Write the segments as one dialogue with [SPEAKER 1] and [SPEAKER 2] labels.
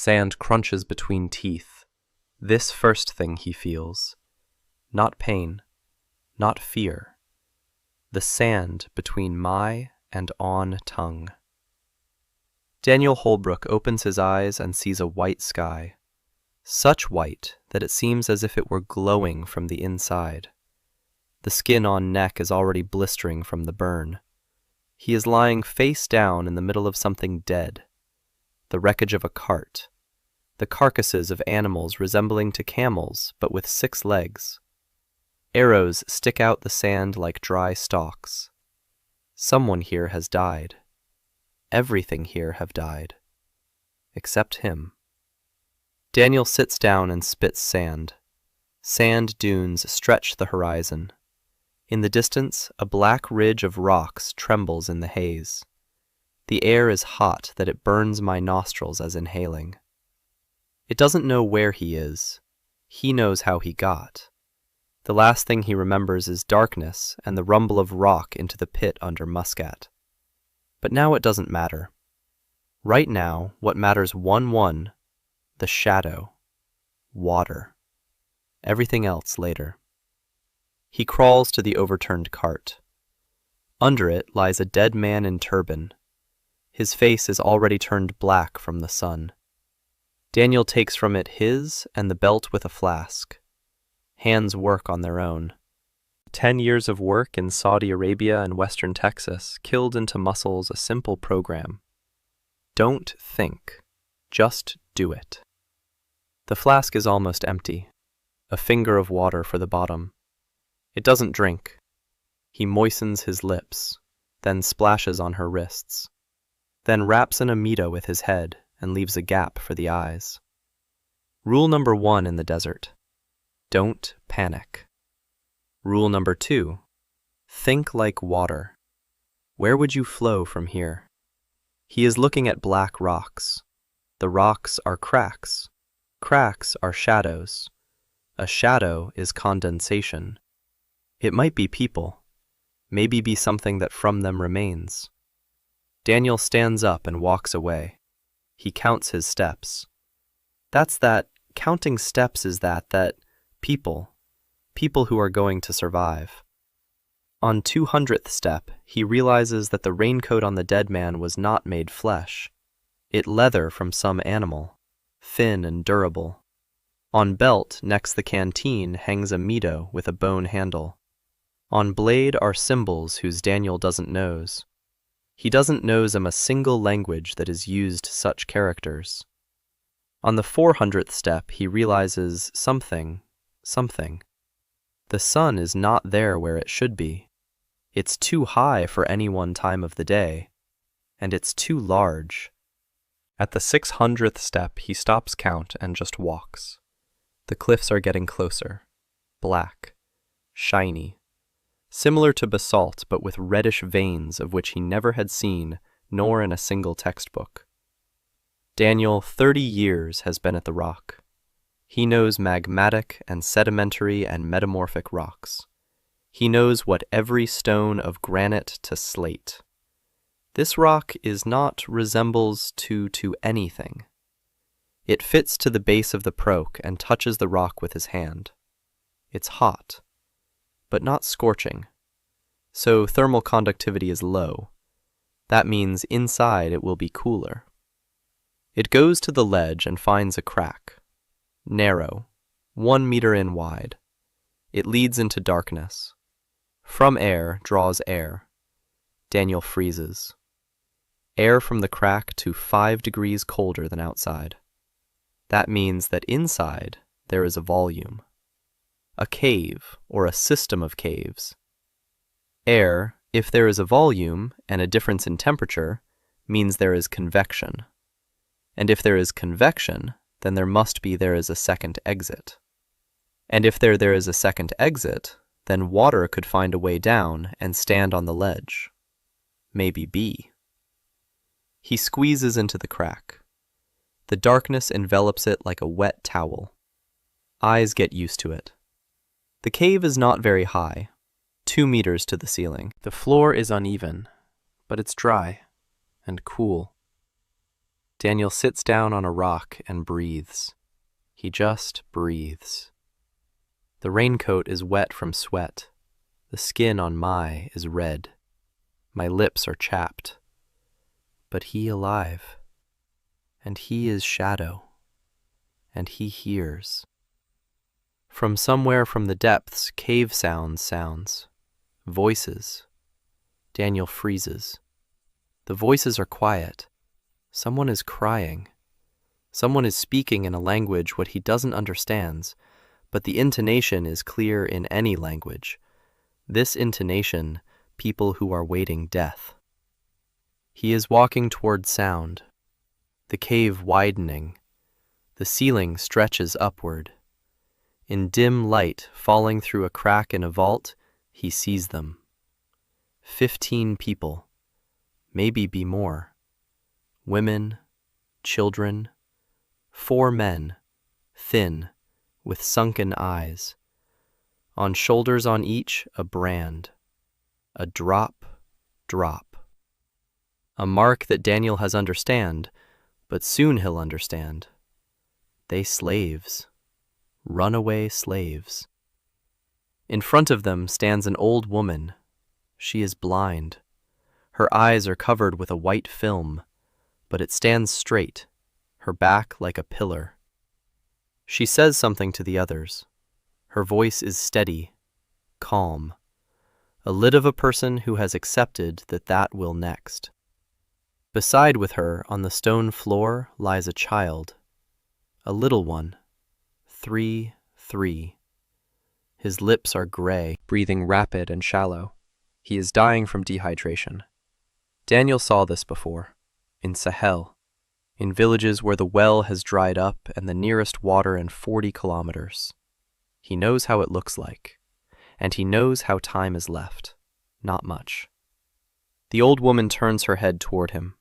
[SPEAKER 1] Sand crunches between teeth. This first thing he feels. Not pain, not fear. The sand between my and on tongue. Daniel Holbrook opens his eyes and sees a white sky. Such white that it seems as if it were glowing from the inside. The skin on neck is already blistering from the burn. He is lying face down in the middle of something dead. The wreckage of a cart. The carcasses of animals resembling to camels, but with 6 legs. Arrows stick out the sand like dry stalks. Someone here has died. Everything here have died. Except him. Daniel sits down and spits sand. Sand dunes stretch the horizon. In the distance, a black ridge of rocks trembles in the haze. The air is hot that it burns my nostrils as inhaling. It doesn't know where he is. He knows how he got. The last thing he remembers is darkness and the rumble of rock into the pit under Muscat. But now it doesn't matter. Right now, what matters 1-1, the shadow, water. Everything else later. He crawls to the overturned cart. Under it lies a dead man in turban. His face is already turned black from the sun. Daniel takes from it his and the belt with a flask. Hands work on their own. 10 years of work in Saudi Arabia and western Texas killed into muscles a simple program. Don't think. Just do it. The flask is almost empty. A finger of water for the bottom. It doesn't drink. He moistens his lips, then splashes on her wrists, then wraps an amida with his head and leaves a gap for the eyes. Rule number 1 in the desert. Don't panic. Rule number 2. Think like water. Where would you flow from here? He is looking at black rocks. The rocks are cracks. Cracks are shadows. A shadow is condensation. It might be people. Maybe be something that from them remains. Daniel stands up and walks away. He counts his steps. Counting steps is that people who are going to survive. On 200th step, he realizes that the raincoat on the dead man was not made flesh. It leather from some animal, thin and durable. On belt next the canteen hangs a mido with a bone handle. On blade are symbols whose Daniel doesn't knows. He doesn't knows a single language that has used such characters. On the 400th step he realizes something. The sun is not there where it should be. It's too high for any one time of the day, and it's too large. At the 600th step he stops count and just walks. The cliffs are getting closer. Black. Shiny. Similar to basalt, but with reddish veins of which he never had seen, nor in a single textbook. Daniel, 30 years, has been at the rock. He knows magmatic and sedimentary and metamorphic rocks. He knows what every stone of granite to slate. This rock is not resembles to anything. It fits to the base of the proke and touches the rock with his hand. It's hot, but not scorching. So thermal conductivity is low. That means inside it will be cooler. It goes to the ledge and finds a crack. Narrow, 1 meter in wide. It leads into darkness. From air draws air. Daniel freezes. Air from the crack to 5 degrees colder than outside. That means that inside there is a volume. A cave, or a system of caves. Air, if there is a volume and a difference in temperature, means there is convection. And if there is convection, then there is a second exit. And if there is a second exit, then water could find a way down and stand on the ledge. Maybe be. He squeezes into the crack. The darkness envelops it like a wet towel. Eyes get used to it. The cave is not very high, 2 meters to the ceiling. The floor is uneven, but it's dry and cool. Daniel sits down on a rock and breathes. He just breathes. The raincoat is wet from sweat. The skin on my is red. My lips are chapped. But he alive. And he is shadow. And he hears. From somewhere from the depths, cave sounds. Voices. Daniel freezes. The voices are quiet. Someone is crying. Someone is speaking in a language what he doesn't understand, but the intonation is clear in any language. This intonation, people who are waiting death. He is walking toward sound. The cave widening. The ceiling stretches upward. In dim light falling through a crack in a vault, he sees them. 15 people. Maybe be more. Women, children, 4 men, thin, with sunken eyes. On shoulders on each, a brand. A drop. A mark that Daniel has understand, but soon he'll understand. They slaves. Runaway slaves. In front of them stands an old woman. She is blind. Her eyes are covered with a white film, but it stands straight, her back like a pillar. She says something to the others. Her voice is steady, calm, a lid of a person who has accepted that will next. Beside with her on the stone floor lies a child, a little one, 3. His lips are gray, breathing rapid and shallow. He is dying from dehydration. Daniel saw this before, in Sahel, in villages where the well has dried up and the nearest water in 40 kilometers. He knows how it looks like, and he knows how time is left. Not much. The old woman turns her head toward him.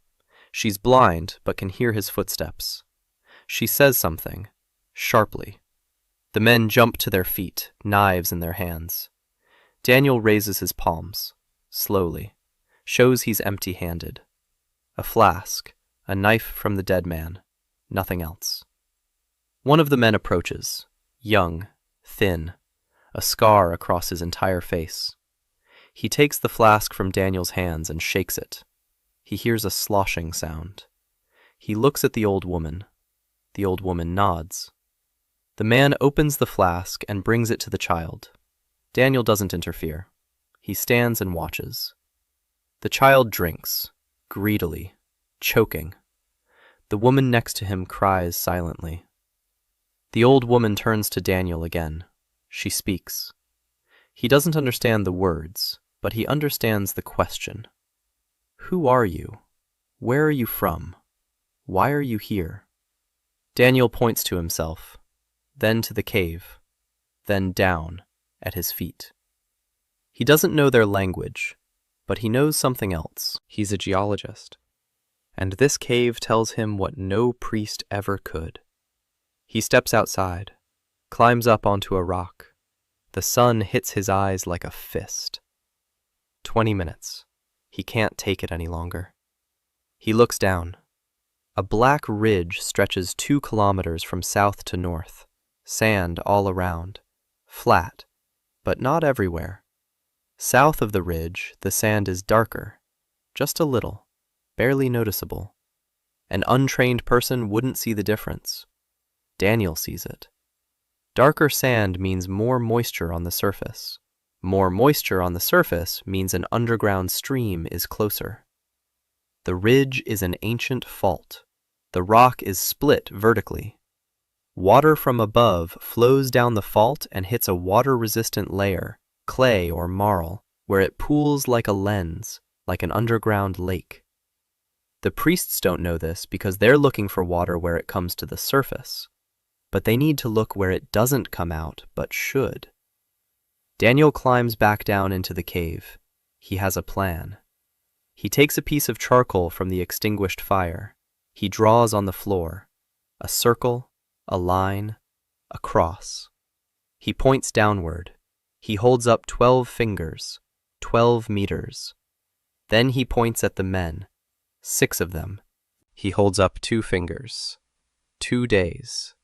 [SPEAKER 1] She's blind, but can hear his footsteps. She says something, sharply. The men jump to their feet, knives in their hands. Daniel raises his palms, slowly, shows he's empty-handed. A flask, a knife from the dead man, nothing else. One of the men approaches, young, thin, a scar across his entire face. He takes the flask from Daniel's hands and shakes it. He hears a sloshing sound. He looks at the old woman. The old woman nods. The man opens the flask and brings it to the child. Daniel doesn't interfere. He stands and watches. The child drinks, greedily, choking. The woman next to him cries silently. The old woman turns to Daniel again. She speaks. He doesn't understand the words, but he understands the question. Who are you? Where are you from? Why are you here? Daniel points to himself, then to the cave, then down at his feet. He doesn't know their language, but he knows something else. He's a geologist, and this cave tells him what no priest ever could. He steps outside, climbs up onto a rock. The sun hits his eyes like a fist. 20 minutes. He can't take it any longer. He looks down. A black ridge stretches 2 kilometers from south to north. Sand all around. Flat, but not everywhere. South of the ridge, the sand is darker. Just a little, barely noticeable. An untrained person wouldn't see the difference. Daniel sees it. Darker sand means more moisture on the surface. More moisture on the surface means an underground stream is closer. The ridge is an ancient fault. The rock is split vertically. Water from above flows down the fault and hits a water-resistant layer, clay or marl, where it pools like a lens, like an underground lake. The priests don't know this because they're looking for water where it comes to the surface. But they need to look where it doesn't come out, but should. Daniel climbs back down into the cave. He has a plan. He takes a piece of charcoal from the extinguished fire. He draws on the floor. A circle, a line, a cross. He points downward. He holds up 12 fingers, 12 meters. Then he points at the men, 6 of them. He holds up 2 fingers. 2 days.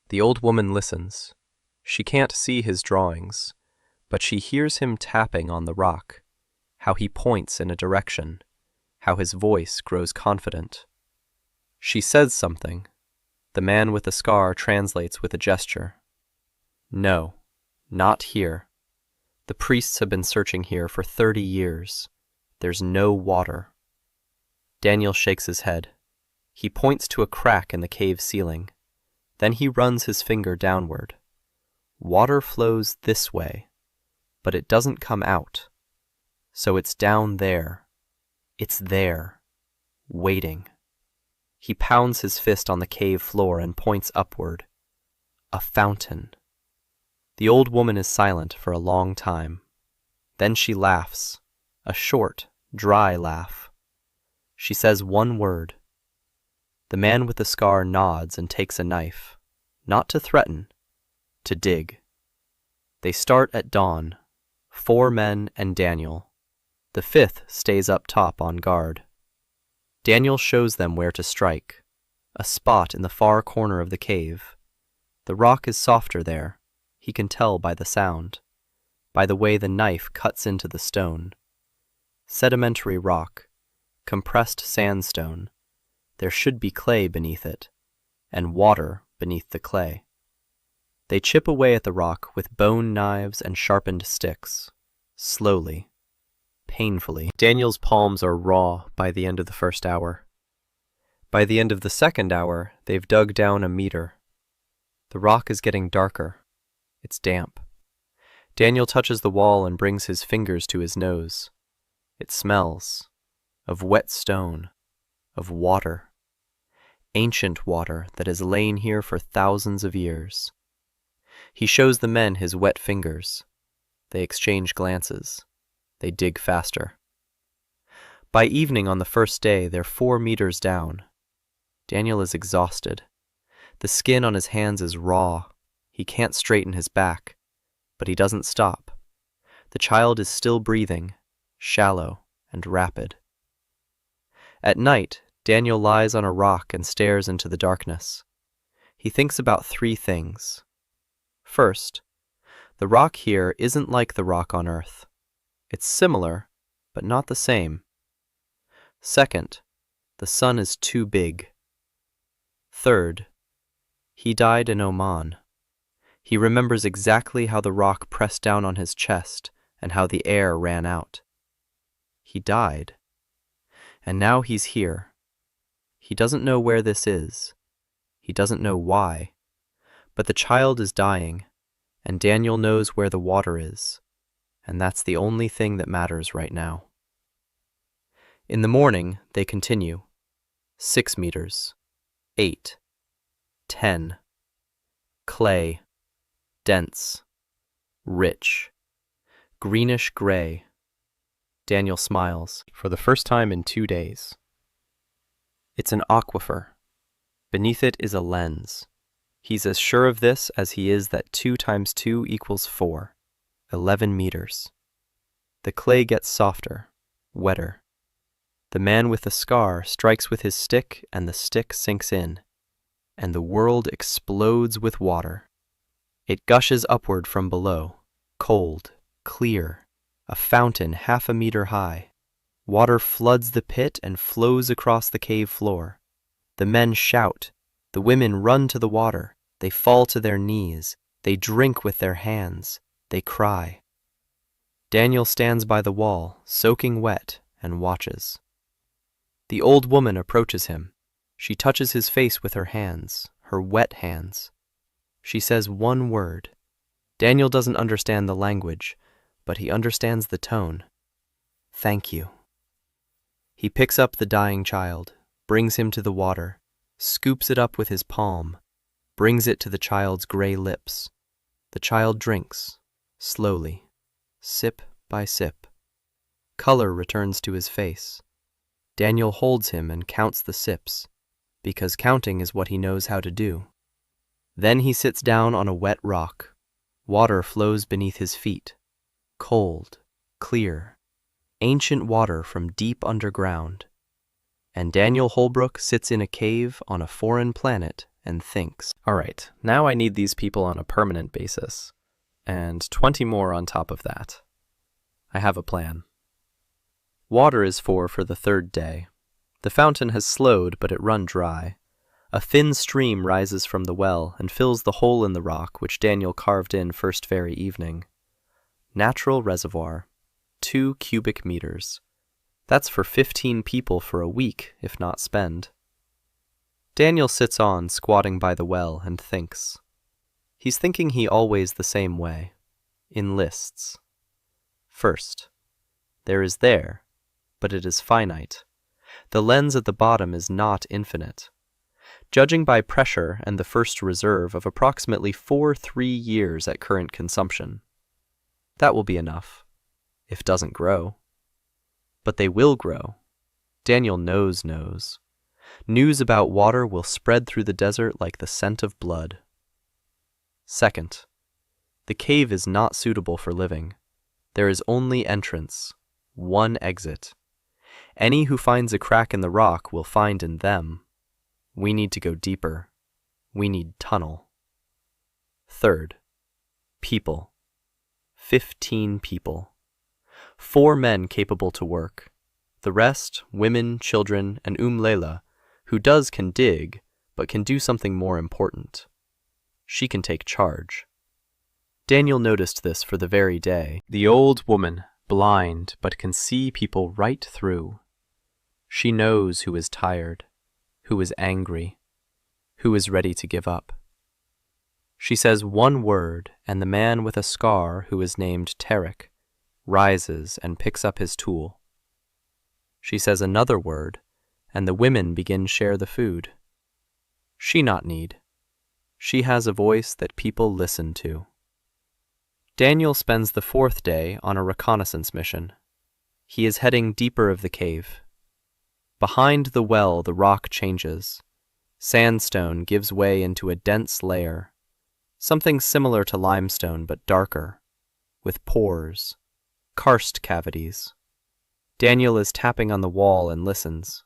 [SPEAKER 1] The old woman listens. She can't see his drawings, but she hears him tapping on the rock, how he points in a direction, how his voice grows confident. She says something. The man with the scar translates with a gesture. No, not here. The priests have been searching here for 30 years. There's no water. Daniel shakes his head. He points to a crack in the cave ceiling. Then he runs his finger downward. Water flows this way, but it doesn't come out. So it's down there. It's there, waiting. He pounds his fist on the cave floor and points upward. A fountain. The old woman is silent for a long time. Then she laughs, a short, dry laugh. She says one word. The man with the scar nods and takes a knife, not to threaten, to dig. They start at dawn, 4 men and Daniel. The 5th stays up top on guard. Daniel shows them where to strike, a spot in the far corner of the cave. The rock is softer there, he can tell by the sound, by the way the knife cuts into the stone. Sedimentary rock, compressed sandstone. There should be clay beneath it, and water beneath the clay. They chip away at the rock with bone knives and sharpened sticks, slowly, painfully. Daniel's palms are raw by the end of the 1st hour. By the end of the 2nd hour, they've dug down 1 meter. The rock is getting darker. It's damp. Daniel touches the wall and brings his fingers to his nose. It smells of wet stone, of water. Ancient water that has lain here for thousands of years. He shows the men his wet fingers. They exchange glances. They dig faster. By evening on the 1st day, they're 4 meters down. Daniel is exhausted. The skin on his hands is raw. He can't straighten his back, but he doesn't stop. The child is still breathing, shallow and rapid. At night, Daniel lies on a rock and stares into the darkness. He thinks about 3 things. First, the rock here isn't like the rock on Earth. It's similar, but not the same. Second, the sun is too big. Third, he died in Oman. He remembers exactly how the rock pressed down on his chest and how the air ran out. He died. And now he's here. He doesn't know where this is. He doesn't know why. But the child is dying, and Daniel knows where the water is, and that's the only thing that matters right now. In the morning, they continue. 6 meters. 8. 10. Clay. Dense. Rich. Greenish gray. Daniel smiles for the first time in 2 days. It's an aquifer. Beneath it is a lens. He's as sure of this as he is that 2 times 2 equals 4. 11 meters. The clay gets softer, wetter. The man with the scar strikes with his stick and the stick sinks in, and the world explodes with water. It gushes upward from below, cold, clear, a fountain 1/2 meter high. Water floods the pit and flows across the cave floor. The men shout. The women run to the water. They fall to their knees. They drink with their hands. They cry. Daniel stands by the wall, soaking wet, and watches. The old woman approaches him. She touches his face with her hands, her wet hands. She says one word. Daniel doesn't understand the language, but he understands the tone. Thank you. He picks up the dying child, brings him to the water, scoops it up with his palm, brings it to the child's gray lips. The child drinks, slowly, sip by sip. Color returns to his face. Daniel holds him and counts the sips, because counting is what he knows how to do. Then he sits down on a wet rock. Water flows beneath his feet, cold, clear, ancient water from deep underground. and Daniel Holbrook sits in a cave on a foreign planet and thinks. All right, now I need these people on a permanent basis, and 20 more on top of that. I have a plan. Water is for the third day. The fountain has slowed, but it run dry. A thin stream rises from the well and fills the hole in the rock which Daniel carved in first very evening. Natural reservoir, 2 cubic meters. That's for 15 people for a week, if not spend. Daniel sits on, squatting by the well, and thinks. He's thinking he always the same way, in lists. First, there is there, but it is finite. The lens at the bottom is not infinite. Judging by pressure and the first reserve of approximately 3 years at current consumption. That will be enough, if doesn't grow. But they will grow. Daniel knows. News about water will spread through the desert like the scent of blood. Second, the cave is not suitable for living. There is only entrance, one exit. Any who finds a crack in the rock will find in them. We need to go deeper. We need tunnel. Third, people. 15 people. 4 men capable to work. The rest, women, children, and Leila, who can dig, but can do something more important. She can take charge. Daniel noticed this for the very day. The old woman, blind, but can see people right through. She knows who is tired, who is angry, who is ready to give up. She says one word, and the man with a scar, who is named Tarek, rises and picks up his tool. She says another word, and the women begin share the food. She not need. She has a voice that people listen to. Daniel spends the 4th day on a reconnaissance mission. He is heading deeper of the cave. Behind the well, the rock changes. Sandstone gives way into a dense layer, something similar to limestone but darker, with pores, karst cavities. Daniel is tapping on the wall and listens.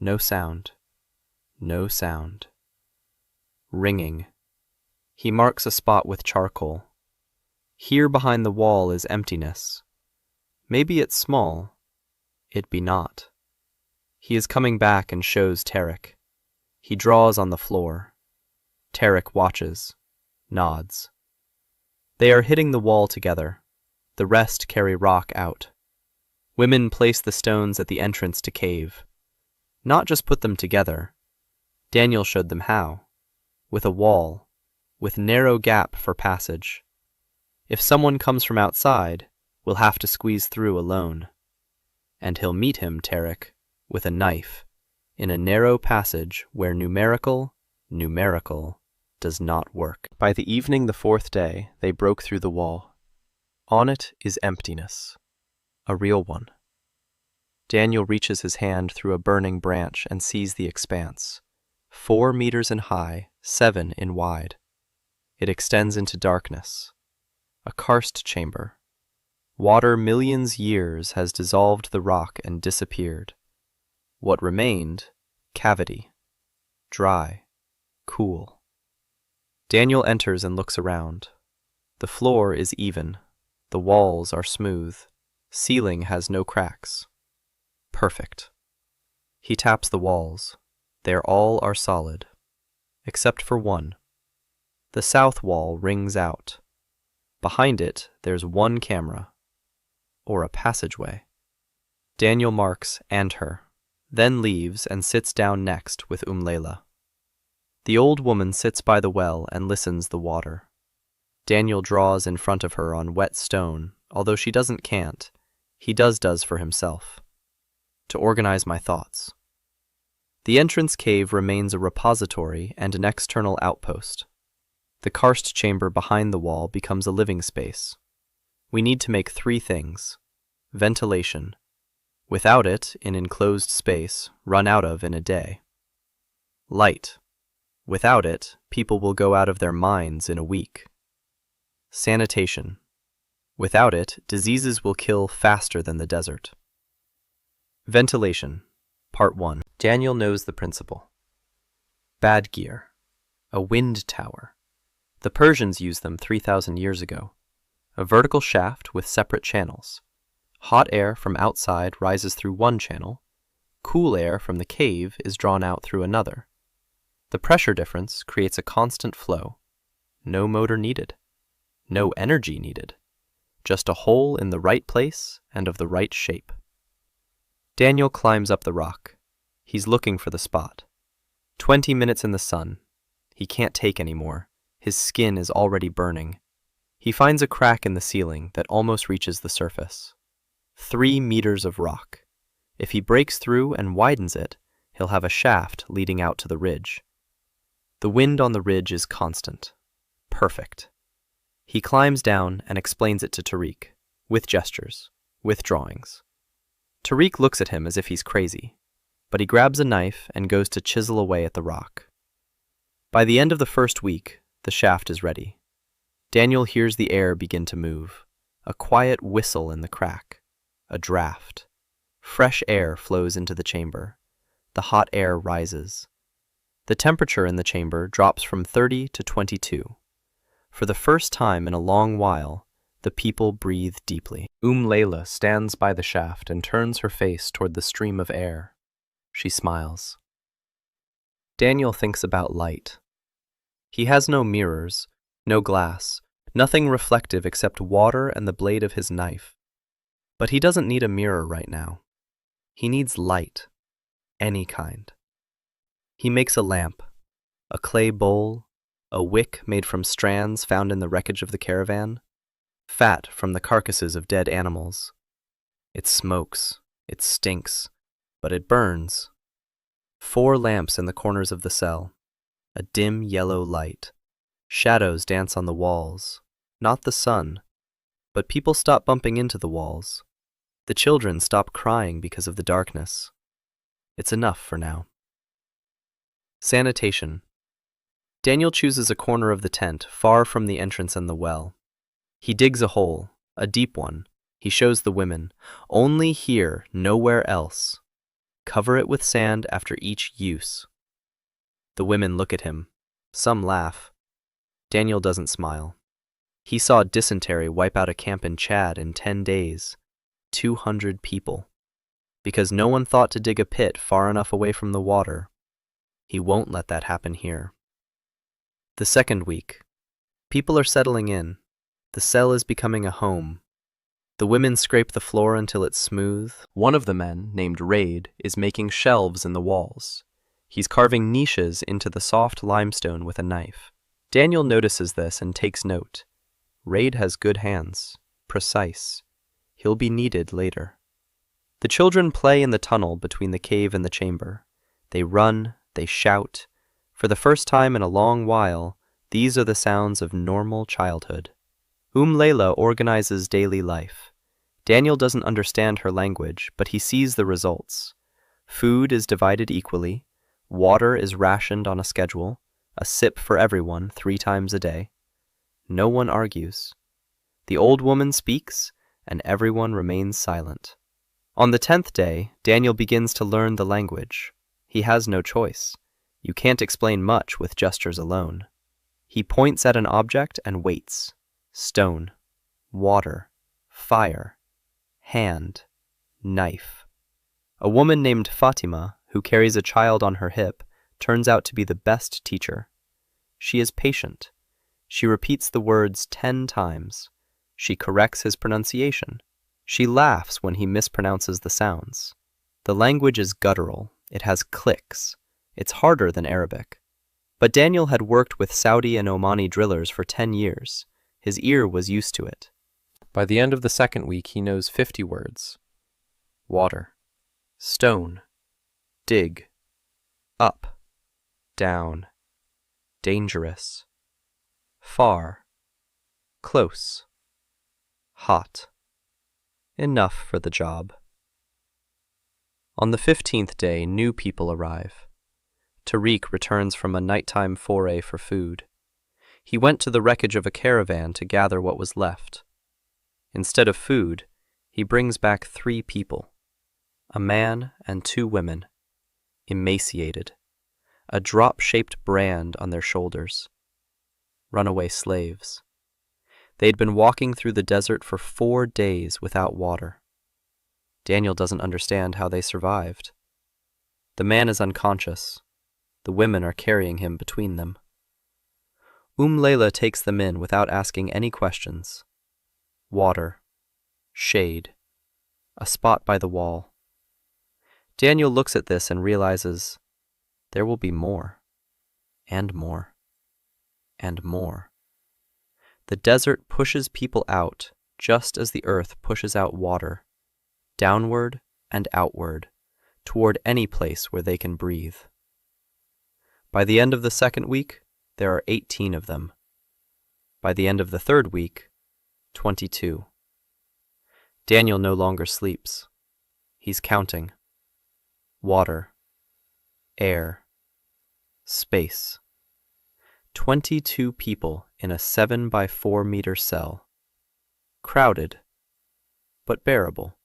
[SPEAKER 1] No sound. No sound. Ringing. He marks a spot with charcoal. Here behind the wall is emptiness. Maybe it's small. It be not. He is coming back and shows Tarek. He draws on the floor. Tarek watches, nods. They are hitting the wall together. The rest carry rock out. Women place the stones at the entrance to cave. Not just put them together. Daniel showed them how. With a wall, with narrow gap for passage. If someone comes from outside, we'll have to squeeze through alone. And he'll meet him, Tarek, with a knife, in a narrow passage where numerical does not work. By the evening the 4th day, they broke through the wall. On it is emptiness, a real one. Daniel reaches his hand through a burning branch and sees the expanse, 4 meters in high, 7 in wide. It extends into darkness, a karst chamber. Water millions years has dissolved the rock and disappeared. What remained, cavity, dry, cool. Daniel enters and looks around. The floor is even, the walls are smooth, ceiling has no cracks. Perfect. He taps the walls. All are solid, except for one. The south wall rings out. Behind it, there's one camera, or a passageway. Daniel marks and her, then leaves and sits down next with Leila. The old woman sits by the well and listens the water. Daniel draws in front of her on wet stone, although she can't. He does for himself. To organize my thoughts. The entrance cave remains a repository and an external outpost. The karst chamber behind the wall becomes a living space. We need to make 3 things. Ventilation. Without it, an enclosed space, run out of in a day. Light. Without it, people will go out of their minds in a week. Sanitation. Without it, diseases will kill faster than the desert. Ventilation. Part 1. Daniel knows the principle. Bad gear. A wind tower. The Persians used them 3,000 years ago. A vertical shaft with separate channels. Hot air from outside rises through one channel. Cool air from the cave is drawn out through another. The pressure difference creates a constant flow. No motor needed. No energy needed. Just a hole in the right place and of the right shape. Daniel climbs up the rock. He's looking for the spot. 20 minutes in the sun. He can't take any more. His skin is already burning. He finds a crack in the ceiling that almost reaches the surface. 3 meters of rock. If he breaks through and widens it, he'll have a shaft leading out to the ridge. The wind on the ridge is constant. Perfect. He climbs down and explains it to Tariq, with gestures, with drawings. Tariq looks at him as if he's crazy, but he grabs a knife and goes to chisel away at the rock. By the end of the first week, the shaft is ready. Daniel hears the air begin to move, a quiet whistle in the crack, a draft. Fresh air flows into the chamber. The hot air rises. The temperature in the chamber drops from 30 to 22. For the first time in a long while, the people breathe deeply. Layla stands by the shaft and turns her face toward the stream of air. She smiles. Daniel thinks about light. He has no mirrors, no glass, nothing reflective except water and the blade of his knife. But he doesn't need a mirror right now. He needs light, any kind. He makes a lamp, a clay bowl, a wick made from strands found in the wreckage of the caravan, fat from the carcasses of dead animals. It smokes, it stinks, but it burns. 4 lamps in the corners of the cell, a dim yellow light. Shadows dance on the walls, not the sun, but people stop bumping into the walls. The children stop crying because of the darkness. It's enough for now. Sanitation. Daniel chooses a corner of the tent, far from the entrance and the well. He digs a hole, a deep one. He shows the women, only here, nowhere else. Cover it with sand after each use. The women look at him. Some laugh. Daniel doesn't smile. He saw dysentery wipe out a camp in Chad in 10 days. 200 people. Because no one thought to dig a pit far enough away from the water. He won't let that happen here. The second week. People are settling in. The cell is becoming a home. The women scrape the floor until it's smooth. One of the men, named Raid, is making shelves in the walls. He's carving niches into the soft limestone with a knife. Daniel notices this and takes note. Raid has good hands, precise. He'll be needed later. The children play in the tunnel between the cave and the chamber. They run, they shout. For the first time in a long while, these are the sounds of normal childhood. Layla organizes daily life. Daniel doesn't understand her language, but he sees the results. Food is divided equally. Water is rationed on a schedule, a sip for everyone 3 times a day. No one argues. The old woman speaks, and everyone remains silent. On the 10th day, Daniel begins to learn the language. He has no choice. You can't explain much with gestures alone. He points at an object and waits. Stone, water, fire, hand, knife. A woman named Fatima, who carries a child on her hip, turns out to be the best teacher. She is patient. She repeats the words 10 times. She corrects his pronunciation. She laughs when he mispronounces the sounds. The language is guttural. It has clicks. It's harder than Arabic. But Daniel had worked with Saudi and Omani drillers for 10 years. His ear was used to it. By the end of the second week, he knows 50 words. Water, stone, dig, up, down, dangerous, far, close, hot. Enough for the job. On the 15th day, new people arrive. Tariq returns from a nighttime foray for food. He went to the wreckage of a caravan to gather what was left. Instead of food, he brings back 3 people, a man and 2 women. emaciated, a drop-shaped brand on their shoulders. Runaway slaves. They'd been walking through the desert for 4 days without water. Daniel doesn't understand how they survived. The man is unconscious. The women are carrying him between them. Layla takes them in without asking any questions. Water. Shade. A spot by the wall. Daniel looks at this and realizes there will be more, and more, and more. The desert pushes people out just as the earth pushes out water, downward and outward, toward any place where they can breathe. By the end of the 2nd week, there are 18 of them. By the end of the 3rd week, 22. Daniel no longer sleeps. He's counting. Water. Air. Space. 22 people in a 7 by 4 meter cell. Crowded, but bearable.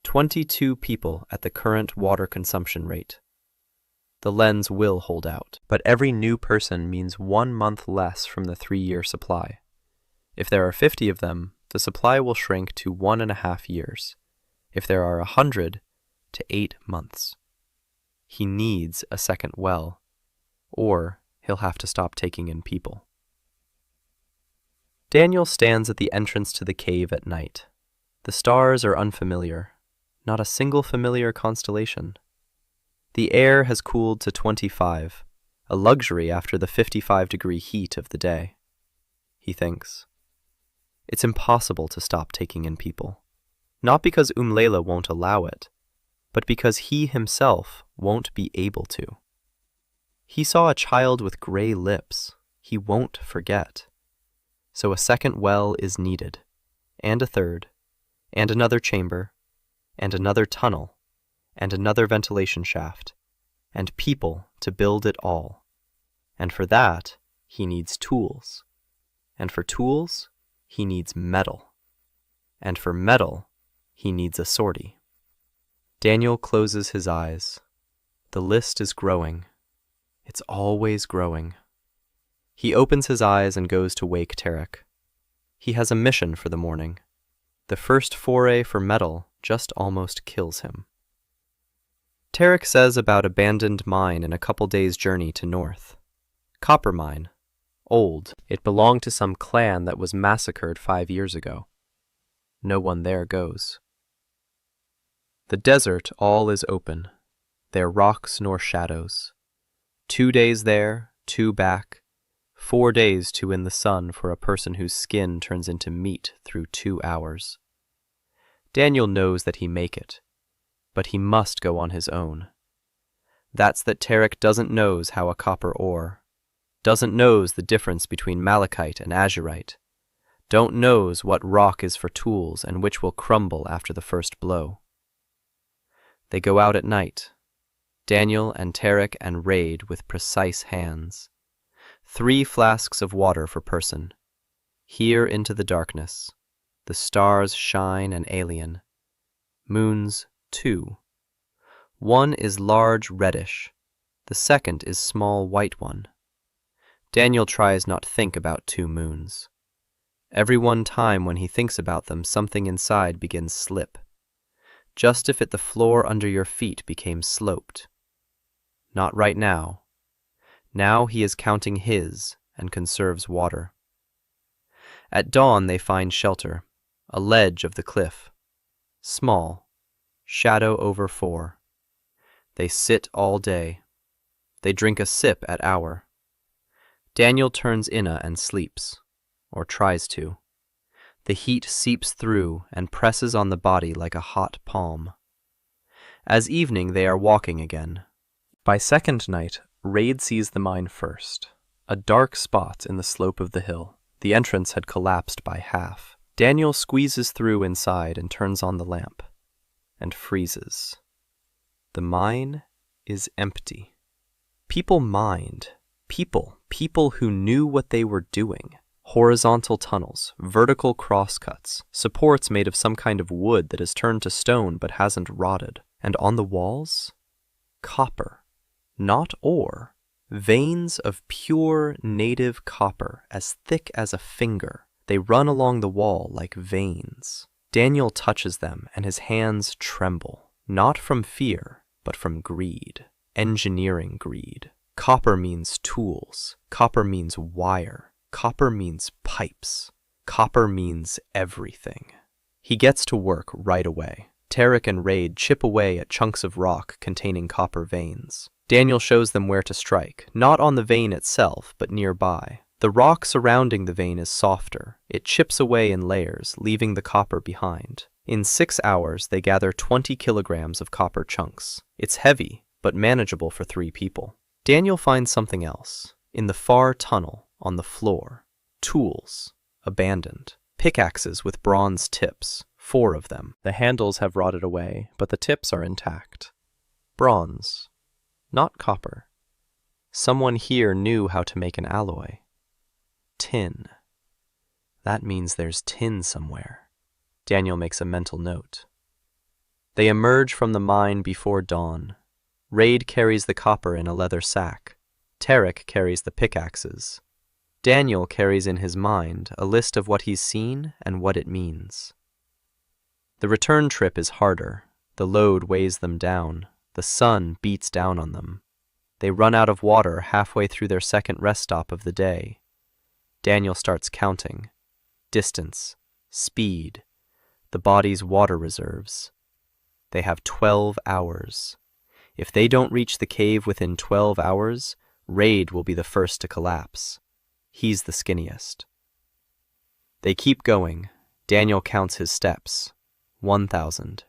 [SPEAKER 1] 22 people at the current water consumption rate. The lens will hold out, but every new person means 1 month less from the 3-year supply. If there are 50 of them, the supply will shrink to 1.5 years. If there are 100, to 8 months. He needs a second well, or he'll have to stop taking in people. Daniel stands at the entrance to the cave at night. The stars are unfamiliar, not a single familiar constellation. The air has cooled to 25, a luxury after the 55-degree heat of the day. He thinks. It's impossible to stop taking in people, not because Layla won't allow it, but because he himself won't be able to. He saw a child with gray lips. He won't forget. So a second well is needed, and a third, and another chamber, and another tunnel, and another ventilation shaft, and people to build it all. And for that, he needs tools. And for tools, he needs metal. And for metal, he needs a sortie. Daniel closes his eyes. The list is growing. It's always growing. He opens his eyes and goes to wake Tarek. He has a mission for the morning. The first foray for metal just almost kills him. Tarek says about abandoned mine in a couple days' journey to north. Copper mine. Old. It belonged to some clan that was massacred 5 years ago. No one there goes. The desert all is open. There rocks nor shadows. 2 days there, 2 back, 4 days to in the sun for a person whose skin turns into meat through 2 hours. Daniel knows that he make it, but he must go on his own. That's that Tarek doesn't knows how a copper ore, doesn't knows the difference between malachite and azurite, don't knows what rock is for tools and which will crumble after the first blow. They go out at night, Daniel and Tarek, and raid with precise hands. 3 flasks of water for person. Here into the darkness. The stars shine and alien. Moons, 2. One is large reddish. The second is small white one. Daniel tries not think about 2 moons. Every one time when he thinks about them, something inside begins slip. Just if the floor under your feet became sloped. Not right now. Now he is counting his and conserves water. At dawn they find shelter, a ledge of the cliff. Small, shadow over 4. They sit all day. They drink a sip at hour. Daniel turns inna and sleeps, or tries to. The heat seeps through and presses on the body like a hot palm. As evening they are walking again. By second night, Raid sees the mine first. A dark spot in the slope of the hill. The entrance had collapsed by half. Daniel squeezes through inside and turns on the lamp. And freezes. The mine is empty. People mined. People who knew what they were doing. Horizontal tunnels, vertical crosscuts, supports made of some kind of wood that has turned to stone but hasn't rotted. And on the walls? Copper, not ore. Veins of pure native copper, as thick as a finger. They run along the wall like veins. Daniel touches them, and his hands tremble, not from fear, but from greed. Engineering greed. Copper means tools. Copper means wire. Copper means pipes. Copper means everything. He gets to work right away. Tarek and Raid chip away at chunks of rock containing copper veins. Daniel shows them where to strike, not on the vein itself, but nearby. The rock surrounding the vein is softer. It chips away in layers, leaving the copper behind. In 6 hours, they gather 20 kilograms of copper chunks. It's heavy, but manageable for 3 people. Daniel finds something else. In the far tunnel, on the floor. Tools. Abandoned. Pickaxes with bronze tips. 4 of them. The handles have rotted away, but the tips are intact. Bronze. Not copper. Someone here knew how to make an alloy. Tin. That means there's tin somewhere. Daniel makes a mental note. They emerge from the mine before dawn. Raid carries the copper in a leather sack. Tarek carries the pickaxes. Daniel carries in his mind a list of what he's seen and what it means. The return trip is harder. The load weighs them down. The sun beats down on them. They run out of water halfway through their second rest stop of the day. Daniel starts counting. Distance. Speed. The body's water reserves. They have 12 hours. If they don't reach the cave within 12 hours, Raid will be the first to collapse. He's the skinniest. They keep going. Daniel counts his steps. 1,000.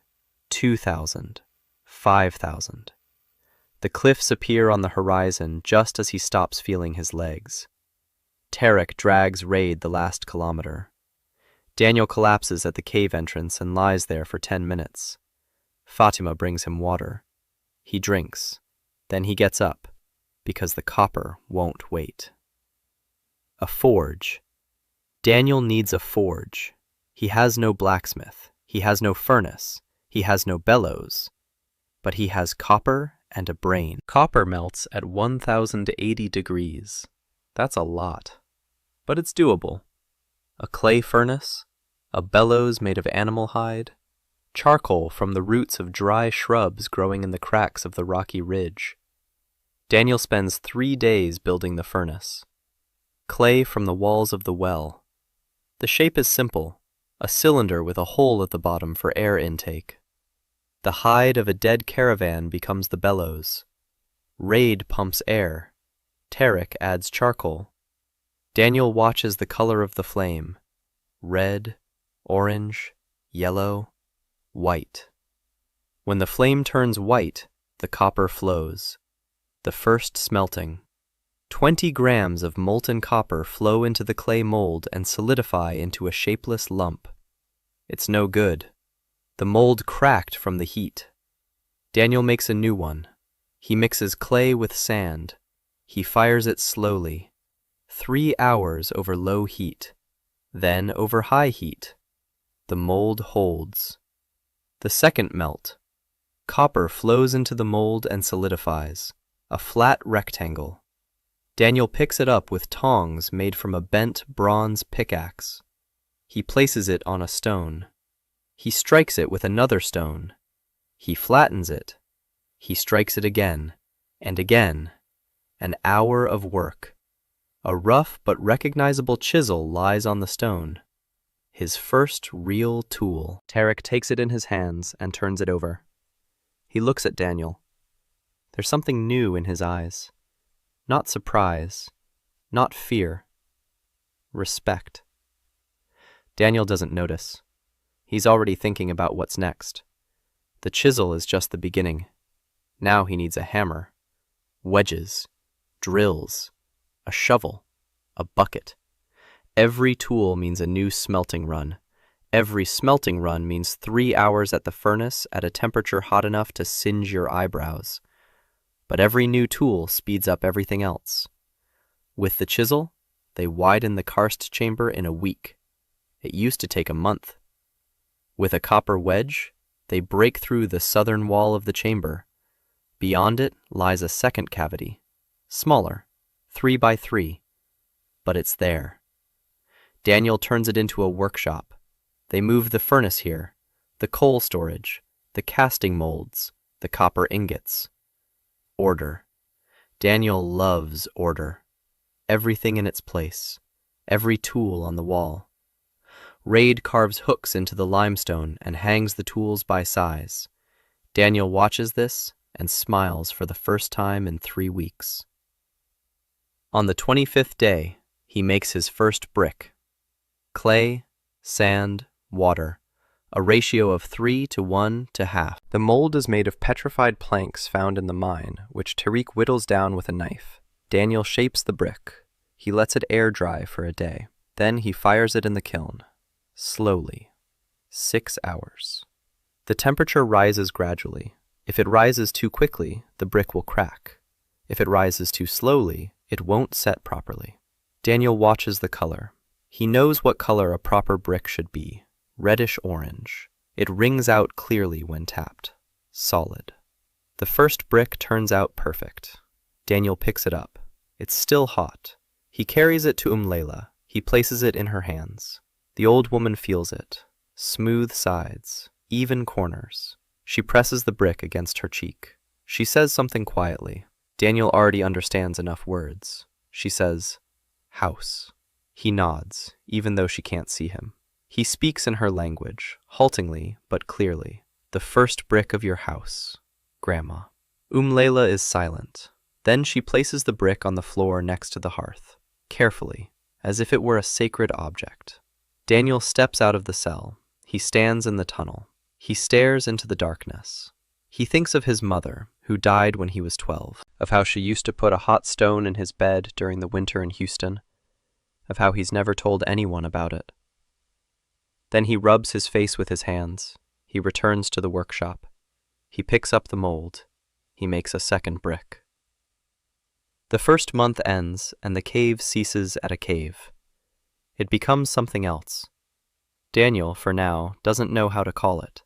[SPEAKER 1] 2,000. 5,000. The cliffs appear on the horizon just as he stops feeling his legs. Tarek drags Raid the last kilometer. Daniel collapses at the cave entrance and lies there for 10 minutes. Fatima brings him water. He drinks. Then he gets up, because the copper won't wait. A forge. Daniel needs a forge. He has no blacksmith. He has no furnace. He has no bellows. But he has copper and a brain. Copper melts at 1,080 degrees. That's a lot. But it's doable. A clay furnace, a bellows made of animal hide, charcoal from the roots of dry shrubs growing in the cracks of the rocky ridge. Daniel spends 3 days building the furnace. Clay from the walls of the well. The shape is simple, a cylinder with a hole at the bottom for air intake. The hide of a dead caravan becomes the bellows. Raid pumps air. Tarek adds charcoal. Daniel watches the color of the flame. Red, orange, yellow, white. When the flame turns white, the copper flows. The first smelting. 20 grams of molten copper flow into the clay mold and solidify into a shapeless lump. It's no good. The mold cracked from the heat. Daniel makes a new one. He mixes clay with sand. He fires it slowly. 3 hours over low heat. Then over high heat. The mold holds. The second melt. Copper flows into the mold and solidifies. A flat rectangle. Daniel picks it up with tongs made from a bent bronze pickaxe. He places it on a stone. He strikes it with another stone. He flattens it. He strikes it again, and again. An hour of work. A rough but recognizable chisel lies on the stone. His first real tool. Tarek takes it in his hands and turns it over. He looks at Daniel. There's something new in his eyes. Not surprise. Not fear. Respect. Daniel doesn't notice. He's already thinking about what's next. The chisel is just the beginning. Now he needs a hammer. Wedges. Drills. A shovel. A bucket. Every tool means a new smelting run. Every smelting run means 3 hours at the furnace at a temperature hot enough to singe your eyebrows. But every new tool speeds up everything else. With the chisel, they widen the karst chamber in a week. It used to take a month. With a copper wedge, they break through the southern wall of the chamber. Beyond it lies a second cavity, smaller, 3 by 3, but it's there. Daniel turns it into a workshop. They move the furnace here, the coal storage, the casting molds, the copper ingots. Order. Daniel loves order. Everything in its place, every tool on the wall. Raid carves hooks into the limestone and hangs the tools by size. Daniel watches this and smiles for the first time in 3 weeks. On the 25th day, he makes his first brick. Clay, sand, water, a ratio of 3 to 1 to half. The mold is made of petrified planks found in the mine, which Tariq whittles down with a knife. Daniel shapes the brick. He lets it air dry for a day. Then he fires it in the kiln. Slowly. 6 hours. The temperature rises gradually. If it rises too quickly, the brick will crack. If it rises too slowly, it won't set properly. Daniel watches the color. He knows what color a proper brick should be. Reddish-orange. It rings out clearly when tapped. Solid. The first brick turns out perfect. Daniel picks it up. It's still hot. He carries it to Layla. He places it in her hands. The old woman feels it. Smooth sides. Even corners. She presses the brick against her cheek. She says something quietly. Daniel already understands enough words. She says, "House." He nods, even though she can't see him. He speaks in her language, haltingly but clearly. "The first brick of your house, Grandma." Layla is silent. Then she places the brick on the floor next to the hearth, carefully, as if it were a sacred object. Daniel steps out of the cell. He stands in the tunnel. He stares into the darkness. He thinks of his mother, who died when he was 12, of how she used to put a hot stone in his bed during the winter in Houston, of how he's never told anyone about it. Then he rubs his face with his hands. He returns to the workshop. He picks up the mold. He makes a second brick. The first month ends, and the cave ceases at a cave. It becomes something else. Daniel, for now, doesn't know how to call it.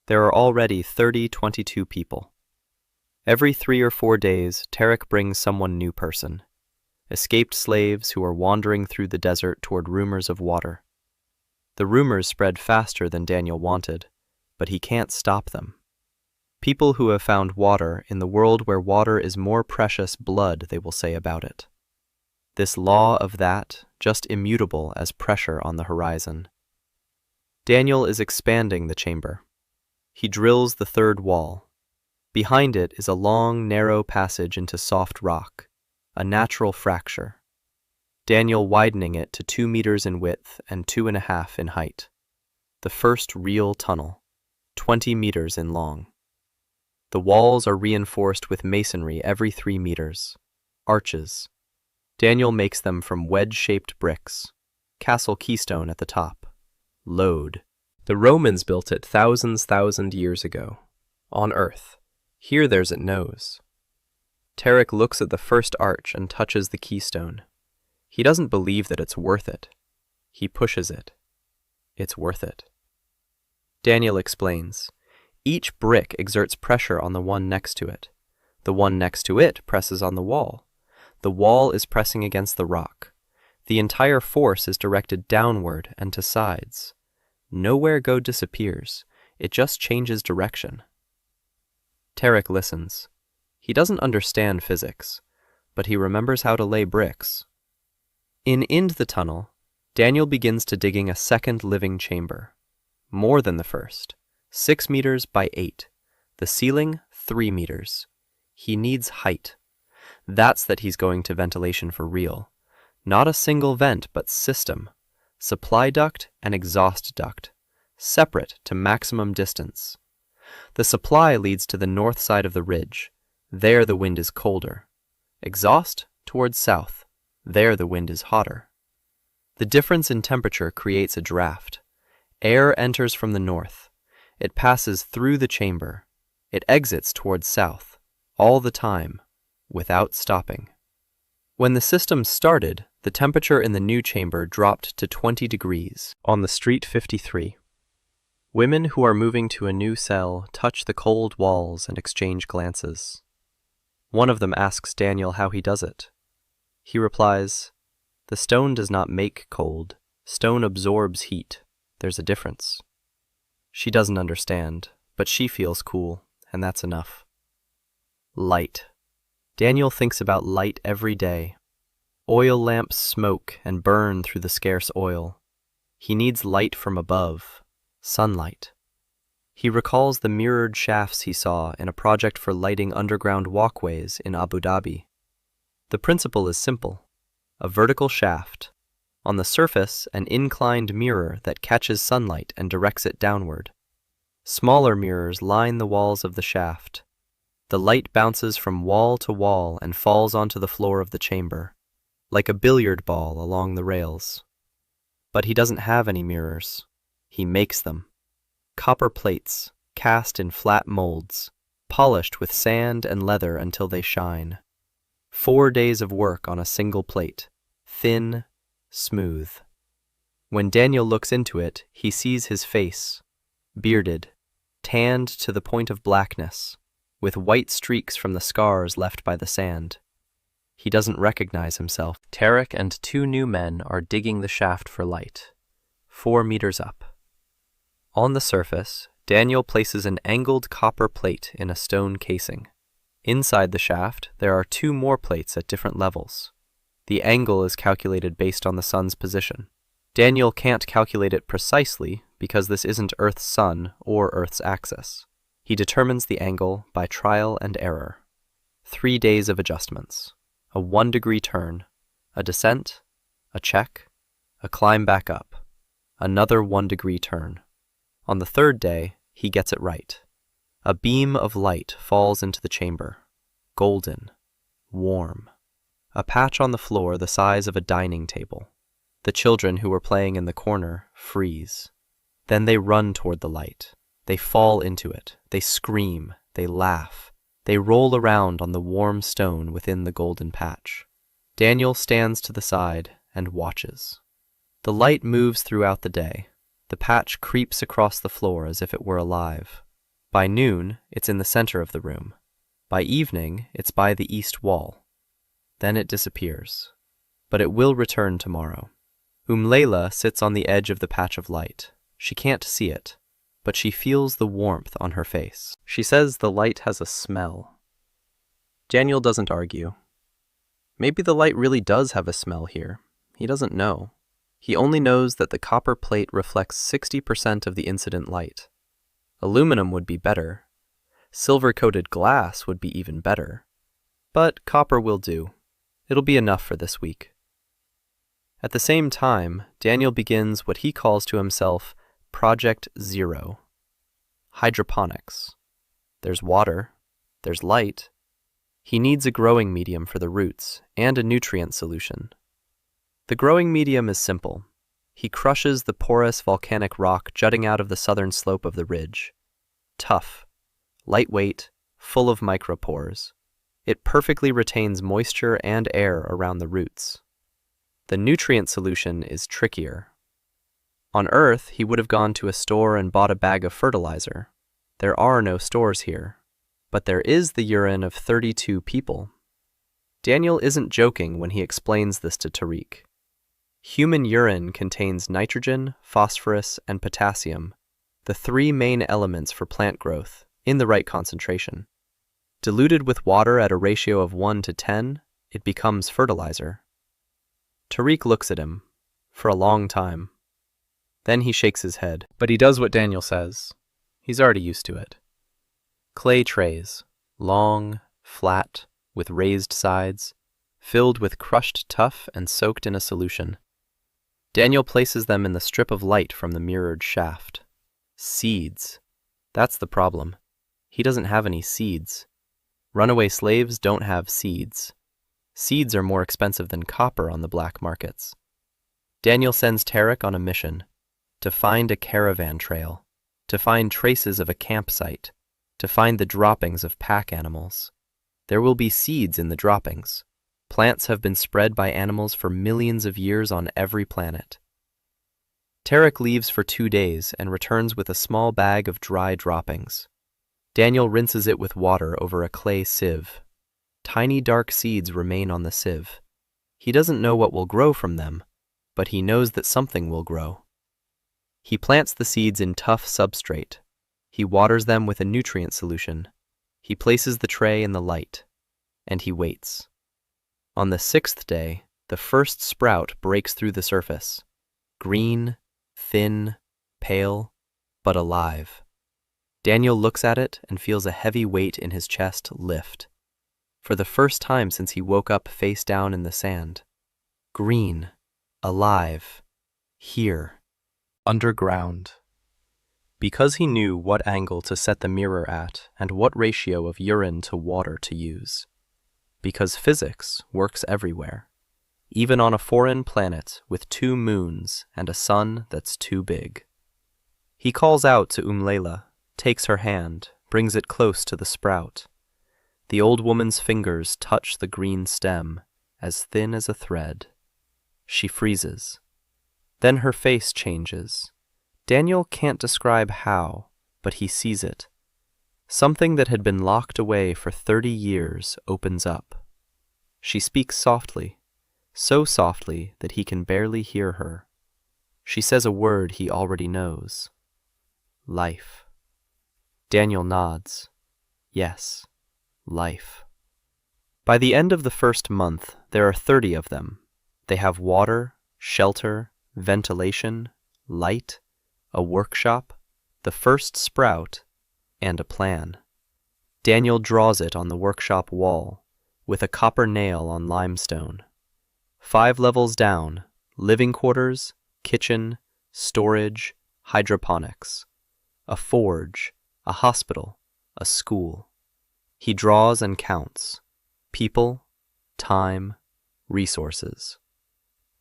[SPEAKER 1] There are already 22 people. Every 3 or 4 days, Tariq brings someone new person. Escaped slaves who are wandering through the desert toward rumors of water. The rumors spread faster than Daniel wanted, but he can't stop them. People who have found water in the world where water is more precious blood, they will say about it. This law of that, just immutable as pressure on the horizon. Daniel is expanding the chamber. He drills the third wall. Behind it is a long, narrow passage into soft rock, a natural fracture. Daniel widening it to 2 meters in width and 2.5 in height. The first real tunnel, 20 meters in long. The walls are reinforced with masonry every 3 meters. Arches. Daniel makes them from wedge-shaped bricks. Castle keystone at the top. Load. The Romans built it thousand years ago. On Earth. Here there's it knows. Tariq looks at the first arch and touches the keystone. He doesn't believe that it's worth it. He pushes it. It's worth it. Daniel explains. Each brick exerts pressure on the one next to it. The one next to it presses on the wall. The wall is pressing against the rock. The entire force is directed downward and to sides. Nowhere go disappears. It just changes direction. Tariq listens. He doesn't understand physics, but he remembers how to lay bricks. In the tunnel, Daniel begins to digging a second living chamber. More than the first. 6 meters by 8. The ceiling, 3 meters. He needs height. That's that he's going to ventilation for real. Not a single vent, but system. Supply duct and exhaust duct. Separate to maximum distance. The supply leads to the north side of the ridge. There the wind is colder. Exhaust towards south. There the wind is hotter. The difference in temperature creates a draft. Air enters from the north. It passes through the chamber. It exits towards south, all the time, without stopping. When the system started, the temperature in the new chamber dropped to 20 degrees. On the street 53. Women who are moving to a new cell touch the cold walls and exchange glances. One of them asks Daniel how he does it. He replies, "The stone does not make cold. Stone absorbs heat. There's a difference." She doesn't understand, but she feels cool, and that's enough. Light. Daniel thinks about light every day. Oil lamps smoke and burn through the scarce oil. He needs light from above, sunlight. He recalls the mirrored shafts he saw in a project for lighting underground walkways in Abu Dhabi. The principle is simple: a vertical shaft. On the surface, an inclined mirror that catches sunlight and directs it downward. Smaller mirrors line the walls of the shaft. The light bounces from wall to wall and falls onto the floor of the chamber, like a billiard ball along the rails. But he doesn't have any mirrors. He makes them. Copper plates, cast in flat molds, polished with sand and leather until they shine. 4 days of work on a single plate, thin, smooth. When Daniel looks into it, he sees his face, bearded, tanned to the point of blackness, with white streaks from the scars left by the sand. He doesn't recognize himself. Tarek and 2 new men are digging the shaft for light, 4 meters up. On the surface, Daniel places an angled copper plate in a stone casing. Inside the shaft, there are 2 more plates at different levels. The angle is calculated based on the sun's position. Daniel can't calculate it precisely because this isn't Earth's sun or Earth's axis. He determines the angle by trial and error. 3 days of adjustments. A 1-degree turn, a descent, a check, a climb back up, another 1-degree turn. On the 3rd day, he gets it right. A beam of light falls into the chamber, golden, warm. A patch on the floor the size of a dining table. The children who were playing in the corner freeze. Then they run toward the light. They fall into it. They scream. They laugh. They roll around on the warm stone within the golden patch. Daniel stands to the side and watches. The light moves throughout the day. The patch creeps across the floor as if it were alive. By noon, it's in the center of the room. By evening, it's by the east wall. Then it disappears. But it will return tomorrow. Layla sits on the edge of the patch of light. She can't see it, but she feels the warmth on her face. She says the light has a smell. Daniel doesn't argue. Maybe the light really does have a smell here. He doesn't know. He only knows that the copper plate reflects 60% of the incident light. Aluminum would be better. Silver-coated glass would be even better. But copper will do. It'll be enough for this week. At the same time, Daniel begins what he calls to himself Project Zero. Hydroponics. There's water. There's light. He needs a growing medium for the roots and a nutrient solution. The growing medium is simple. He crushes the porous volcanic rock jutting out of the southern slope of the ridge. Tough, lightweight, full of micropores. It perfectly retains moisture and air around the roots. The nutrient solution is trickier. On Earth, he would have gone to a store and bought a bag of fertilizer. There are no stores here, but there is the urine of 32 people. Daniel isn't joking when he explains this to Tariq. Human urine contains nitrogen, phosphorus, and potassium, the 3 main elements for plant growth, in the right concentration. Diluted with water at a ratio of 1 to 10, it becomes fertilizer. Tariq looks at him, for a long time. Then he shakes his head, but he does what Daniel says. He's already used to it. Clay trays, long, flat, with raised sides, filled with crushed tuff and soaked in a solution. Daniel places them in the strip of light from the mirrored shaft. Seeds. That's the problem. He doesn't have any seeds. Runaway slaves don't have seeds. Seeds are more expensive than copper on the black markets. Daniel sends Tarek on a mission to find a caravan trail, to find traces of a campsite, to find the droppings of pack animals. There will be seeds in the droppings. Plants have been spread by animals for millions of years on every planet. Tarek leaves for 2 days and returns with a small bag of dry droppings. Daniel rinses it with water over a clay sieve. Tiny dark seeds remain on the sieve. He doesn't know what will grow from them, but he knows that something will grow. He plants the seeds in tough substrate. He waters them with a nutrient solution. He places the tray in the light, and he waits. On the 6th day, the first sprout breaks through the surface. Green, thin, pale, but alive. Daniel looks at it and feels a heavy weight in his chest lift. For the first time since he woke up face down in the sand. Green, alive, here, underground. Because he knew what angle to set the mirror at and what ratio of urine to water to use. Because physics works everywhere, even on a foreign planet with 2 moons and a sun that's too big. He calls out to Leila, takes her hand, brings it close to the sprout. The old woman's fingers touch the green stem, as thin as a thread. She freezes. Then her face changes. Daniel can't describe how, but he sees it. Something that had been locked away for 30 years opens up. She speaks softly, so softly that he can barely hear her. She says a word he already knows. Life. Daniel nods. Yes, life. By the end of the first month, there are 30 of them. They have water, shelter, ventilation, light, a workshop, the first sprout, and a plan. Daniel draws it on the workshop wall, with a copper nail on limestone. 5 levels down, living quarters, kitchen, storage, hydroponics, a forge, a hospital, a school. He draws and counts. People, time, resources.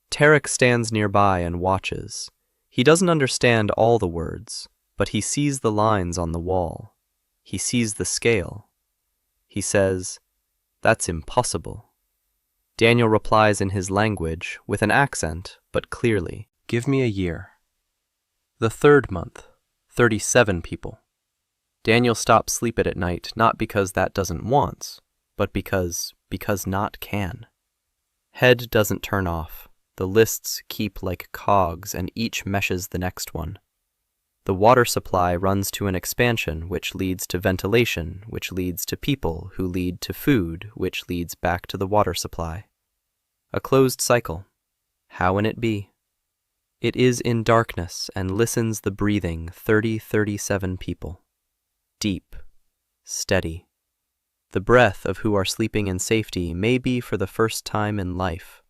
[SPEAKER 1] Tarek stands nearby and watches. He doesn't understand all the words, but he sees the lines on the wall. He sees the scale. He says, "That's impossible." Daniel replies in his language, with an accent, but clearly, "Give me a year." The 3rd month, 37 people. Daniel stops sleeping at night, not because that doesn't want, but because not can. Head doesn't turn off. The lists keep like cogs and each meshes the next one. The water supply runs to an expansion which leads to ventilation, which leads to people who lead to food, which leads back to the water supply. A closed cycle. How can it be? It is in darkness and listens the breathing 37 people. Deep, steady. The breath of who are sleeping in safety may be for the first time in life.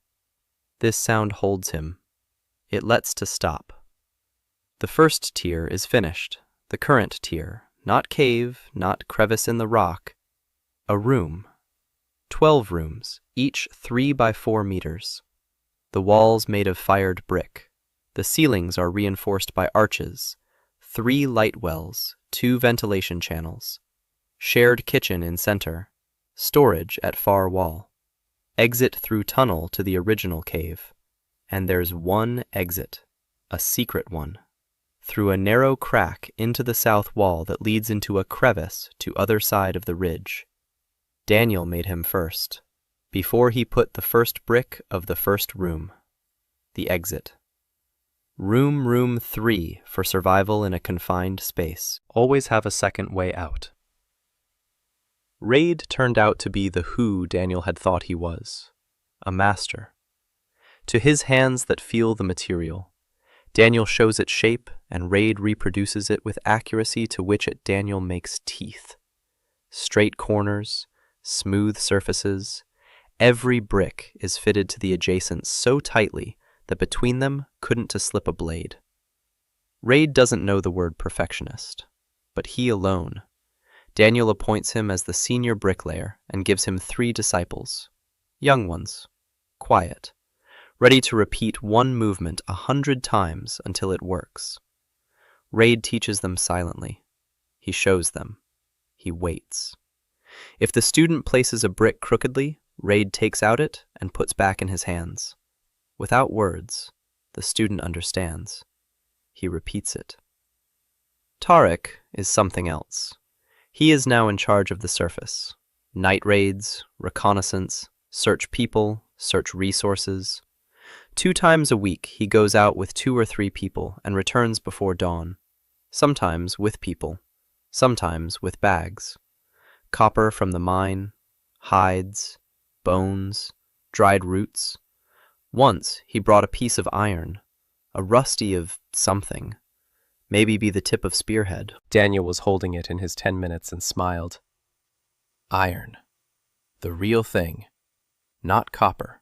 [SPEAKER 1] This sound holds him. It lets to stop. The first tier is finished, the current tier, not cave, not crevice in the rock, a room. 12 rooms, each 3 by 4 meters. The walls made of fired brick. The ceilings are reinforced by arches, 3 light wells, 2 ventilation channels. Shared kitchen in center, storage at far wall. Exit through tunnel to the original cave. And there's one exit, a secret one, through a narrow crack into the south wall that leads into a crevice to other side of the ridge. Daniel made him first, before he put the first brick of the first room. The exit. Room 3 for survival in a confined space. Always have a second way out. Raid turned out to be the who Daniel had thought he was, a master. To his hands that feel the material, Daniel shows it shape and Raid reproduces it with accuracy to which it Daniel makes teeth. Straight corners, smooth surfaces, every brick is fitted to the adjacent so tightly that between them couldn't to slip a blade. Raid doesn't know the word perfectionist, but he alone. Daniel appoints him as the senior bricklayer and gives him 3 disciples, young ones, quiet, ready to repeat one movement 100 times until it works. Raid teaches them silently. He shows them. He waits. If the student places a brick crookedly, Raid takes out it and puts back in his hands. Without words, the student understands. he repeats it. Tarek is something else. He is now in charge of the surface. Night raids, reconnaissance, search people, search resources. 2 times a week he goes out with 2 or 3 people and returns before dawn. Sometimes with people, sometimes with bags. Copper from the mine, hides, bones, dried roots. Once he brought a piece of iron, a rusty of something. Maybe be the tip of spearhead.
[SPEAKER 2] Daniel was holding it in his 10 minutes and smiled. Iron. The real thing. Not copper.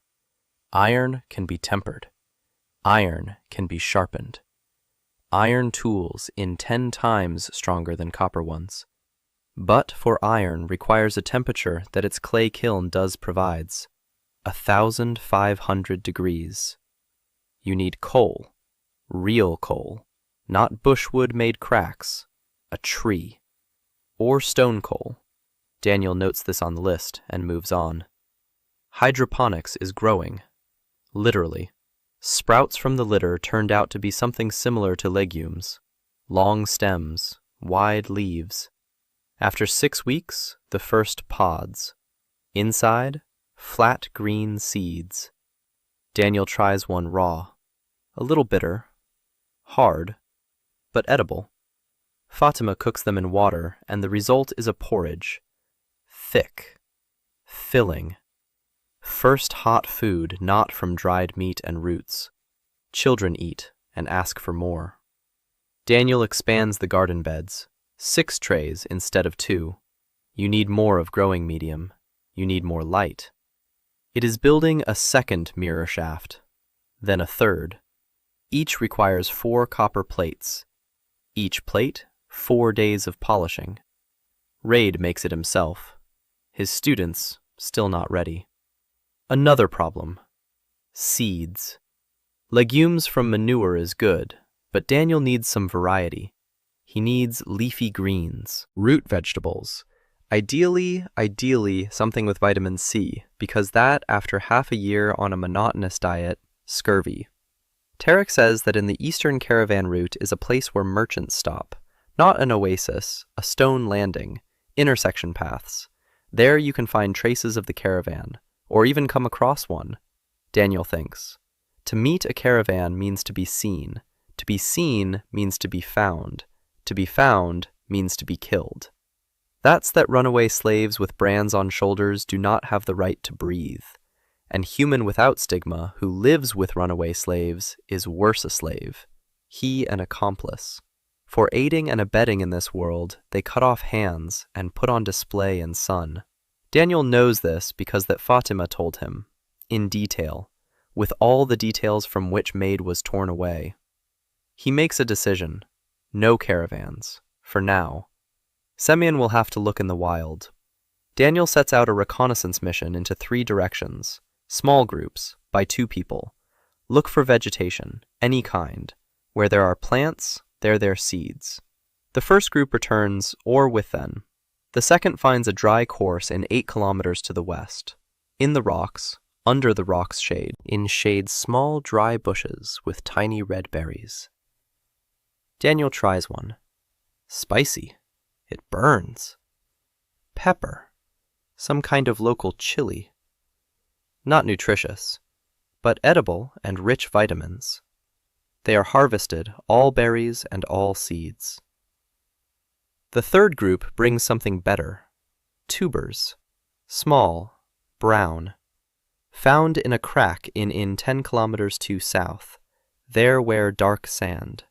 [SPEAKER 2] Iron can be tempered. Iron can be sharpened. Iron tools in 10 times stronger than copper ones. But for iron requires a temperature that its clay kiln provides. 1,500 degrees. You need coal. Real coal. Not bushwood made cracks. A tree. Or stone coal. Daniel notes this on the list and moves on. Hydroponics is growing. Literally. Sprouts from the litter turned out to be something similar to legumes. Long stems, wide leaves. After 6 weeks, the first pods. Inside, flat green seeds. Daniel tries one raw. A little bitter. Hard. But edible. Fatima cooks them in water, and the result is a porridge. Thick. Filling. First hot food not from dried meat and roots. Children eat and ask for more. Daniel expands the garden beds. 6 trays instead of 2. You need more of growing medium. You need more light. It is building a second mirror shaft, then a third. Each requires 4 copper plates. Each plate, 4 days of polishing. Raid makes it himself. His students, still not ready. Another problem. Seeds. Legumes from manure is good, but Daniel needs some variety. He needs leafy greens, root vegetables. Ideally, something with vitamin C, because that, after half a year on a monotonous diet, scurvy. Tarek says that in the eastern caravan route is a place where merchants stop. Not an oasis, a stone landing, intersection paths. There you can find traces of the caravan, or even come across one, Daniel thinks. To meet a caravan means to be seen. To be seen means to be found. To be found means to be killed. That's that runaway slaves with brands on shoulders do not have the right to breathe. And human without stigma who lives with runaway slaves is worse a slave. He an accomplice. For aiding and abetting in this world, they cut off hands and put on display in sun. Daniel knows this because that Fatima told him, in detail, with all the details from which Maid was torn away. He makes a decision. No caravans, for now. Semyon will have to look in the wild. Daniel sets out a reconnaissance mission into 3 directions. Small groups, by 2 people. Look for vegetation, any kind. Where there are plants, there are seeds. The first group returns, or with them. The second finds a dry course in 8 kilometers to the west. In the rocks, under the rocks' shade, in shade small dry bushes with tiny red berries. Daniel tries one. Spicy. It burns. Pepper. Some kind of local chili. Not nutritious, but edible and rich vitamins. They are harvested, all berries and all seeds. The third group brings something better. Tubers. Small, brown. Found in a crack in 10 kilometers to south. There where dark sand.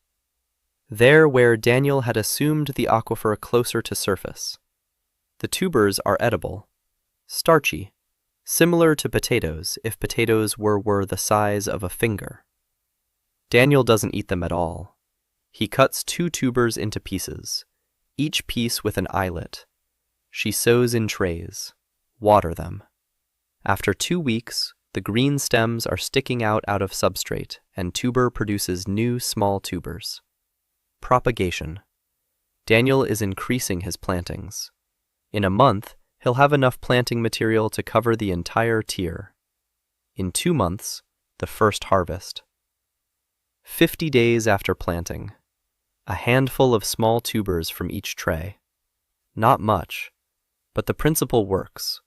[SPEAKER 2] There where Daniel had assumed the aquifer closer to surface. The tubers are edible. Starchy. Similar to potatoes if potatoes were the size of a finger. Daniel doesn't eat them at all. He cuts 2 tubers into pieces, each piece with an eyelet. She sows in trays. Water them. After 2 weeks, the green stems are sticking out of substrate, and tuber produces new small tubers. Propagation. Daniel is increasing his plantings. In a month, he'll have enough planting material to cover the entire tier. In 2 months, the first harvest. 50 days after planting. A handful of small tubers from each tray. Not much, but the principle works.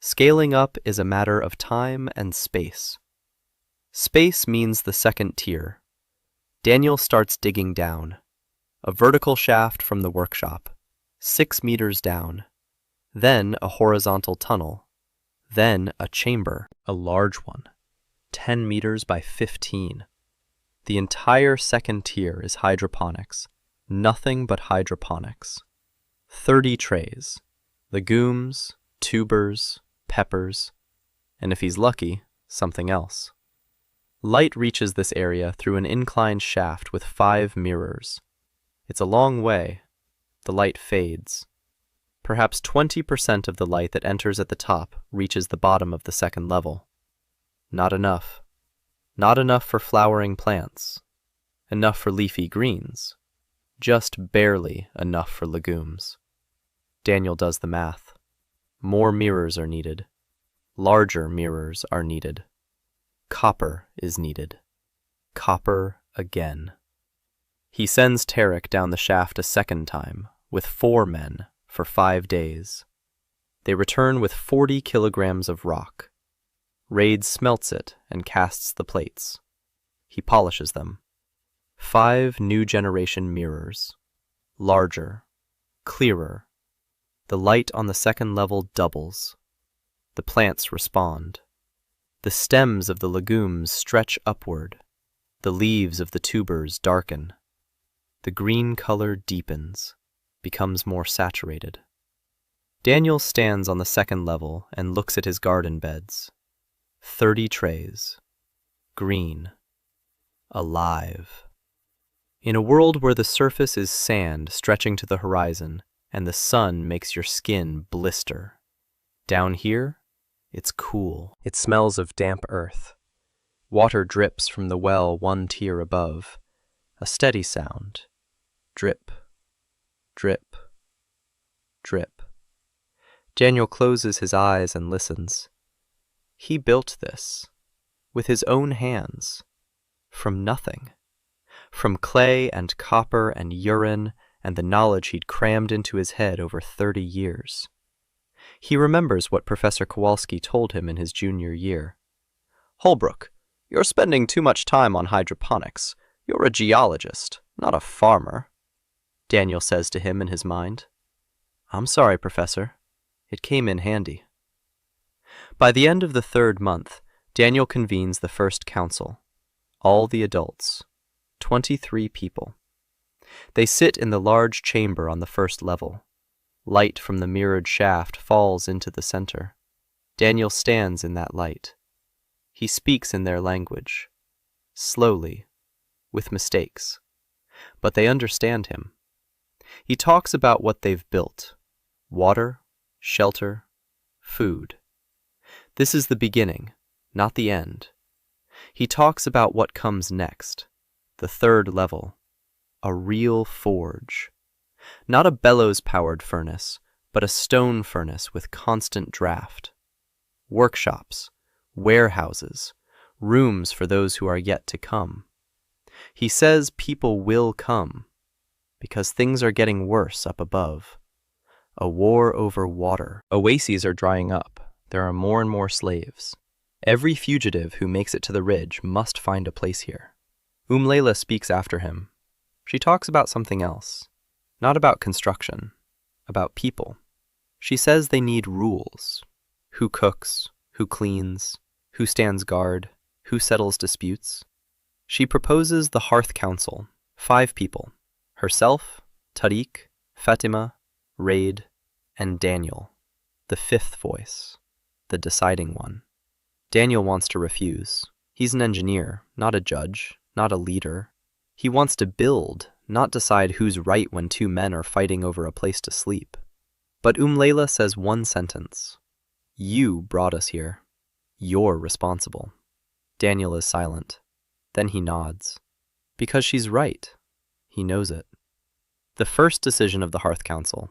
[SPEAKER 2] Scaling up is a matter of time and space. Space means the second tier. Daniel starts digging down. A vertical shaft from the workshop, 6 meters down. Then a horizontal tunnel. Then a chamber,
[SPEAKER 1] A large one, 10 meters by 15. The entire second tier is hydroponics, nothing but hydroponics. 30 trays, legumes, tubers, peppers, and if he's lucky, something else. Light reaches this area through an inclined shaft with 5 mirrors. It's a long way. The light fades. Perhaps 20% of the light that enters at the top reaches the bottom of the second level. Not enough. Not enough for flowering plants. Enough for leafy greens. Just barely enough for legumes. Daniel does the math. More mirrors are needed. Larger mirrors are needed. Copper is needed. Copper again. He sends Tarek down the shaft a second time, with 4 men, for 5 days. They return with 40 kilograms of rock. Raid smelts it and casts the plates. He polishes them. 5 new generation mirrors. Larger. Clearer. The light on the second level doubles. The plants respond. The stems of the legumes stretch upward. The leaves of the tubers darken. The green color deepens, becomes more saturated. Daniel stands on the second level and looks at his garden beds. 30 trays. Green. Alive. In a world where the surface is sand stretching to the horizon and the sun makes your skin blister. Down here, it's cool. It smells of damp earth. Water drips from the well 1 tier above. A steady sound. Drip. Drip. Drip. Daniel closes his eyes and listens. He built this, with his own hands, from nothing, from clay and copper and urine and the knowledge he'd crammed into his head over 30 years. He remembers what Professor Kowalski told him in his junior year. "Holbrook, you're spending too much time on hydroponics. You're a geologist, not a farmer," Daniel says to him in his mind. "I'm sorry, Professor. It came in handy." By the end of the 3rd month, Daniel convenes the first council. All the adults. 23 people. They sit in the large chamber on the first level. Light from the mirrored shaft falls into the center. Daniel stands in that light. He speaks in their language. Slowly. With mistakes. But they understand him. He talks about what they've built. Water, shelter, food. This is the beginning, not the end. He talks about what comes next. The 3rd level. A real forge. Not a bellows-powered furnace, but a stone furnace with constant draft. Workshops, warehouses, rooms for those who are yet to come. He says people will come, because things are getting worse up above. A war over water. Oases are drying up. There are more and more slaves. Every fugitive who makes it to the ridge must find a place here. Layla speaks after him. She talks about something else. Not about construction. About people. She says they need rules. Who cooks? Who cleans? Who stands guard? Who settles disputes? She proposes the Hearth Council. 5 people. Herself, Tariq, Fatima, Raid, and Daniel. The 5th voice. The deciding one. Daniel wants to refuse. He's an engineer, not a judge, not a leader. He wants to build, not decide who's right when 2 men are fighting over a place to sleep. But Layla says one sentence. You brought us here. You're responsible. Daniel is silent. Then he nods. Because she's right. He knows it. The first decision of the Hearth Council.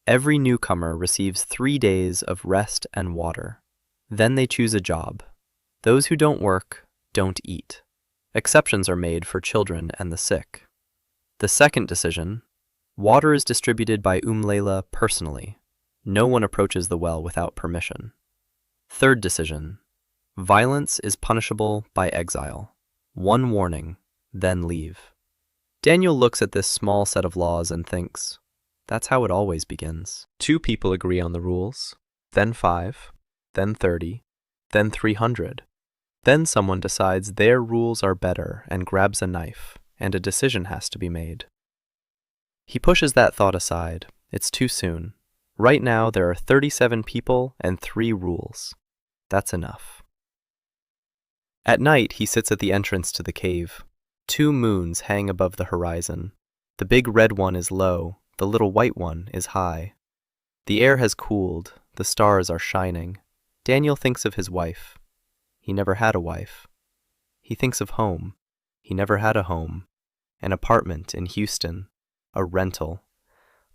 [SPEAKER 1] Every newcomer receives 3 days of rest and water. Then they choose a job. Those who don't work, don't eat. Exceptions are made for children and the sick. The second decision: water is distributed by Layla personally. No one approaches the well without permission. Third decision: violence is punishable by exile. One warning, then leave. Daniel looks at this small set of laws and thinks, that's how it always begins.
[SPEAKER 2] 2 people agree on the rules, then 5, then 30, then 300. Then someone decides their rules are better and grabs a knife, and a decision has to be made. He pushes that thought aside. It's too soon. Right now there are 37 people and 3 rules. That's enough. At night he sits at the entrance to the cave. 2 moons hang above the horizon. The big red one is low, the little white one is high. The air has cooled, the stars are shining. Daniel thinks of his wife. He never had a wife. He thinks of home. He never had a home. An apartment in Houston. A rental.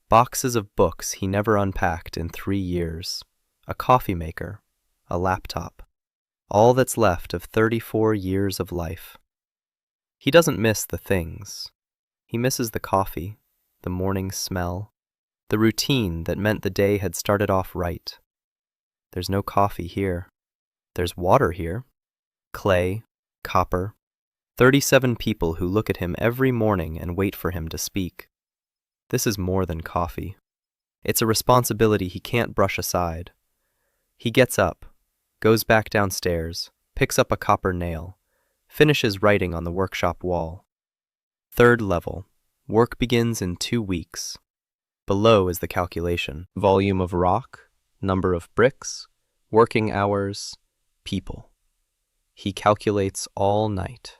[SPEAKER 2] Boxes of books he never unpacked in 3 years. A coffee maker. A laptop. All that's left of 34 years of life. He doesn't miss the things. He misses the coffee, the morning smell, the routine that meant the day had started off right. There's no coffee here. There's water here. Clay, copper, 37 people who look at him every morning and wait for him to speak. This is more than coffee. It's a responsibility he can't brush aside. He gets up, goes back downstairs, picks up a copper nail, finishes writing on the workshop wall. 3rd level. Work begins in 2 weeks. Below is the calculation. Volume of rock, number of bricks, working hours, people. He calculates all night.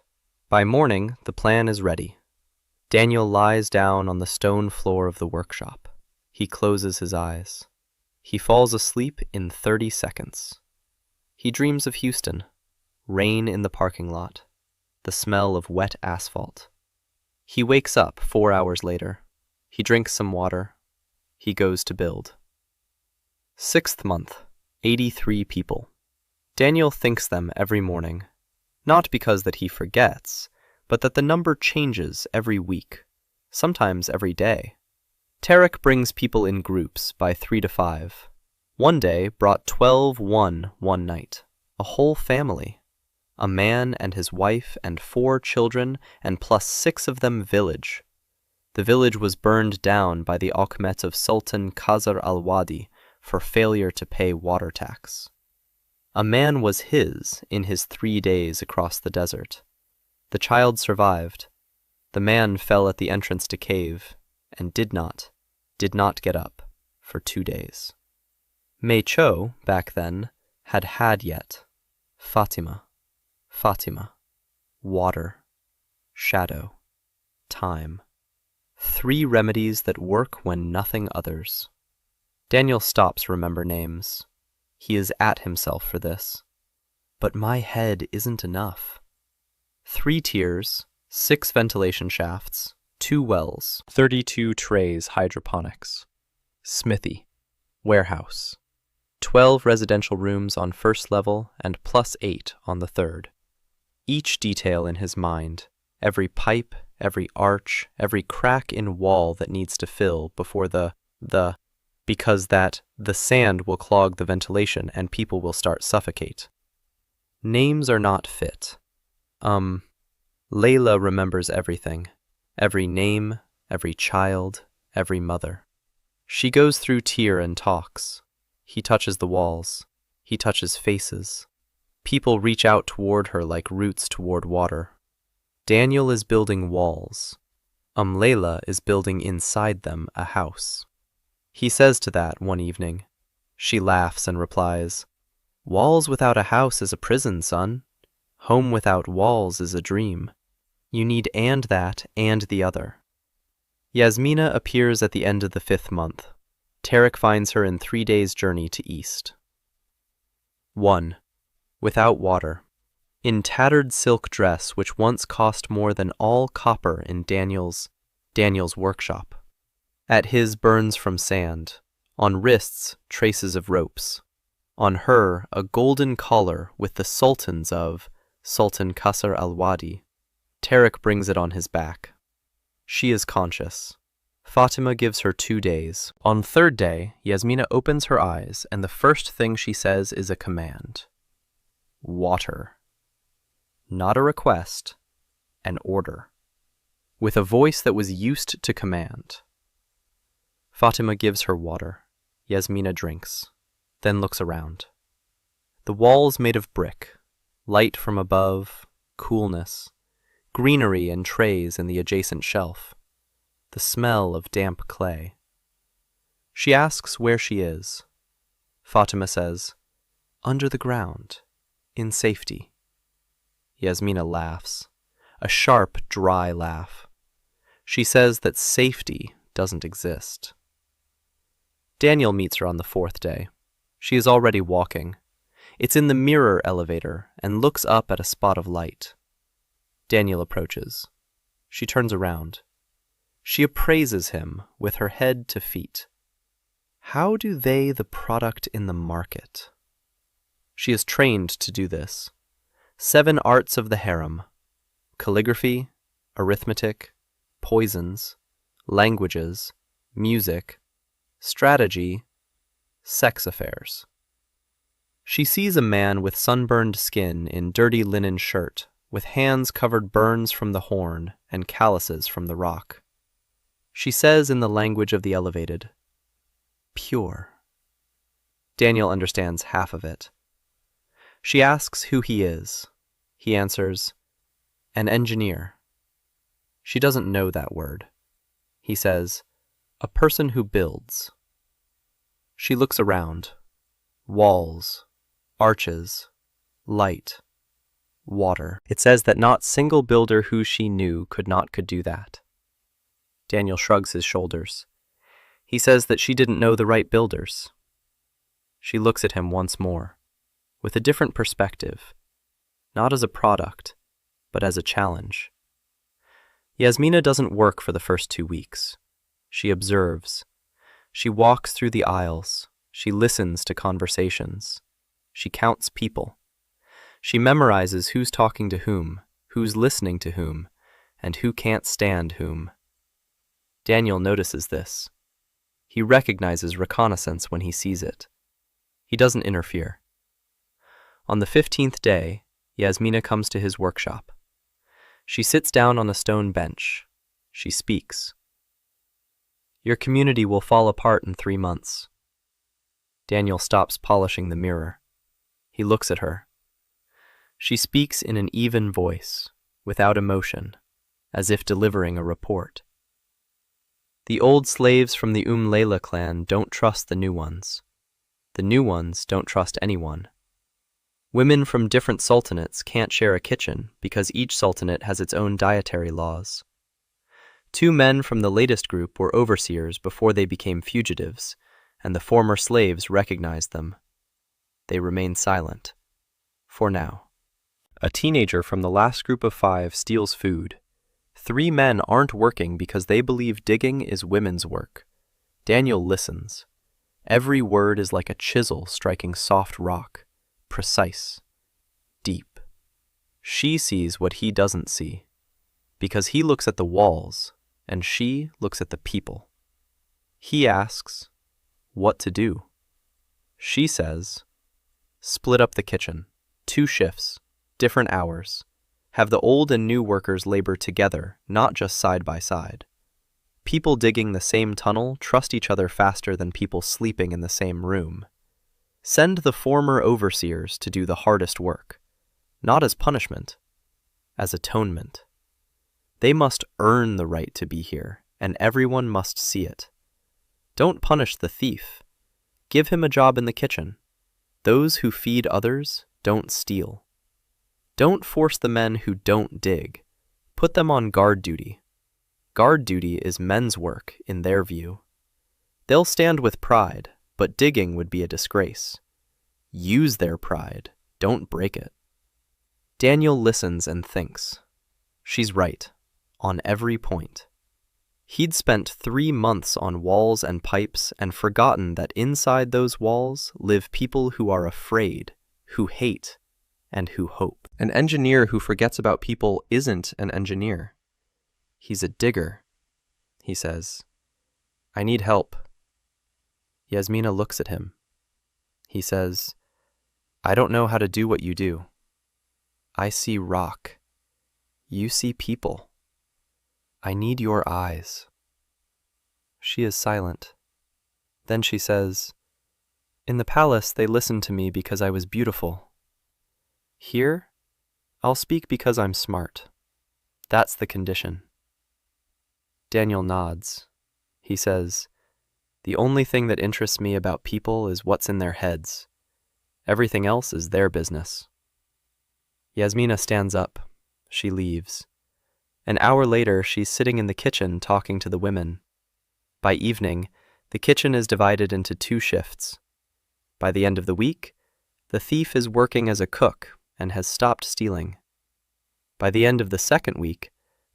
[SPEAKER 2] By morning, the plan is ready. Daniel lies down on the stone floor of the workshop. He closes his eyes. He falls asleep in 30 seconds. He dreams of Houston, rain in the parking lot, the smell of wet asphalt. He wakes up 4 hours later. He drinks some water. He goes to build. 6th month, 83 people. Daniel thinks them every morning, not because that he forgets, but that the number changes every week, sometimes every day. Tarek brings people in groups by 3 to 5. One day brought 12 one night, a whole family. A man and his wife and 4 children, and plus 6 of them village. The village was burned down by the Akhmet of Sultan Khazar al-Wadi for failure to pay water tax. A man was his in his 3 days across the desert. The child survived. The man fell at the entrance to cave and did not get up for 2 days. Mei Cho, back then, had yet. Fatima, water, shadow, time. 3 remedies that work when nothing others. Daniel stops remember names. He is at himself for this. But my head isn't enough. 3 tiers, 6 ventilation shafts, 2 wells, 32 trays hydroponics, smithy, warehouse, 12 residential rooms on 1st level and plus 8 on the 3rd. Each detail in his mind, every pipe, every arch, every crack in wall that needs to fill before because the sand will clog the ventilation and people will start suffocate. Names are not fit. Layla remembers everything. Every name, every child, every mother. She goes through tier and talks. He touches the walls. He touches faces. People reach out toward her like roots toward water. Daniel is building walls. Layla is building inside them a house. He says to that one evening. She laughs and replies, "Walls without a house is a prison, son. Home without walls is a dream. You need and that and the other." Yasmina appears at the end of the 5th month. Tarek finds her in 3 days' journey to east. 1. Without water. In tattered silk dress which once cost more than all copper in Daniel's workshop. At his burns from sand. On wrists, traces of ropes. On her, a golden collar with the sultans of Sultan Qasr al-Wadi. Tarek brings it on his back. She is conscious. Fatima gives her 2 days. On 3rd day, Yasmina opens her eyes, and the first thing she says is a command. Water. Not a request, an order. With a voice that was used to command. Fatima gives her water. Yasmina drinks, then looks around. The walls made of brick, light from above, coolness, greenery and trays in the adjacent shelf, the smell of damp clay. She asks where she is. Fatima says, under the ground, in safety. Yasmina laughs, a sharp, dry laugh. She says that safety doesn't exist. Daniel meets her on the 4th day. She is already walking. It's in the mirror elevator and looks up at a spot of light. Daniel approaches. She turns around. She appraises him with her head to feet. How do they the product in the market? She is trained to do this. 7 arts of the harem: calligraphy, arithmetic, poisons, languages, music, strategy, sex affairs. She sees a man with sunburned skin in dirty linen shirt, with hands covered burns from the horn and calluses from the rock. She says in the language of the elevated, pure. Daniel understands half of it. She asks who he is. He answers, an engineer. She doesn't know that word. He says, a person who builds. She looks around. Walls, arches, light, water. It says that not single builder who she knew could do that. Daniel shrugs his shoulders. He says that she didn't know the right builders. She looks at him once more, with a different perspective, not as a product, but as a challenge. Yasmina doesn't work for the first 2 weeks. She observes. She walks through the aisles. She listens to conversations. She counts people. She memorizes who's talking to whom, who's listening to whom, and who can't stand whom. Daniel notices this. He recognizes reconnaissance when he sees it. He doesn't interfere. On the 15th day, Yasmina comes to his workshop. She sits down on a stone bench. She speaks. Your community will fall apart in 3 months. Daniel stops polishing the mirror. He looks at her. She speaks in an even voice, without emotion, as if delivering a report. The old slaves from the Layla clan don't trust the new ones. The new ones don't trust anyone. Women from different sultanates can't share a kitchen because each sultanate has its own dietary laws. 2 men from the latest group were overseers before they became fugitives, and the former slaves recognized them. They remain silent. For now. A teenager from the last group of 5 steals food. 3 men aren't working because they believe digging is women's work. Daniel listens. Every word is like a chisel striking soft rock, precise, deep. She sees what he doesn't see, because he looks at the walls, and she looks at the people. He asks, what to do? She says, split up the kitchen, 2 shifts, different hours. Have the old and new workers labor together, not just side by side. People digging the same tunnel trust each other faster than people sleeping in the same room. Send the former overseers to do the hardest work, not as punishment, as atonement. They must earn the right to be here, and everyone must see it. Don't punish the thief. Give him a job in the kitchen. Those who feed others don't steal. Don't force the men who don't dig. Put them on guard duty. Guard duty is men's work in their view. They'll stand with pride, but digging would be a disgrace. Use their pride, don't break it. Daniel listens and thinks. She's right, on every point. He'd spent 3 months on walls and pipes and forgotten that inside those walls live people who are afraid, who hate, and who hope.
[SPEAKER 1] An engineer who forgets about people isn't an engineer. He's a digger, he says. I need help. Yasmina looks at him. He says, I don't know how to do what you do. I see rock. You see people. I need your eyes. She is silent. Then she says, in the palace they listened to me because I was beautiful. Here, I'll speak because I'm smart. That's the condition. Daniel nods. He says, the only thing that interests me about people is what's in their heads. Everything else is their business. Yasmina stands up. She leaves. An hour later, she's sitting in the kitchen talking to the women. By evening, the kitchen is divided into 2 shifts. By the end of the week, the thief is working as a cook and has stopped stealing. By the end of the 2nd week,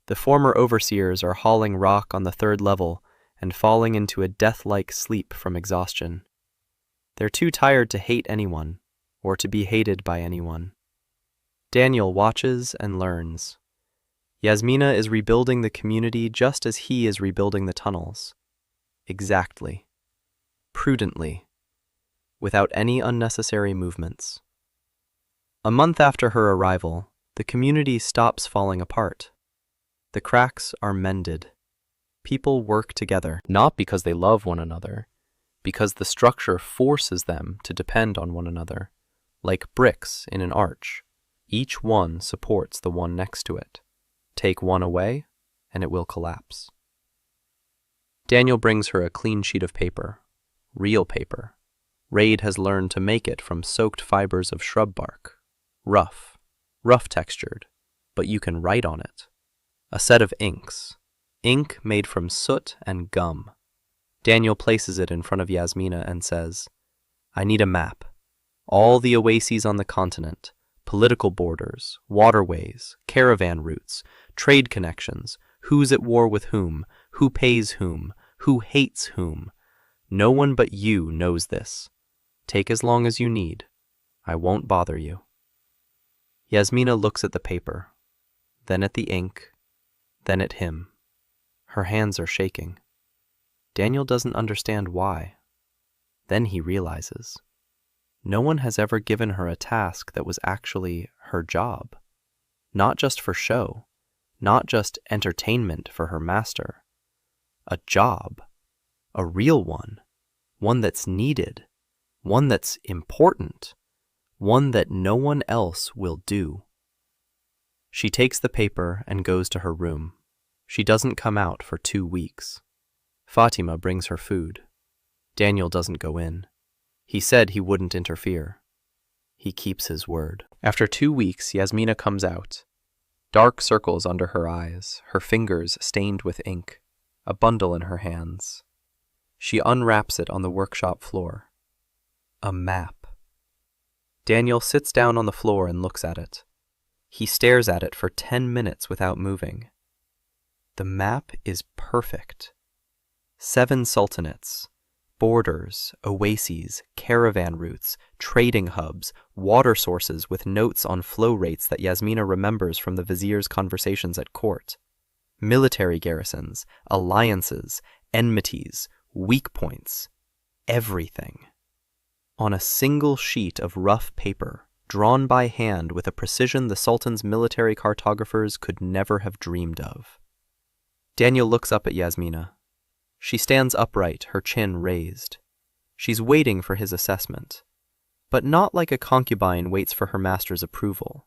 [SPEAKER 1] the former overseers are hauling rock on the 3rd level and falling into a death-like sleep from exhaustion. They're too tired to hate anyone or to be hated by anyone. Daniel watches and learns. Yasmina is rebuilding the community just as he is rebuilding the tunnels. Exactly. Prudently. Without any unnecessary movements. A month after her arrival, the community stops falling apart. The cracks are mended. People work together, not because they love one another, because the structure forces them to depend on one another, like bricks in an arch. Each one supports the one next to it. Take one away, and it will collapse. Daniel brings her a clean sheet of paper, real paper. Raid has learned to make it from soaked fibers of shrub bark. Rough textured, but you can write on it. A set of inks. Ink made from soot and gum. Daniel places it in front of Yasmina and says, I need a map. All the oases on the continent, political borders, waterways, caravan routes, trade connections, who's at war with whom, who pays whom, who hates whom. No one but you knows this. Take as long as you need. I won't bother you. Yasmina looks at the paper, then at the ink, then at him. Her hands are shaking. Daniel doesn't understand why. Then he realizes. No one has ever given her a task that was actually her job. Not just for show, not just entertainment for her master. A job. A real one. One that's needed. One that's important. One that no one else will do. She takes the paper and goes to her room. She doesn't come out for 2 weeks. Fatima brings her food. Daniel doesn't go in. He said he wouldn't interfere. He keeps his word. After 2 weeks, Yasmina comes out. Dark circles under her eyes, her fingers stained with ink, a bundle in her hands. She unwraps it on the workshop floor. A map. Daniel sits down on the floor and looks at it. He stares at it for 10 minutes without moving. The map is perfect. 7 sultanates, borders, oases, caravan routes, trading hubs, water sources with notes on flow rates that Yasmina remembers from the vizier's conversations at court. Military garrisons, alliances, enmities, weak points, everything. On a single sheet of rough paper, drawn by hand with a precision the Sultan's military cartographers could never have dreamed of. Daniel looks up at Yasmina. She stands upright, her chin raised. She's waiting for his assessment, but not like a concubine waits for her master's approval,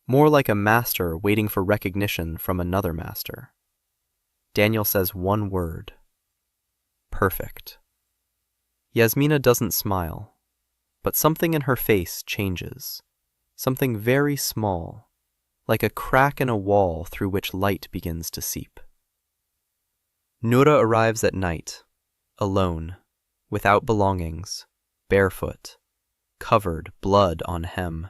[SPEAKER 1] more like a master waiting for recognition from another master. Daniel says one word. Perfect. Yasmina doesn't smile, but something in her face changes, something very small, like a crack in a wall through which light begins to seep. Noura arrives at night, alone, without belongings, barefoot, covered, blood on hem.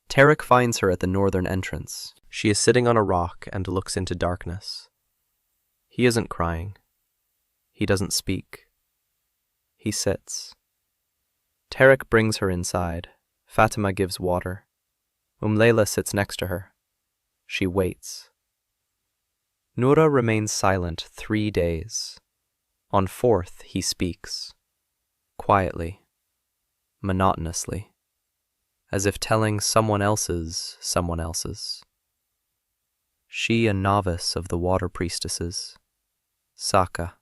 [SPEAKER 1] Tarek finds her at the northern entrance. She is sitting on a rock and looks into darkness. He isn't crying. He doesn't speak. He sits. Tarek brings her inside. Fatima gives water. Layla sits next to her. She waits. Noura remains silent 3 days. On 4th, he speaks. Quietly. Monotonously. As if telling someone else's. She a novice of the water priestesses. Saka.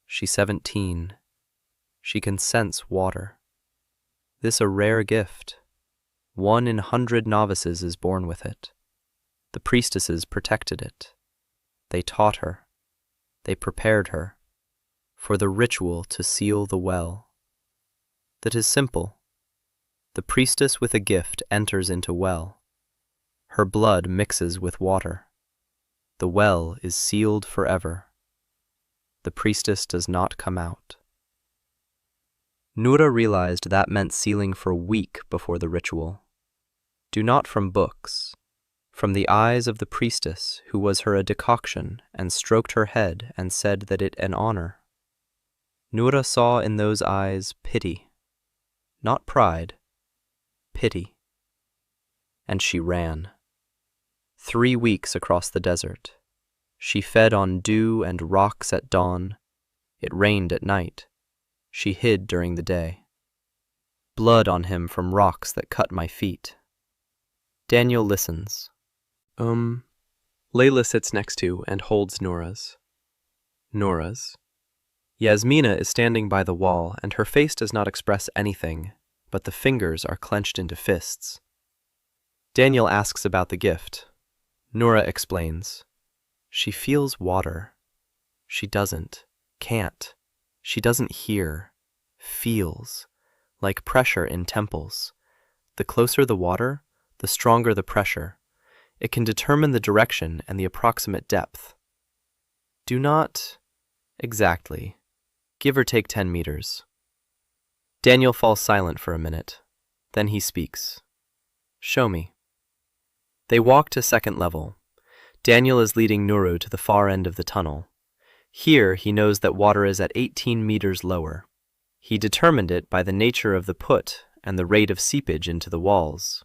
[SPEAKER 1] She's 17. She can sense water. This a rare gift. 1 in 100 novices is born with it. The priestesses protected it. They taught her. They prepared her for the ritual to seal the well. That is simple. The priestess with a gift enters into well. Her blood mixes with water. The well is sealed forever. The priestess does not come out. Noura realized that meant sealing for a week before the ritual. Do not from books, from the eyes of the priestess who was her a decoction and stroked her head and said that it an honor. Noura saw in those eyes pity, not pride, pity. And she ran. 3 weeks across the desert. She fed on dew and rocks at dawn. It rained at night. She hid during the day. Blood on him from rocks that cut my feet. Daniel listens. Layla sits next to and holds Noura's. Yasmina is standing by the wall and her face does not express anything, but the fingers are clenched into fists. Daniel asks about the gift. Noura explains. She feels water. She doesn't, can't. She doesn't hear, feels, like pressure in temples. The closer the water, the stronger the pressure. It can determine the direction and the approximate depth. Do not exactly, give or take 10 meters. Daniel falls silent for a minute. Then he speaks. Show me. They walk to 2nd level. Daniel is leading Nuru to the far end of the tunnel. Here he knows that water is at 18 meters lower. He determined it by the nature of the put and the rate of seepage into the walls.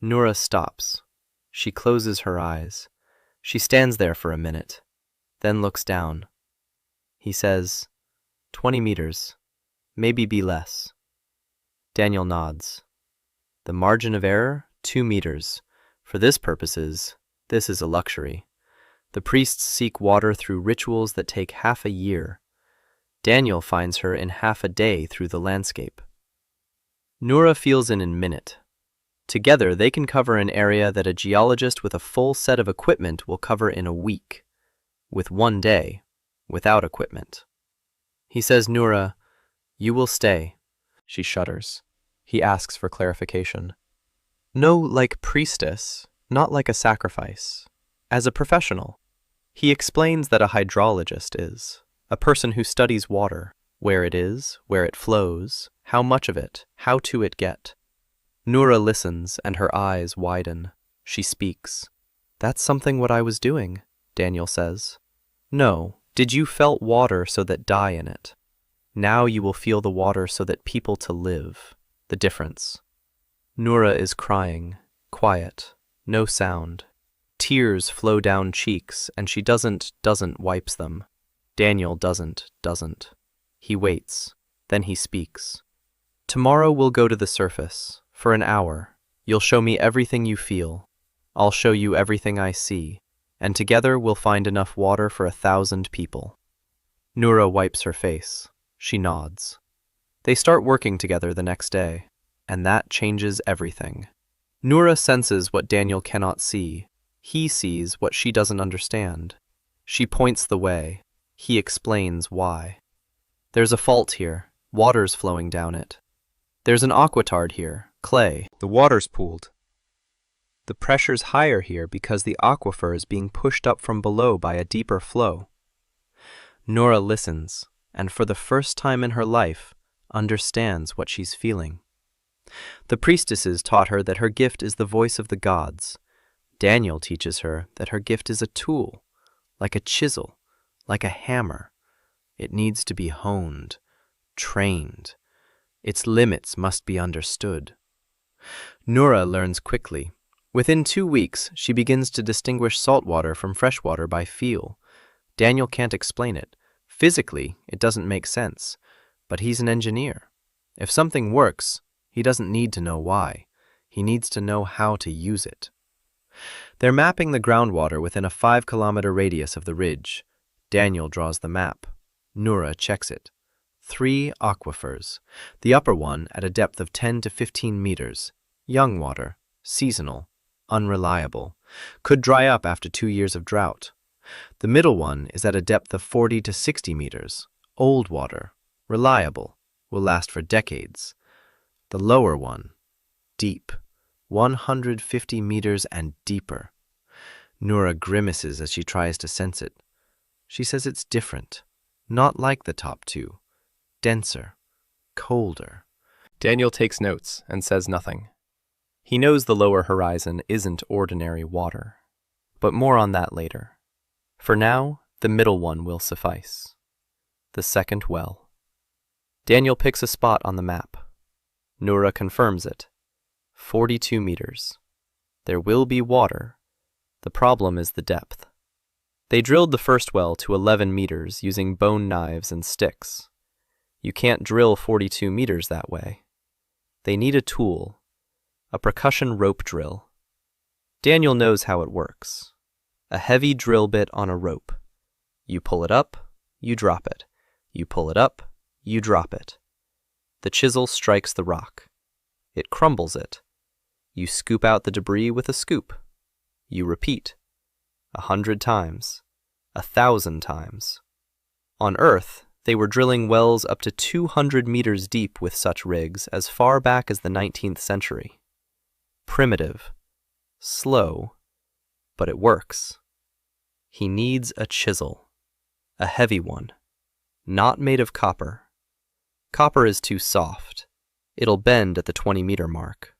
[SPEAKER 1] Noura stops. She closes her eyes. She stands there for a minute, then looks down. He says, 20 meters, maybe be less. Daniel nods. The margin of error, 2 meters. For this purposes, this is a luxury. The priests seek water through rituals that take half a year. Daniel finds her in half a day through the landscape. Noura feels in a minute. Together they can cover an area that a geologist with a full set of equipment will cover in a week, with 1 day, without equipment. He says, Noura, you will stay. She shudders. He asks for clarification. No, like priestess, not like a sacrifice. As a professional. He explains that a hydrologist is a person who studies water, where it is, where it flows, how much of it, how to it get. Noura listens and her eyes widen. She speaks. That's something what I was doing, Daniel says. No, did you felt water so that die in it? Now you will feel the water so that people to live. The difference. Noura is crying, quiet, no sound. Tears flow down cheeks and she doesn't wipes them. Daniel doesn't. He waits, then he speaks. Tomorrow we'll go to the surface. For an hour, you'll show me everything you feel. I'll show you everything I see, and together we'll find enough water for 1,000 people. Noura wipes her face. She nods. They start working together the next day, and that changes everything. Noura senses what Daniel cannot see. He sees what she doesn't understand. She points the way. He explains why. There's a fault here. Water's flowing down it. There's an aquitard here. Clay. The water's pooled. The pressure's higher here because the aquifer is being pushed up from below by a deeper flow. Noura listens, and for the first time in her life, understands what she's feeling. The priestesses taught her that her gift is the voice of the gods. Daniel teaches her that her gift is a tool, like a chisel, like a hammer. It needs to be honed, trained. Its limits must be understood. Noura learns quickly. Within 2 weeks, she begins to distinguish salt water from fresh water by feel. Daniel can't explain it. Physically, it doesn't make sense. But he's an engineer. If something works, he doesn't need to know why. He needs to know how to use it. They're mapping the groundwater within a 5-kilometer radius of the ridge. Daniel draws the map. Noura checks it. 3 aquifers. The upper one at a depth of 10 to 15 meters. Young water, seasonal, unreliable. Could dry up after 2 years of drought. The middle one is at a depth of 40 to 60 meters. Old water, reliable, will last for decades. The lower one, deep, 150 meters and deeper. Noura grimaces as she tries to sense it. She says it's different, not like the top 2. Denser, colder.
[SPEAKER 2] Daniel takes notes and says nothing. He knows the lower horizon isn't ordinary water, but more on that later. For now, the middle one will suffice. The second well. Daniel picks a spot on the map. Noura confirms it. 42 meters. There will be water. The problem is the depth. They drilled the first well to 11 meters using bone knives and sticks. You can't drill 42 meters that way. They need a tool, a percussion rope drill. Daniel knows how it works. A heavy drill bit on a rope. You pull it up, you drop it. You pull it up, you drop it. The chisel strikes the rock. It crumbles it. You scoop out the debris with a scoop. You repeat. 100 times. 1,000 times. On Earth, they were drilling wells up to 200 meters deep with such rigs as far back as the 19th century. Primitive. Slow. But it works. He needs a chisel. A heavy one. Not made of copper. Copper is too soft. It'll bend at the 20-meter mark.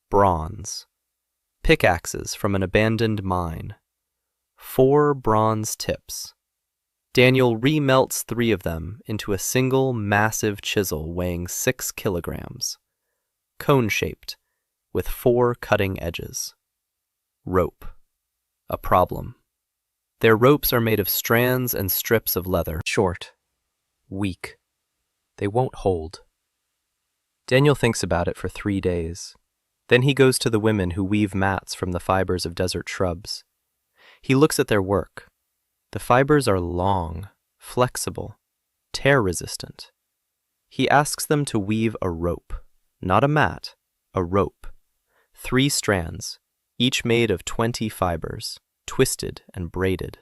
[SPEAKER 2] Bronze. Pickaxes from an abandoned mine. 4 bronze tips. Daniel remelts 3 of them into a single massive chisel weighing 6 kilograms. Cone-shaped, with 4 cutting edges. Rope. A problem. Their ropes are made of strands and strips of leather. Short. Weak. They won't hold. Daniel thinks about it for 3 days. Then he goes to the women who weave mats from the fibers of desert shrubs. He looks at their work. The fibers are long, flexible, tear-resistant. He asks them to weave a rope, not a mat, a rope. 3 strands, each made of 20 fibers, twisted and braided.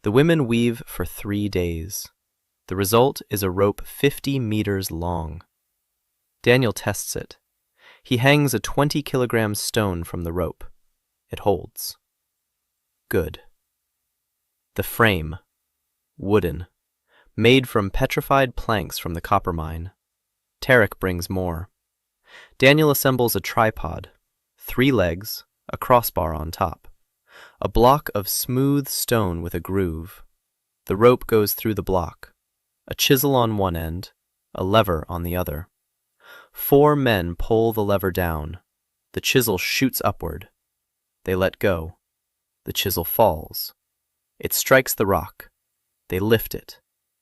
[SPEAKER 2] The women weave for 3 days. The result is a rope 50 meters long. Daniel tests it. He hangs a 20-kilogram stone from the rope. It holds. Good. The frame. Wooden. Made from petrified planks from the copper mine. Tarek brings more. Daniel assembles a tripod. 3 legs, a crossbar on top. A block of smooth stone with a groove. The rope goes through the block. A chisel on one end, a lever on the other. 4 men pull the lever down. The chisel shoots upward. They let go. The chisel falls. It strikes the rock. They lift it.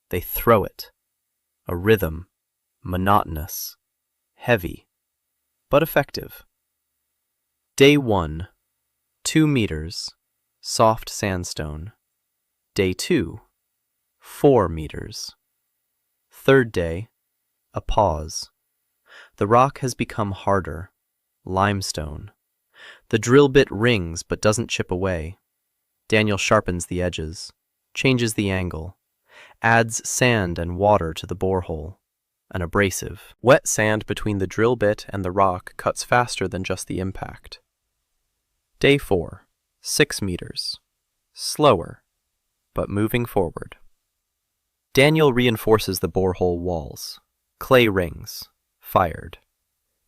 [SPEAKER 2] They throw it. A rhythm, monotonous, heavy, but effective. Day 1, 2 meters, soft sandstone. Day 2, 4 meters. Third day, a pause. The rock has become harder, limestone. The drill bit rings but doesn't chip away. Daniel sharpens the edges, changes the angle, adds sand and water to the borehole, an abrasive. Wet sand between the drill bit and the rock cuts faster than just the impact. Day 4, 6 meters. Slower, but moving forward. Daniel reinforces the borehole walls. Clay rings. Fired.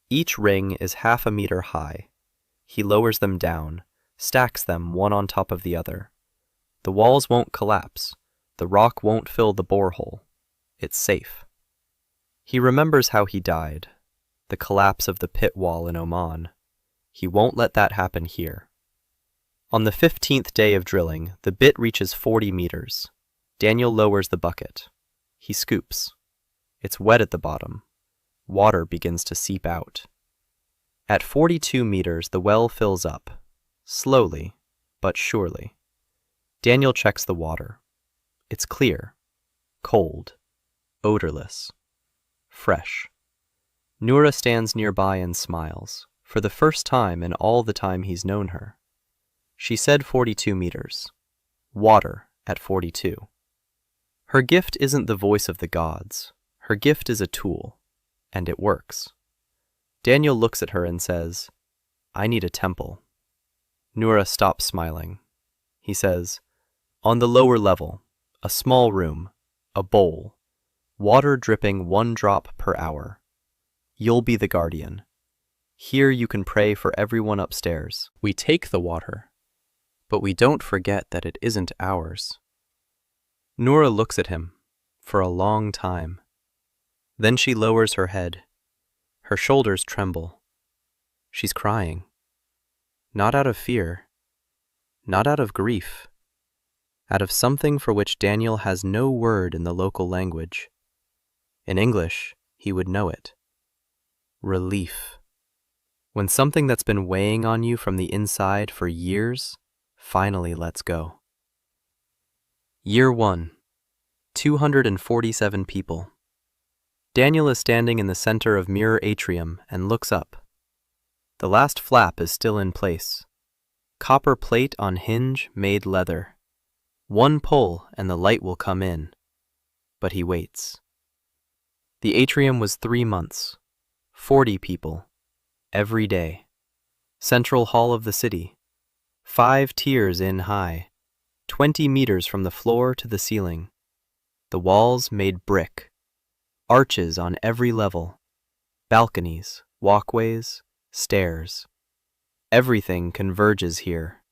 [SPEAKER 2] Each ring is half a meter high. He lowers them down, stacks them one on top of the other. The walls won't collapse. The rock won't fill the borehole. It's safe. He remembers how he died. the collapse of the pit wall in Oman. He won't let that happen here. On the 15th day of drilling, the bit reaches 40 meters. Daniel lowers the bucket. He scoops. It's wet at the bottom. Water begins to seep out. At 42 meters, the well fills up, slowly, but surely. Daniel checks the water. It's clear, cold, odorless, fresh. Noura stands nearby and smiles, for the first time in all the time he's known her. She said 42 meters. Water at 42. Her gift isn't the voice of the gods. Her gift is a tool, and it works. Daniel looks at her and says, "I need a temple." Noura stops smiling. He says, "On the lower level, a small room, a bowl, water dripping 1 drop per hour. You'll be the guardian. Here you can pray for everyone upstairs."
[SPEAKER 1] We take the water, but we don't forget that it isn't ours. Noura looks at him for a long time. Then she lowers her head. Her shoulders tremble. She's crying. Not out of fear, not out of grief, out of something for which Daniel has no word in the local language. In English, he would know it. Relief. When something that's been weighing on you from the inside for years finally lets go. Year 1. 247 people. Daniel is standing in the center of Mirror Atrium and looks up. The last flap is still in place. Copper plate on hinge made leather. 1 pull and the light will come in. But he waits. The atrium was 3 months. 40 people. Every day. Central hall of the city. 5 tiers in high. 20 meters from the floor to the ceiling. The walls made brick. Arches on every level. Balconies, walkways, stairs. Everything converges here,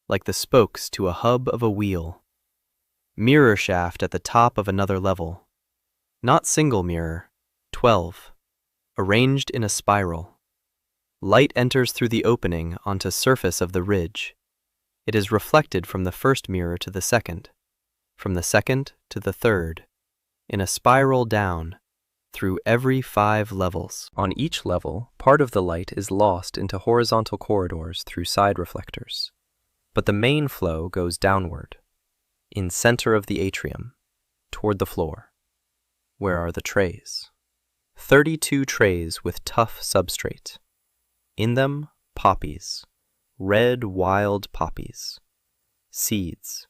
[SPEAKER 1] like the spokes to a hub of a wheel. Mirror shaft at the top of another level. Not single mirror, 12, arranged in a spiral. Light enters through the opening onto surface of the ridge. It is reflected from the first mirror to the second, from the second to the third, in a spiral down, through every 5 levels. On each level, part of the light is lost into horizontal corridors through side reflectors. But the main flow goes downward, in center of the atrium, toward the floor. Where are the trays? 32 trays with tough substrate. In them, poppies. Red wild poppies. Seeds.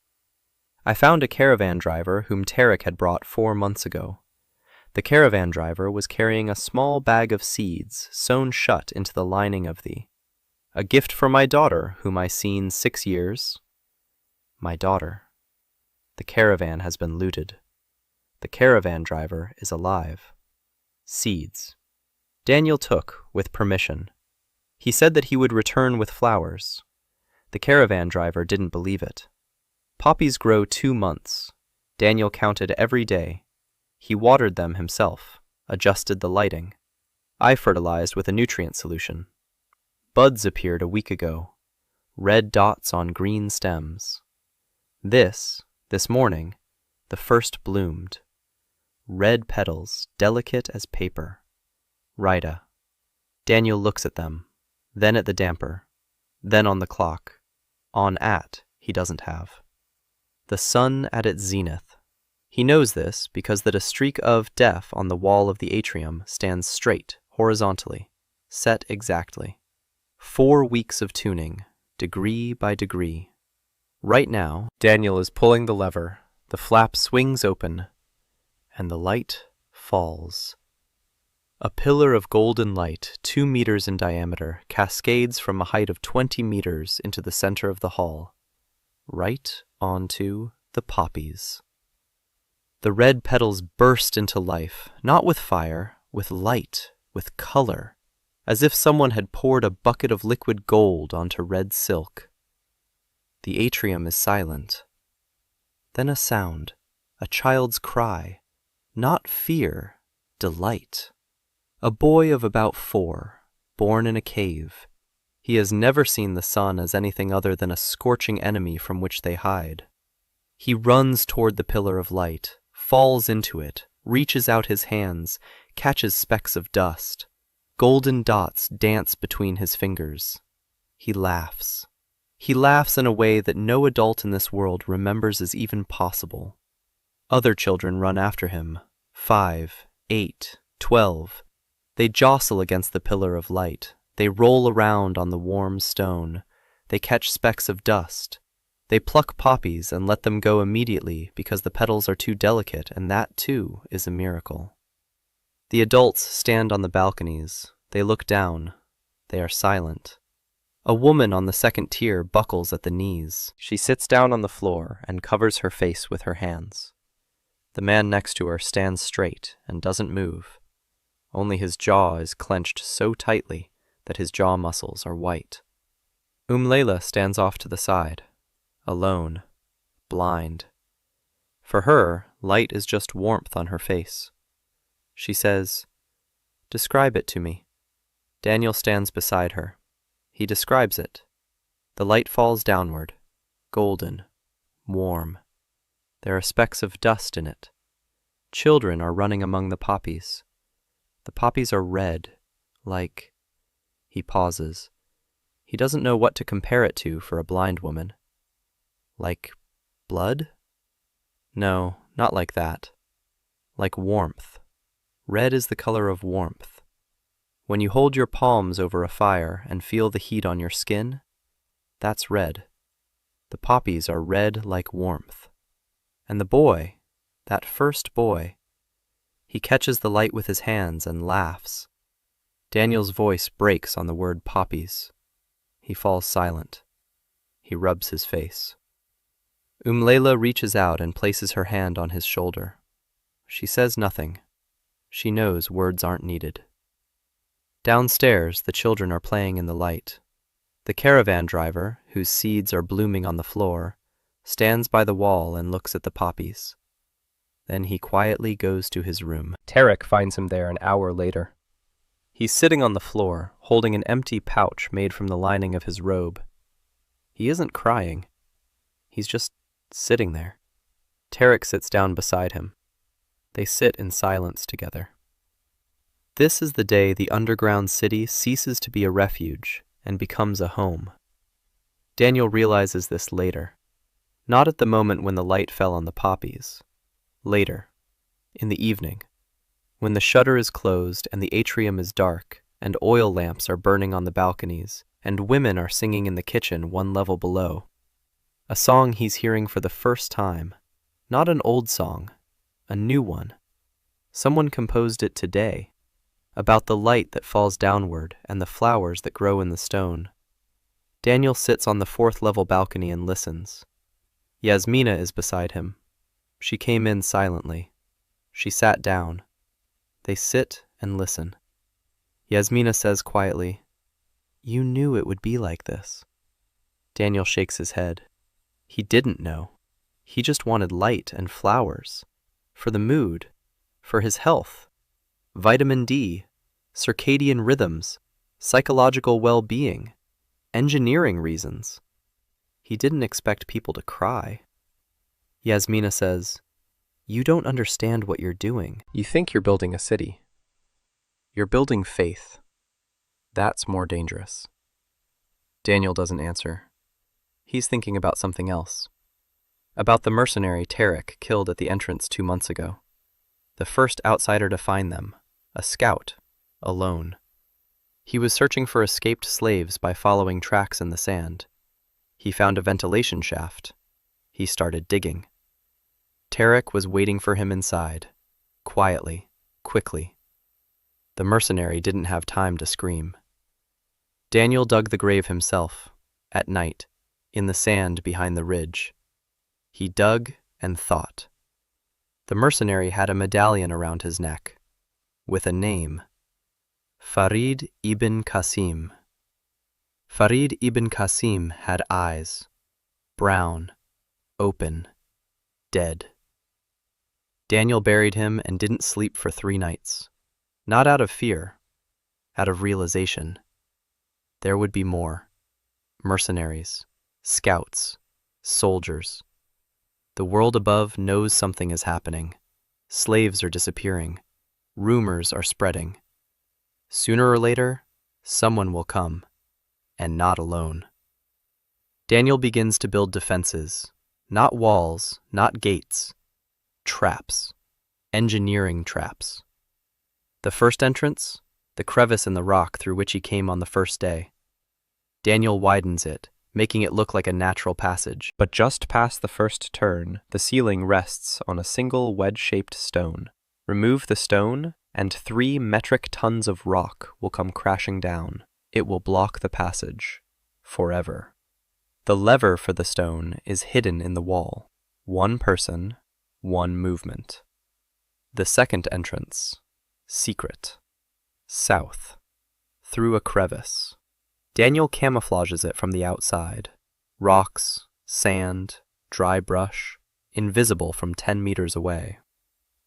[SPEAKER 1] I found a caravan driver whom Tarek had brought 4 months ago. The caravan driver was carrying a small bag of seeds sewn shut into the lining of a gift for my daughter, whom I seen 6 years. My daughter. The caravan has been looted. The caravan driver is alive. Seeds. Daniel took, with permission. He said that he would return with flowers. The caravan driver didn't believe it. Poppies grow 2 months. Daniel counted every day. He watered them himself, adjusted the lighting. I fertilized with a nutrient solution. Buds appeared a week ago, red dots on green stems. This morning, the first bloomed. Red petals, delicate as paper. Rida. Daniel looks at them, then at the damper, then on the clock. On at, he doesn't have. The sun at its zenith. He knows this because that a streak of def on the wall of the atrium stands straight, horizontally, set exactly. 4 weeks of tuning, degree by degree. Right now, Daniel is pulling the lever, the flap swings open, and the light falls. A pillar of golden light, 2 meters in diameter, cascades from a height of 20 meters into the center of the hall, right onto the poppies. The red petals burst into life, not with fire, with light, with color, as if someone had poured a bucket of liquid gold onto red silk. The atrium is silent. Then a sound, a child's cry, not fear, delight. A boy of about 4, born in a cave. He has never seen the sun as anything other than a scorching enemy from which they hide. He runs toward the pillar of light, falls into it, reaches out his hands, catches specks of dust. Golden dots dance between his fingers. He laughs. He laughs in a way that no adult in this world remembers as even possible. Other children run after him, 5, 8, 12. They jostle against the pillar of light. They roll around on the warm stone. They catch specks of dust. They pluck poppies and let them go immediately because the petals are too delicate, and that, too, is a miracle. The adults stand on the balconies. They look down. They are silent. A woman on the second tier buckles at the knees. She sits down on the floor and covers her face with her hands. The man next to her stands straight and doesn't move. Only his jaw is clenched so tightly that his jaw muscles are white. Layla stands off to the side, alone, blind. For her, light is just warmth on her face. She says, "Describe it to me." Daniel stands beside her. He describes it. The light falls downward, golden, warm. There are specks of dust in it. Children are running among the poppies. The poppies are red, like... He pauses. He doesn't know what to compare it to for a blind woman. Like blood? No, not like that. Like warmth. Red is the color of warmth. When you hold your palms over a fire and feel the heat on your skin, that's red. The poppies are red like warmth. And the boy, that first boy, he catches the light with his hands and laughs. Daniel's voice breaks on the word poppies. He falls silent. He rubs his face. Layla reaches out and places her hand on his shoulder. She says nothing. She knows words aren't needed. Downstairs, the children are playing in the light. The caravan driver, whose seeds are blooming on the floor, stands by the wall and looks at the poppies. Then he quietly goes to his room. Tarek finds him there an hour later. He's sitting on the floor, holding an empty pouch made from the lining of his robe. He isn't crying. He's just sitting there. Tarek sits down beside him. They sit in silence together. This is the day the underground city ceases to be a refuge and becomes a home. Daniel realizes this later. Not at the moment when the light fell on the poppies. Later, in the evening, when the shutter is closed and the atrium is dark and oil lamps are burning on the balconies and women are singing in the kitchen one level below. A song he's hearing for the first time. Not an old song, a new one. Someone composed it today, about the light that falls downward and the flowers that grow in the stone. Daniel sits on the 4th level balcony and listens. Yasmina is beside him. She came in silently. She sat down. They sit and listen. Yasmina says quietly, "You knew it would be like this." Daniel shakes his head. He didn't know. He just wanted light and flowers. For the mood. For his health. Vitamin D. Circadian rhythms. Psychological well-being. Engineering reasons. He didn't expect people to cry. Yasmina says, "You don't understand what you're doing. You think you're building a city. You're building faith. That's more dangerous." Daniel doesn't answer. He's thinking about something else. About the mercenary Tarek killed at the entrance 2 months ago. The first outsider to find them. A scout. Alone. He was searching for escaped slaves by following tracks in the sand. He found a ventilation shaft. He started digging. Tarek was waiting for him inside. Quietly. Quickly. The mercenary didn't have time to scream. Daniel dug the grave himself. At night. In the sand behind the ridge. He dug and thought. The mercenary had a medallion around his neck, with a name. Farid ibn Qasim. Farid ibn Qasim had eyes. Brown. Open. Dead. Daniel buried him and didn't sleep for 3 nights. Not out of fear, out of realization. There would be more. Mercenaries, scouts, soldiers. The world above knows something is happening. Slaves are disappearing. Rumors are spreading. Sooner or later, someone will come, and not alone. Daniel begins to build defenses, not walls, not gates, traps, engineering traps. The first entrance, the crevice in the rock through which he came on the first day. Daniel widens it, making it look like a natural passage.
[SPEAKER 2] But just past the first turn, the ceiling rests on a single wedge-shaped stone. Remove the stone, and 3 metric tons of rock will come crashing down. It will block the passage. Forever. The lever for the stone is hidden in the wall. 1 person, 1 movement. The second entrance. Secret. South. Through a crevice. Daniel camouflages it from the outside. Rocks, sand, dry brush, invisible from 10 meters away.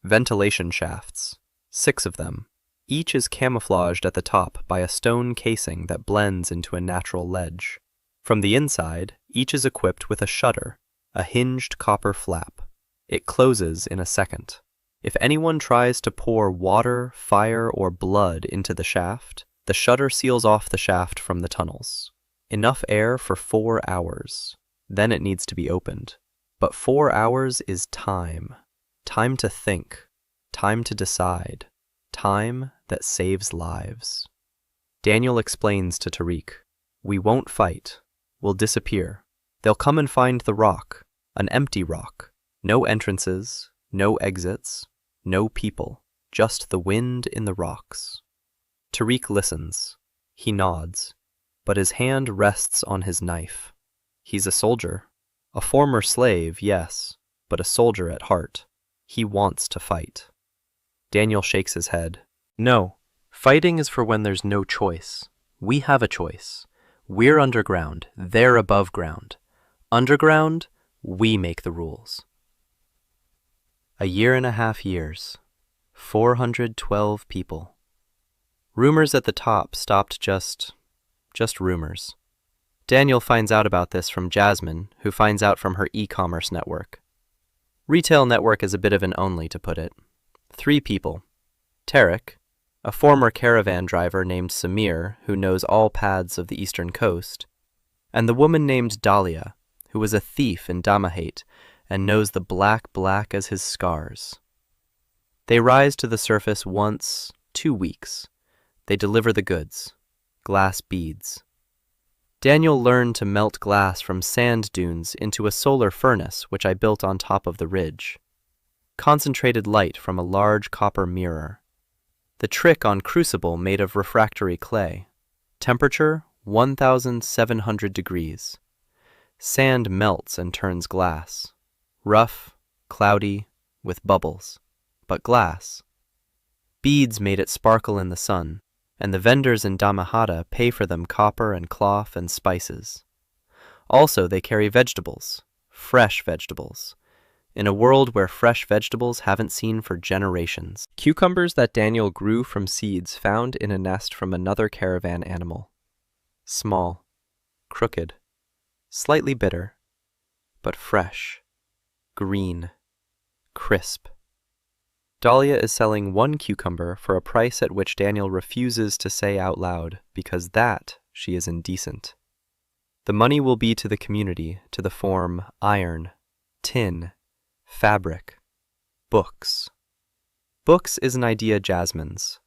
[SPEAKER 2] Ventilation shafts, 6 of them. Each is camouflaged at the top by a stone casing that blends into a natural ledge. From the inside, each is equipped with a shutter, a hinged copper flap. It closes in a second. If anyone tries to pour water, fire, or blood into the shaft, the shutter seals off the shaft from the tunnels. Enough air for 4 hours. Then it needs to be opened. But 4 hours is time. Time to think. Time to decide. Time that saves lives. Daniel explains to Tariq, "We won't fight. We'll disappear. They'll come and find the rock, an empty rock. No entrances, no exits, no people, just the wind in the rocks." Tariq listens. He nods, but his hand rests on his knife. He's a soldier. A former slave, yes, but a soldier at heart. He wants to fight. Daniel shakes his head. "No, fighting is for when there's no choice. We have a choice. We're underground, they're above ground. Underground, we make the rules." 1.5 years. 412 people. Rumors at the top stopped just rumors. Daniel finds out about this from Jasmine, who finds out from her e-commerce network. Retail network is a bit of an only, to put it. 3 people. Tarek, a former caravan driver named Samir, who knows all paths of the eastern coast, and the woman named Dahlia, who was a thief in Damahate and knows the black as his scars. They rise to the surface once, 2 weeks. They deliver the goods, glass beads. Daniel learned to melt glass from sand dunes into a solar furnace which I built on top of the ridge. Concentrated light from a large copper mirror. The trick on crucible made of refractory clay. Temperature 1,700 degrees. Sand melts and turns glass. Rough, cloudy, with bubbles, but glass. Beads made it sparkle in the sun, and the vendors in Damahata pay for them copper and cloth and spices. Also, they carry vegetables, fresh vegetables, in a world where fresh vegetables haven't seen for generations. Cucumbers that Daniel grew from seeds found in a nest from another caravan animal. Small, crooked, slightly bitter, but fresh, green, crisp. Dahlia is selling 1 cucumber for a price at which Daniel refuses to say out loud, because that she is indecent. The money will be to the community, to the form iron, tin, fabric, books. Books is an idea Jasmine's.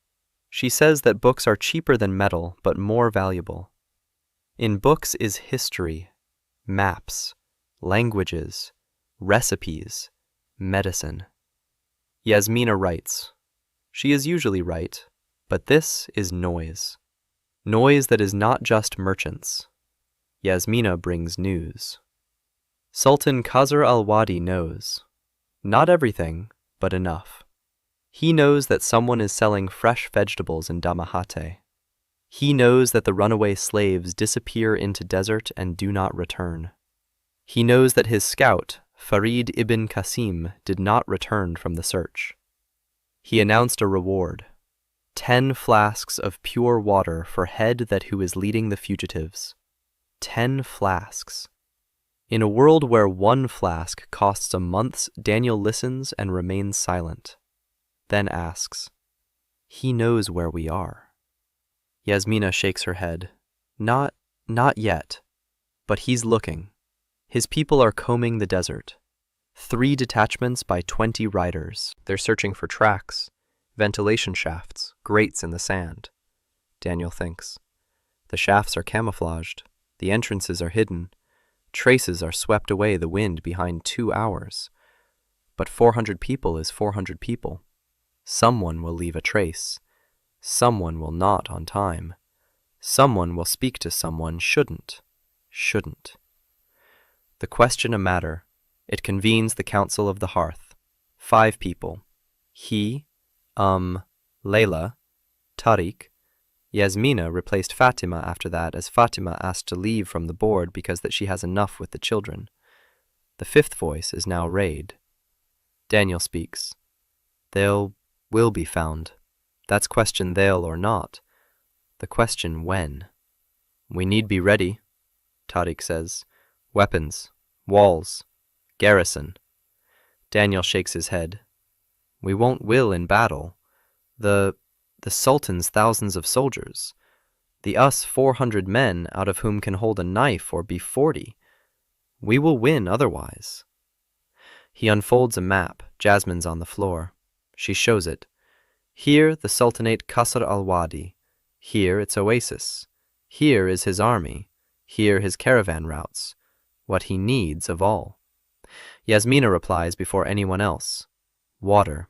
[SPEAKER 2] She says that books are cheaper than metal, but more valuable. In books is history, maps, languages, recipes, medicine. Yasmina writes. She is usually right, but this is noise. Noise that is not just merchants. Yasmina brings news. Sultan Khazar al-Wadi knows. Not everything, but enough. He knows that someone is selling fresh vegetables in Damahate. He knows that the runaway slaves disappear into desert and do not return. He knows that his scout, Farid ibn Qasim, did not return from the search. He announced a reward. 10 flasks of pure water for head that who is leading the fugitives. 10 flasks. In a world where 1 flask costs a month's, Daniel listens and remains silent, then asks, "He knows where we are." Yasmina shakes her head. Not yet, but he's looking. His people are combing the desert. 3 detachments by 20 riders. They're searching for tracks, ventilation shafts, grates in the sand. Daniel thinks. The shafts are camouflaged. The entrances are hidden. Traces are swept away the wind behind 2 hours. But 400 people is 400 people. Someone will leave a trace. Someone will not on time. Someone will speak to someone shouldn't. The question a matter. It convenes the Council of the Hearth. 5 people. He, Layla, Tariq. Yasmina replaced Fatima after that, as Fatima asked to leave from the board because that she has enough with the children. The 5th voice is now Raid. Daniel speaks. Will be found. That's question they'll or not. The question when. We need be ready, Tariq says. Weapons, walls, garrison. Daniel shakes his head. We won't will in battle. The sultans thousands of soldiers. The us 400 men out of whom can hold a knife or be 40. We will win otherwise. He unfolds a map. Jasmine's on the floor. She shows it. Here the Sultanate Qasr al-Wadi. Here its oasis. Here is his army. Here his caravan routes. What he needs of all. Yasmina replies before anyone else. Water.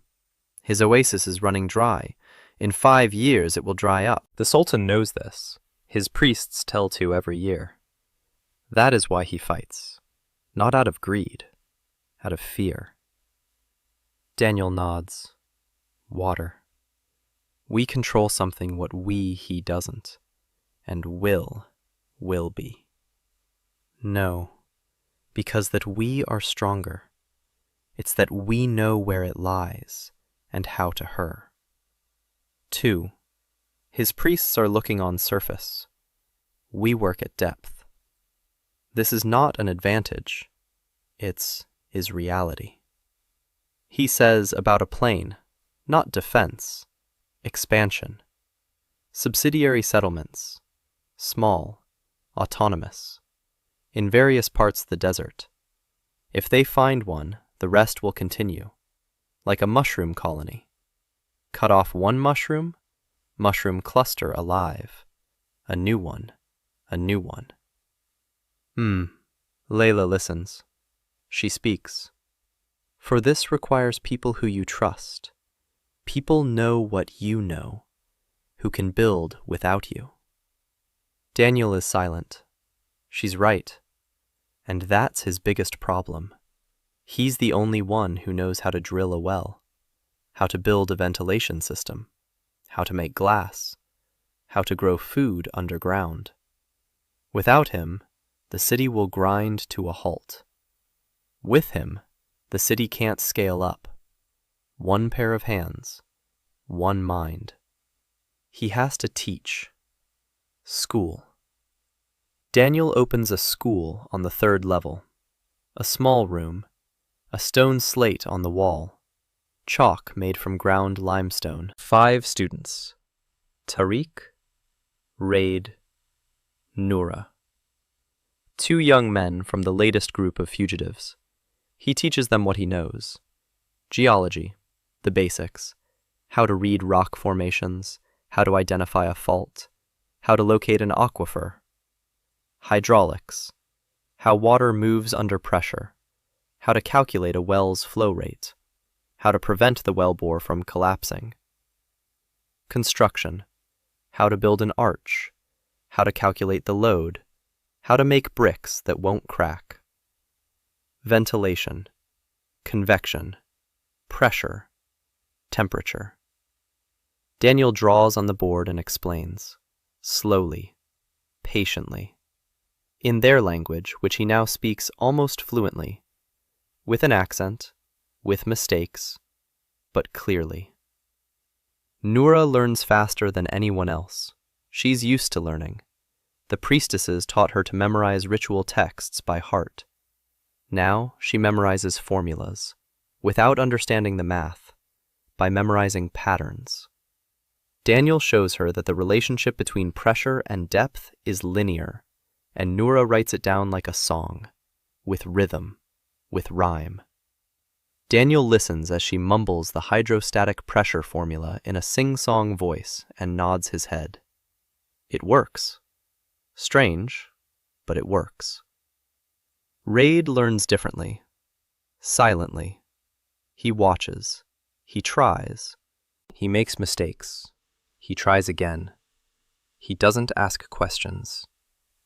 [SPEAKER 2] His oasis is running dry. In 5 years it will dry up. The Sultan knows this. His priests tell to every year. That is why he fights. Not out of greed. Out of fear. Daniel nods. Water. We control something what he doesn't. And will be. No. Because that we are stronger. It's that we know where it lies and how to her. 2. His priests are looking on surface. We work at depth. This is not an advantage. Is reality. He says about a plane, not defense, expansion. Subsidiary settlements, small, autonomous, in various parts of the desert. If they find one, the rest will continue, like a mushroom colony. Cut off one mushroom cluster alive. A new one. Layla listens. She speaks. For this requires people who you trust. People know what you know, who can build without you. Daniel is silent. She's right. And that's his biggest problem. He's the only one who knows how to drill a well, how to build a ventilation system, how to make glass, how to grow food underground. Without him, the city will grind to a halt. With him, the city can't scale up. 1 pair of hands, 1 mind. He has to teach. School. Daniel opens a school on the 3rd level. A small room, a stone slate on the wall, chalk made from ground limestone. 5 students. Tariq, Raid, Noura. 2 young men from the latest group of fugitives. He teaches them what he knows. Geology, the basics, how to read rock formations, how to identify a fault, how to locate an aquifer. Hydraulics, how water moves under pressure, how to calculate a well's flow rate, how to prevent the wellbore from collapsing. Construction, how to build an arch, how to calculate the load, how to make bricks that won't crack. Ventilation, convection, pressure, temperature. Daniel draws on the board and explains, slowly, patiently, in their language, which he now speaks almost fluently, with an accent, with mistakes, but clearly. Noura learns faster than anyone else. She's used to learning. The priestesses taught her to memorize ritual texts by heart. Now she memorizes formulas, without understanding the math, by memorizing patterns. Daniel shows her that the relationship between pressure and depth is linear, and Noura writes it down like a song, with rhythm, with rhyme. Daniel listens as she mumbles the hydrostatic pressure formula in a sing-song voice and nods his head. It works. Strange, but it works. Raid learns differently. Silently. He watches. He tries. He makes mistakes. He tries again. He doesn't ask questions.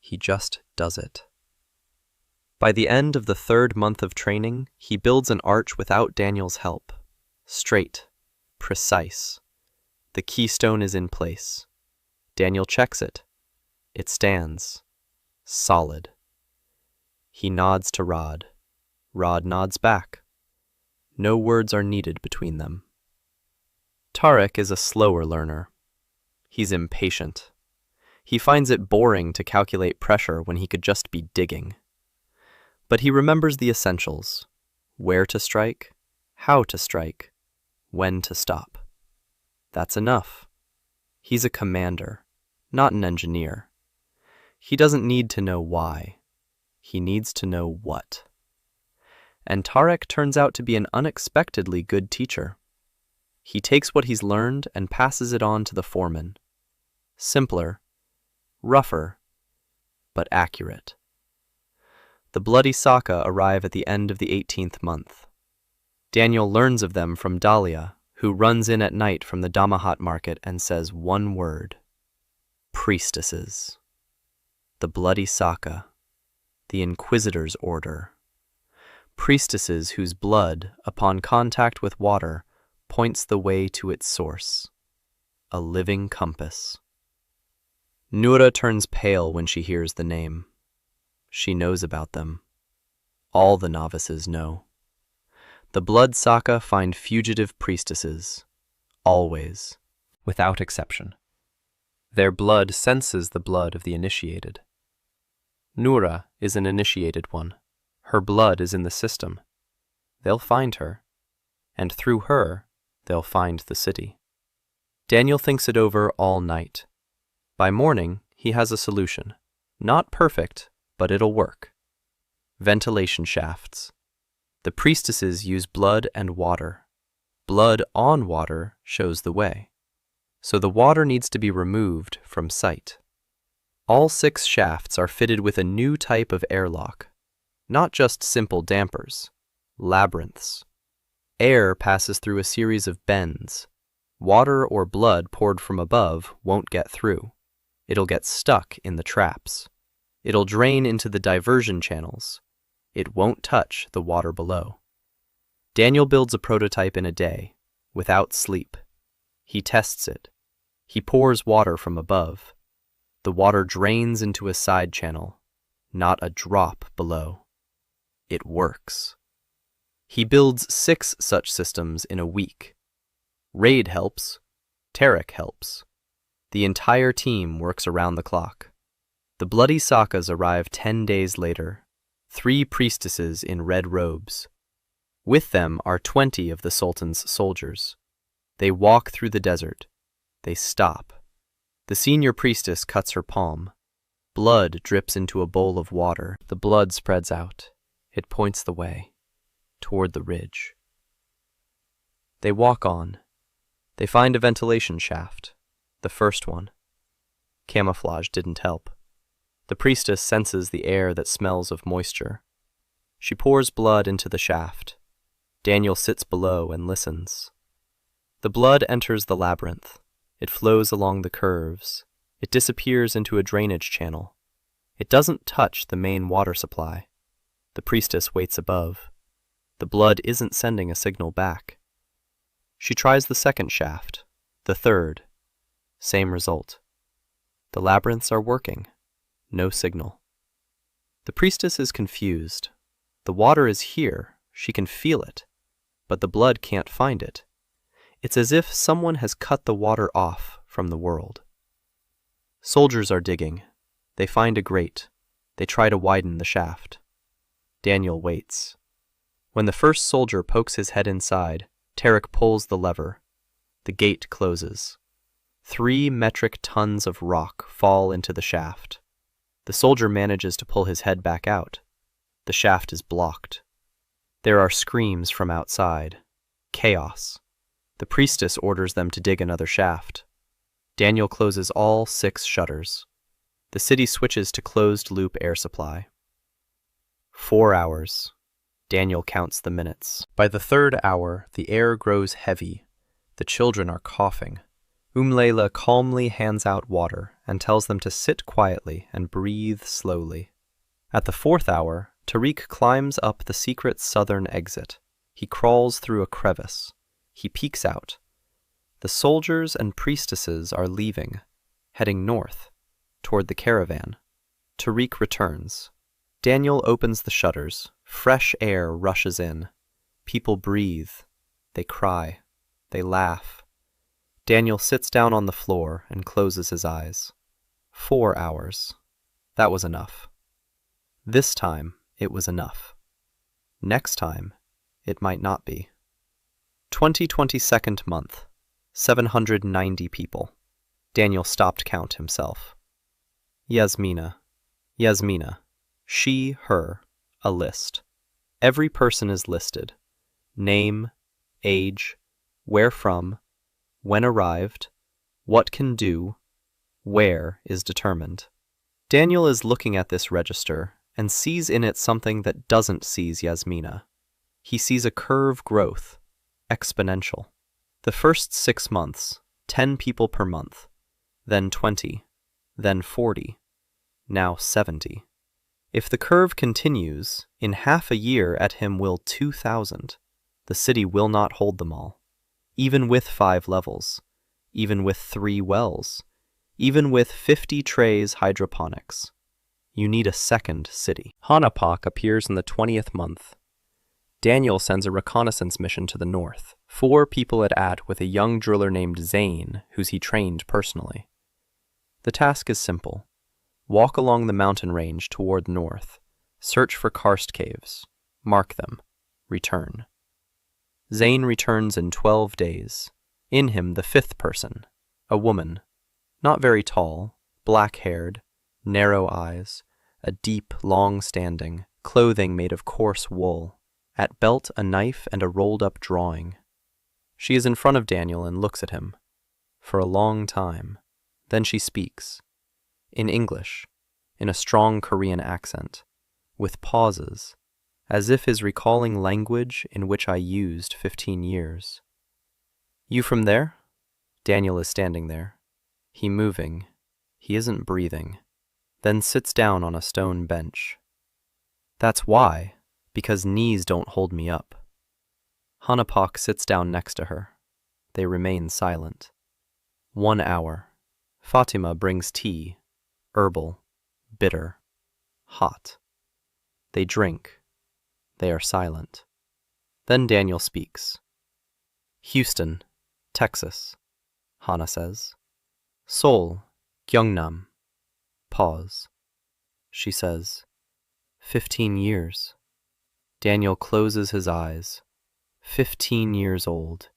[SPEAKER 2] He just does it. By the end of the 3rd month of training, he builds an arch without Daniel's help. Straight. Precise. The keystone is in place. Daniel checks it. It stands. Solid. He nods to Rod. Rod nods back. No words are needed between them. Tarek is a slower learner. He's impatient. He finds it boring to calculate pressure when he could just be digging. But he remembers the essentials: where to strike, how to strike, when to stop. That's enough. He's a commander, not an engineer. He doesn't need to know why. He needs to know what. And Tarek turns out to be an unexpectedly good teacher. He takes what he's learned and passes it on to the foreman. Simpler, rougher, but accurate. The bloody Saka arrive at the end of the 18th month. Daniel learns of them from Dahlia, who runs in at night from the Damahat market and says one word: priestesses. The bloody Saka, the Inquisitor's order. Priestesses whose blood, upon contact with water, points the way to its source. A living compass. Noura turns pale when she hears the name. She knows about them. All the novices know. The blood Saka find fugitive priestesses. Always. Without exception. Their blood senses the blood of the initiated. Noura is an initiated one. Her blood is in the system. They'll find her. And through her, they'll find the city. Daniel thinks it over all night. By morning, he has a solution. Not perfect, but it'll work. Ventilation shafts. The priestesses use blood and water. Blood on water shows the way. So the water needs to be removed from sight. All 6 shafts are fitted with a new type of airlock. Not just simple dampers. Labyrinths. Air passes through a series of bends. Water or blood poured from above won't get through. It'll get stuck in the traps. It'll drain into the diversion channels. It won't touch the water below. Daniel builds a prototype in a day, without sleep. He tests it. He pours water from above. The water drains into a side channel, not a drop below. It works. He builds 6 such systems in a week. Raid helps. Tarek helps. The entire team works around the clock. The bloody Sakas arrive 10 days later, 3 priestesses in red robes. With them are 20 of the Sultan's soldiers. They walk through the desert. They stop. The senior priestess cuts her palm. Blood drips into a bowl of water. The blood spreads out. It points the way, toward the ridge. They walk on. They find a ventilation shaft, the first one. Camouflage didn't help. The priestess senses the air that smells of moisture. She pours blood into the shaft. Daniel sits below and listens. The blood enters the labyrinth. It flows along the curves. It disappears into a drainage channel. It doesn't touch the main water supply. The priestess waits above. The blood isn't sending a signal back. She tries the second shaft, the third. Same result. The labyrinths are working. No signal. The priestess is confused. The water is here. She can feel it. But the blood can't find it. It's as if someone has cut the water off from the world. Soldiers are digging. They find a grate. They try to widen the shaft. Daniel waits. When the first soldier pokes his head inside, Tarek pulls the lever. The gate closes. 3 metric tons of rock fall into the shaft. The soldier manages to pull his head back out. The shaft is blocked. There are screams from outside. Chaos. The priestess orders them to dig another shaft. Daniel closes all 6 shutters. The city switches to closed-loop air supply. 4 hours. Daniel counts the minutes. By the 3rd hour, the air grows heavy. The children are coughing. Layla calmly hands out water and tells them to sit quietly and breathe slowly. At the 4th hour, Tariq climbs up the secret southern exit. He crawls through a crevice. He peeks out. The soldiers and priestesses are leaving, heading north, toward the caravan. Tariq returns. Daniel opens the shutters. Fresh air rushes in. People breathe. They cry. They laugh. Daniel sits down on the floor and closes his eyes. 4 hours. That was enough. This time, it was enough. Next time, it might not be. 22nd month. 790 people. Daniel stopped count himself. Yasmina. She, her. A list. Every person is listed. Name, age, where from, when arrived, what can do, where is determined. Daniel is looking at this register and sees in it something that doesn't seize Yasmina. He sees a curve growth, exponential. The first 6 months, 10 people per month, then 20, then 40, now 70. If the curve continues, in half a year at him will 2,000. The city will not hold them all. Even with 5 levels, even with 3 wells, even with 50 trays hydroponics. You need a second city. Hanapak appears in the 20th month. Daniel sends a reconnaissance mission to the north. 4 people at with a young driller named Zane, whom he trained personally. The task is simple. Walk along the mountain range toward north. Search for karst caves. Mark them. Return. Zane returns in 12 days. In him the 5th person, a woman. Not very tall, black-haired, narrow eyes, a deep, long-standing, clothing made of coarse wool. At belt a knife and a rolled-up drawing. She is in front of Daniel and looks at him. For a long time. Then she speaks. In English, in a strong Korean accent, with pauses, as if is recalling language in which I used 15 years. You from there? Daniel is standing there. He moving. He isn't breathing. Then sits down on a stone bench. That's why, because knees don't hold me up. Hanapak sits down next to her. They remain silent. 1 hour. Fatima brings tea. Herbal, bitter, hot. They drink. They are silent. Then Daniel speaks. Houston, Texas, Hana says. Seoul, Gyeongnam. Pause. She says, 15 years. Daniel closes his eyes. 15 years old.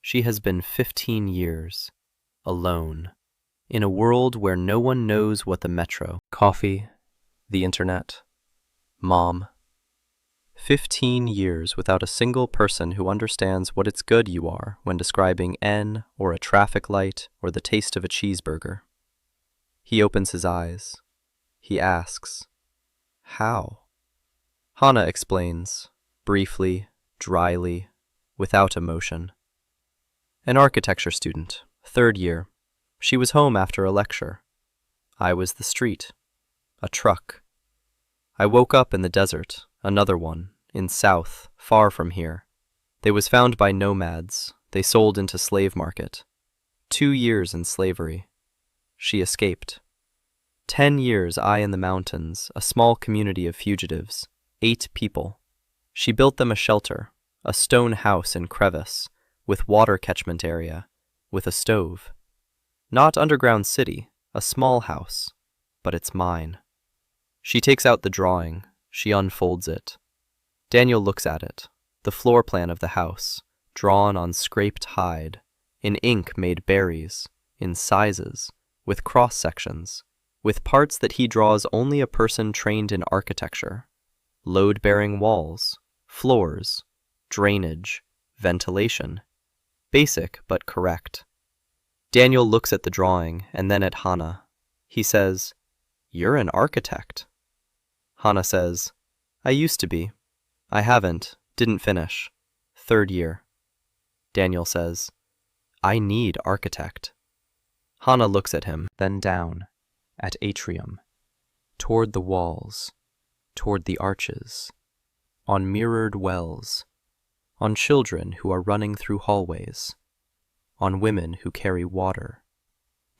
[SPEAKER 2] She has been 15 years, alone. In a world where no one knows what the metro, coffee, the internet, mom. 15 years without a single person who understands what it's good you are when describing N or a traffic light or the taste of a cheeseburger. He opens his eyes. He asks, how? Hana explains, briefly, dryly, without emotion. An architecture student, 3rd year. She was home after a lecture. I was the street. A truck. I woke up in the desert, another one, in south, far from here. They was found by nomads. They sold into slave market. 2 years in slavery. She escaped. 10 years I in the mountains, a small community of fugitives. 8 people. She built them a shelter, a stone house in crevice, with water catchment area, with a stove. Not underground city, a small house, but it's mine. She takes out the drawing, she unfolds it. Daniel looks at it, the floor plan of the house, drawn on scraped hide, in ink made berries, in sizes, with cross-sections, with parts that he draws only a person trained in architecture. Load-bearing walls, floors, drainage, ventilation. Basic but correct. Daniel looks at the drawing and then at Hannah. He says, "You're an architect." Hannah says, "I used to be. I haven't, didn't finish. 3rd year." Daniel says, "I need architect." Hannah looks at him, then down, at atrium, toward the walls, toward the arches, on mirrored wells, on children who are running through hallways, on women who carry water,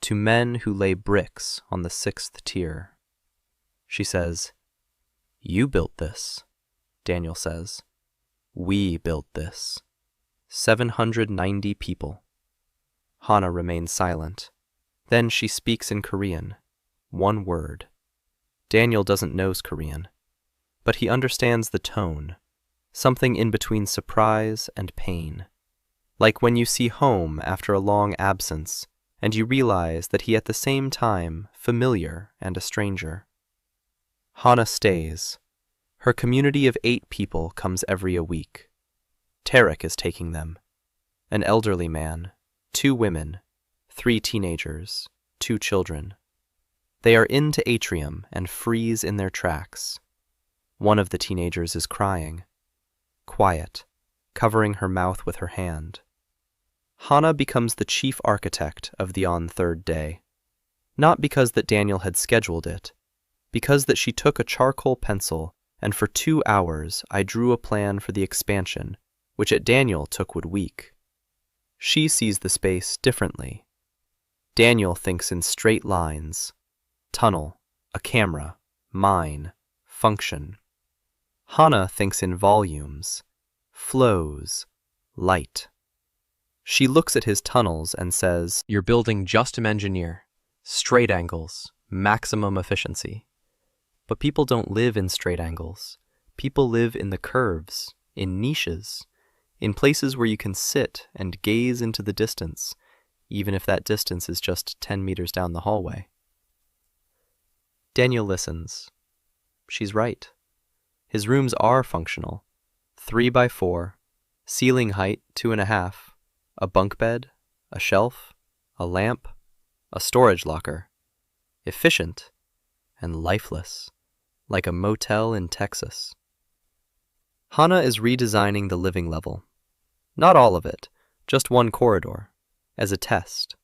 [SPEAKER 2] to men who lay bricks on the 6th tier. She says, "You built this." Daniel says, "We built this. 790 people." Hannah remains silent. Then she speaks in Korean, one word. Daniel doesn't know Korean, but he understands the tone, something in between surprise and pain. Like when you see home after a long absence, and you realize that he at the same time familiar and a stranger. Hannah stays. Her community of 8 people comes every a week. Tarek is taking them. An elderly man, 2 women, 3 teenagers, 2 children. They are into atrium and freeze in their tracks. One of the teenagers is crying, quiet, covering her mouth with her hand. Hannah becomes the chief architect of the on 3rd day. Not because that Daniel had scheduled it, because that she took a charcoal pencil and for 2 hours I drew a plan for the expansion, which at Daniel took would week. She sees the space differently. Daniel thinks in straight lines, tunnel, a camera, mine, function. Hannah thinks in volumes, flows, light. She looks at his tunnels and says, "You're building just an engineer, straight angles, maximum efficiency." But people don't live in straight angles. People live in the curves, in niches, in places where you can sit and gaze into the distance, even if that distance is just 10 meters down the hallway. Daniel listens. She's right. His rooms are functional. 3 by 4, ceiling height 2.5, a bunk bed, a shelf, a lamp, a storage locker. Efficient and lifeless, like a motel in Texas. Hannah is redesigning the living level. Not all of it, just one corridor, as a test.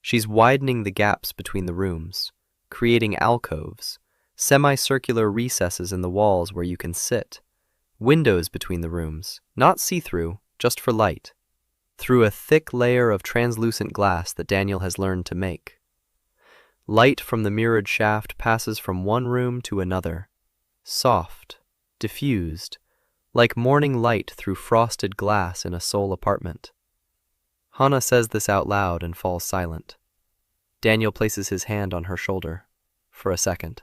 [SPEAKER 2] She's widening the gaps between the rooms, creating alcoves, semicircular recesses in the walls where you can sit, windows between the rooms, not see-through, just for light, through a thick layer of translucent glass that Daniel has learned to make. Light from the mirrored shaft passes from one room to another, soft, diffused, like morning light through frosted glass in a Seoul apartment. Hannah says this out loud and falls silent. Daniel places his hand on her shoulder, for a second.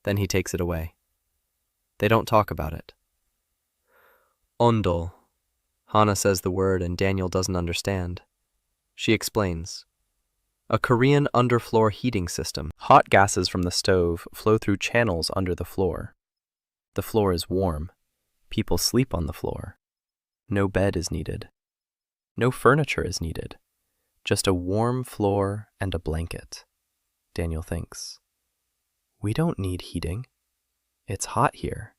[SPEAKER 2] Then he takes it away. They don't talk about it. Ondol. Hannah says the word and Daniel doesn't understand. She explains. A Korean underfloor heating system. Hot gases from the stove flow through channels under the floor. The floor is warm. People sleep on the floor. No bed is needed. No furniture is needed. Just a warm floor and a blanket. Daniel thinks. We don't need heating. It's hot here.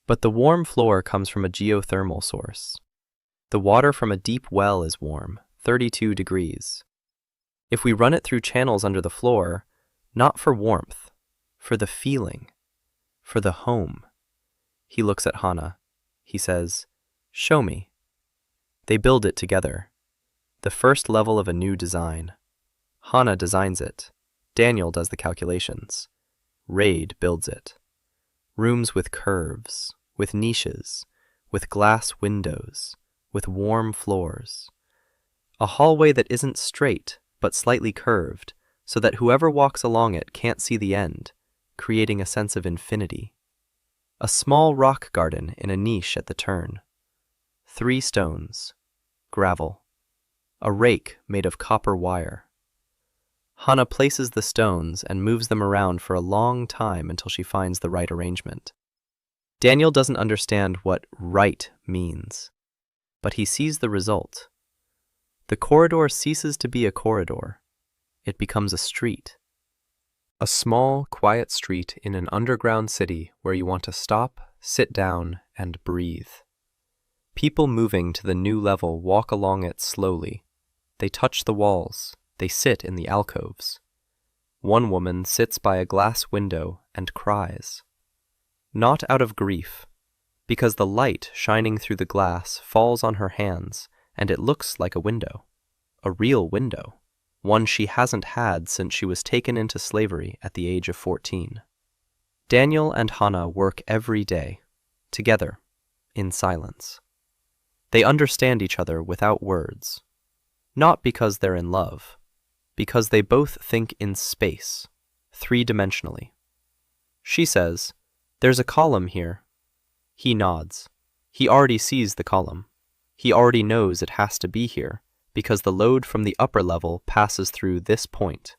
[SPEAKER 2] But the warm floor comes from a geothermal source. The water from a deep well is warm, 32 degrees. If we run it through channels under the floor, not for warmth, for the feeling, for the home. He looks at Hannah. He says, "Show me." They build it together. The first level of a new design. Hannah designs it. Daniel does the calculations. Raid builds it. Rooms with curves, with niches, with glass windows,
[SPEAKER 1] with warm floors. A hallway that isn't straight, but slightly curved, so that whoever walks along it can't see the end, creating a sense of infinity. A small rock garden in a niche at the turn. 3 stones. Gravel. A rake made of copper wire. Hana places the stones and moves them around for a long time until she finds the right arrangement. Daniel doesn't understand what right means, but he sees the result. The corridor ceases to be a corridor. It becomes a street. A small, quiet street in an underground city where you want to stop, sit down, and breathe. People moving to the new level walk along it slowly. They touch the walls. They sit in the alcoves. One woman sits by a glass window and cries. Not out of grief, because the light shining through the glass falls on her hands and it looks like a window. A real window. One she hasn't had since she was taken into slavery at the age of 14. Daniel and Hana work every day, together, in silence. They understand each other without words. Not because they're in love, because they both think in space, 3-dimensionally. She says, "There's a column here." He nods. He already sees the column. He already knows it has to be here, because the load from the upper level passes through this point.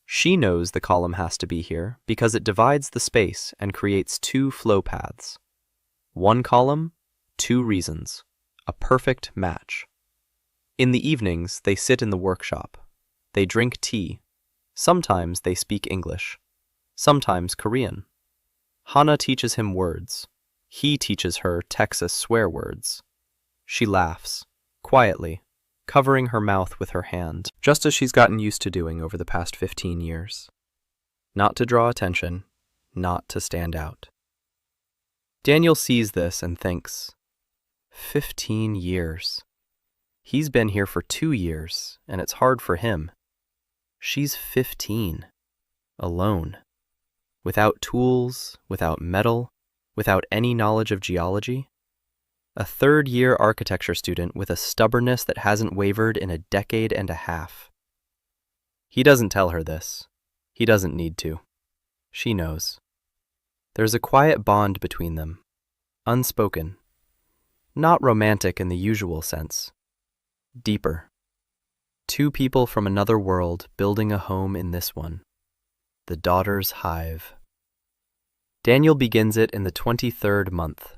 [SPEAKER 1] She knows the column has to be here because it divides the space and creates 2 flow paths. 1 column, 2 reasons. A perfect match. In the evenings, they sit in the workshop. They drink tea. Sometimes they speak English. Sometimes Korean. Hana teaches him words. He teaches her Texas swear words. She laughs, quietly, covering her mouth with her hand, just as she's gotten used to doing over the past 15 years. Not to draw attention, not to stand out. Daniel sees this and thinks, 15 years. He's been here for 2 years, and it's hard for him. She's 15, alone, without tools, without metal, without any knowledge of geology. A 3rd-year architecture student with a stubbornness that hasn't wavered in a decade and a half. He doesn't tell her this. He doesn't need to. She knows. There's a quiet bond between them, unspoken. Not romantic in the usual sense. Deeper. 2 people from another world building a home in this one. The daughter's hive. Daniel begins it in the 23rd month,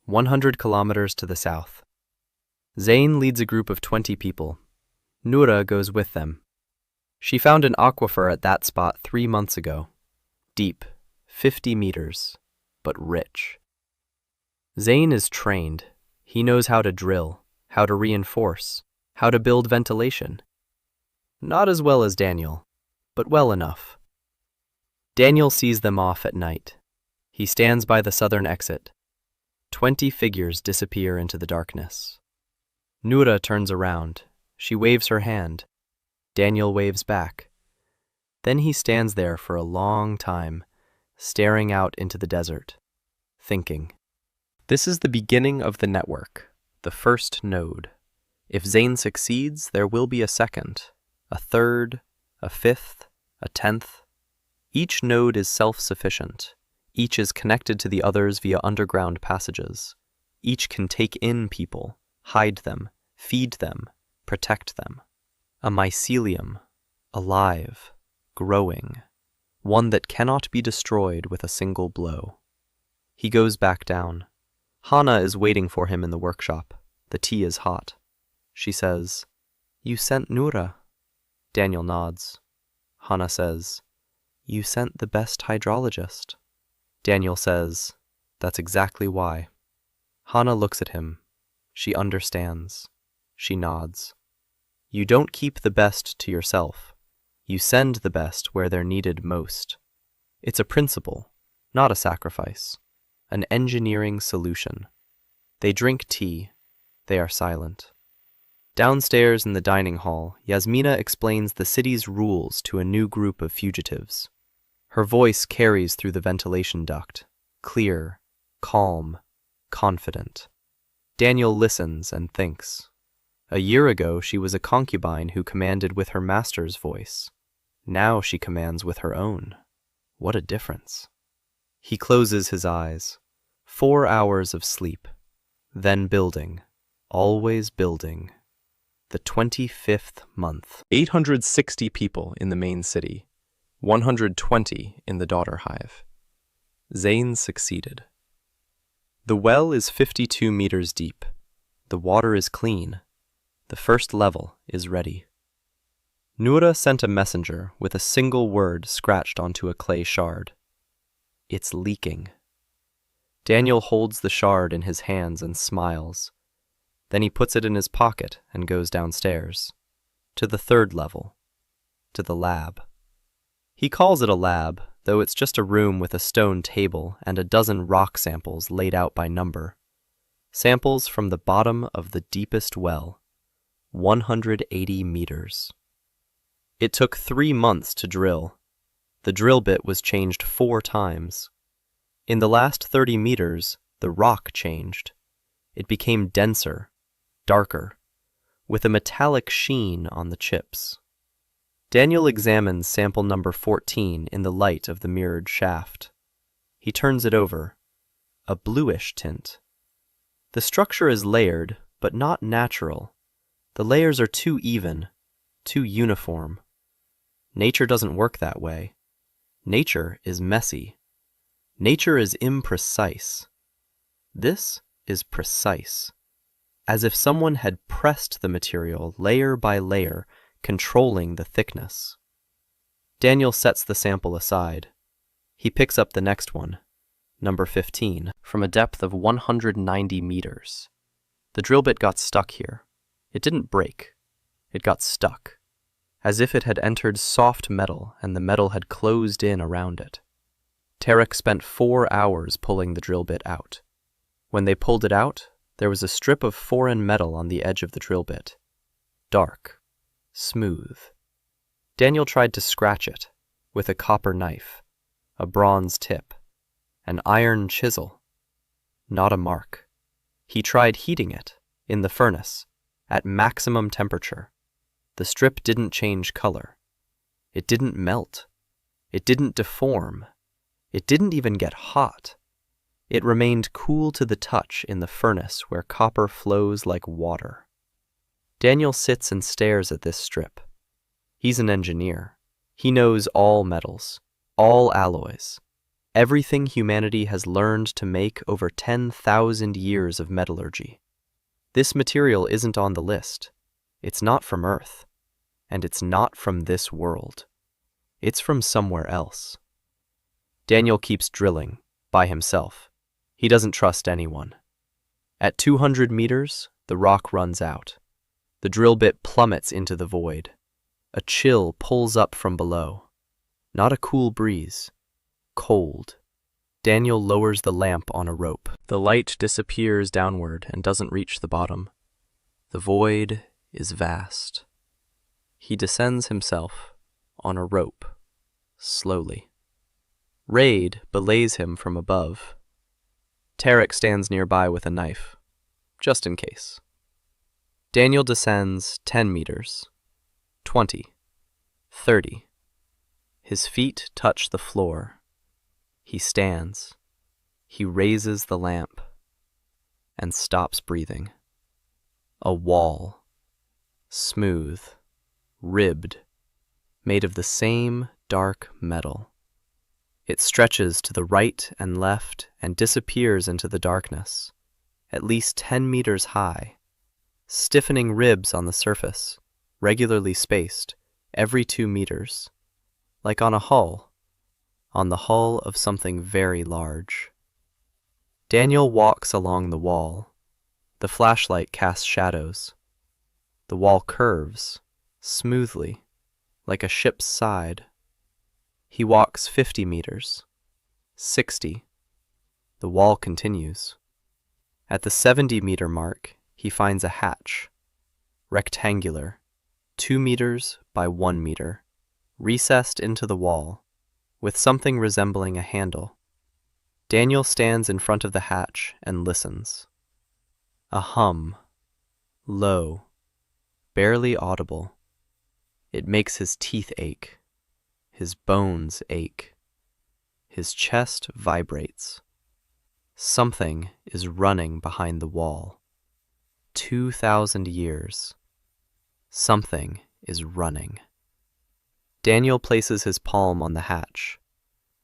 [SPEAKER 1] 100 kilometers to the south. Zain leads a group of 20 people. Noura goes with them. She found an aquifer at that spot 3 months ago. Deep, 50 meters, but rich. Zain is trained. He knows how to drill, how to reinforce, how to build ventilation. Not as well as Daniel, but well enough. Daniel sees them off at night. He stands by the southern exit. 20 figures disappear into the darkness. Noura turns around. She waves her hand. Daniel waves back. Then he stands there for a long time, staring out into the desert, thinking. This is the beginning of the network, the first node. If Zain succeeds, there will be a second, a third, a 5th, a 10th. Each node is self-sufficient. Each is connected to the others via underground passages. Each can take in people, hide them, feed them, protect them. A mycelium, alive, growing, one that cannot be destroyed with a single blow. He goes back down. Hana is waiting for him in the workshop. The tea is hot. She says, "You sent Noura." Daniel nods. Hana says, "You sent the best hydrologist." Daniel says, "That's exactly why." Hana looks at him. She understands. She nods. You don't keep the best to yourself. You send the best where they're needed most. It's a principle, not a sacrifice. An engineering solution. They drink tea. They are silent. Downstairs in the dining hall, Yasmina explains the city's rules to a new group of fugitives. Her voice carries through the ventilation duct, clear, calm, confident.
[SPEAKER 2] Daniel listens and thinks. A year ago she was a concubine who commanded with her master's voice. Now she commands with her own. What a difference. He closes his eyes. 4 hours of sleep. Then building. Always building. The 25th month.
[SPEAKER 1] 860 people in the main city, 120 in the daughter hive. Zayn succeeded. The well is 52 meters deep. The water is clean. The first level is ready. Noura sent a messenger with a single word scratched onto a clay shard. It's leaking. Daniel holds the shard in his hands and smiles. Then he puts it in his pocket and goes downstairs, to the 3rd level, to the lab. He calls it a lab, though it's just a room with a stone table and a dozen rock samples laid out by number. Samples from the bottom of the deepest well, 180 meters. It took 3 months to drill. The drill bit was changed 4 times. In the last 30 meters, the rock changed. It became denser, darker, with a metallic sheen on the chips. Daniel examines sample number 14 in the light of the mirrored shaft. He turns it over, a bluish tint. The structure is layered, but not natural. The layers are too even, too uniform. Nature doesn't work that way. Nature is messy. Nature is imprecise. This is precise, as if someone had pressed the material layer by layer, controlling the thickness. Daniel sets the sample aside. He picks up the next one, number 15, from a depth of 190 meters. The drill bit got stuck here. It didn't break. It got stuck, as if it had entered soft metal and the metal had closed in around it. Tarek spent 4 hours pulling the drill bit out. When they pulled it out, there was a strip of foreign metal on the edge of the drill bit. Dark, smooth. Daniel tried to scratch it with a copper knife, a bronze tip, an iron chisel. Not a mark. He tried heating it in the furnace at maximum temperature. The strip didn't change color. It didn't melt. It didn't deform. It didn't even get hot. It remained cool to the touch in the furnace where copper flows like water. Daniel sits and stares at this strip. He's an engineer. He knows all metals, all alloys, everything humanity has learned to make over 10,000 years of metallurgy. This material isn't on the list. It's not from Earth, and it's not from this world. It's from somewhere else. Daniel keeps drilling, by himself. He doesn't trust anyone. At 200 meters, the rock runs out. The drill bit plummets into the void. A chill pulls up from below. Not a cool breeze. Cold. Daniel lowers the lamp on a rope. The light disappears downward and doesn't reach the bottom. The void is vast. He descends himself on a rope, slowly. Raid belays him from above. Tarek stands nearby with a knife, just in case. Daniel descends 10 meters, 20, 30. His feet touch the floor. He stands. He raises the lamp and stops breathing. A wall, smooth, ribbed, made of the same dark metal. It stretches to the right and left and disappears into the darkness, at least 10 meters high, stiffening ribs on the surface, regularly spaced, every 2 meters, like on the hull of something very large. Daniel walks along the wall. The flashlight casts shadows. The wall curves, smoothly, like a ship's side. He walks 50 meters, 60. The wall continues. At the 70-meter mark, he finds a hatch, rectangular, 2 meters by 1 meter, recessed into the wall, with something resembling a handle. Daniel stands in front of the hatch and listens. A hum, low, barely audible. It makes his teeth ache, his bones ache. His chest vibrates. Something is running behind the wall. 2,000 years. Something is running. Daniel places his palm on the hatch.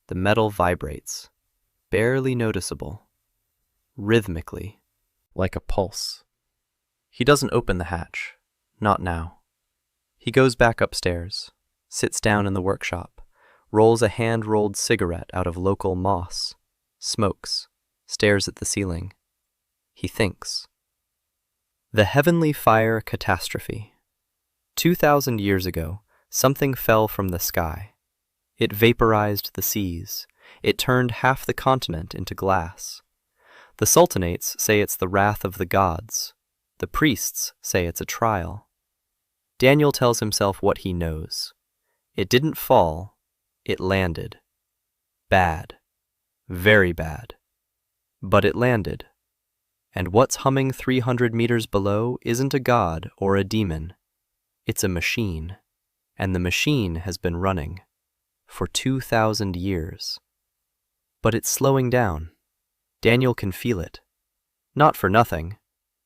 [SPEAKER 1] The metal vibrates, barely noticeable, rhythmically, like a pulse. He doesn't open the hatch, not now. He goes back upstairs, sits down in the workshop, rolls a hand-rolled cigarette out of local moss, smokes, stares at the ceiling. He thinks. The heavenly fire catastrophe. 2,000 years ago, something fell from the sky. It vaporized the seas. It turned half the continent into glass. The sultanates say it's the wrath of the gods. The priests say it's a trial. Daniel tells himself what he knows. It didn't fall. It landed. Bad. Very bad. But it landed. And what's humming 300 meters below isn't a god or a demon. It's a machine. And the machine has been running for 2,000 years. But it's slowing down. Daniel can feel it. Not for nothing.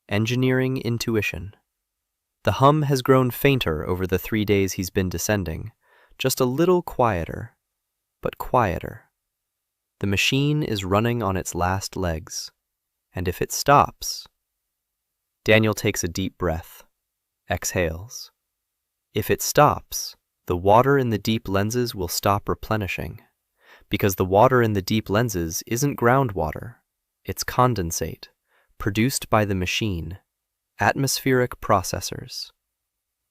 [SPEAKER 1] Engineering intuition. The hum has grown fainter over the 3 days he's been descending, just a little quieter, but quieter. The machine is running on its last legs, and if it stops... Daniel takes a deep breath, exhales. If it stops, the water in the deep lenses will stop replenishing, because the water in the deep lenses isn't groundwater, it's condensate, produced by the machine, atmospheric processors.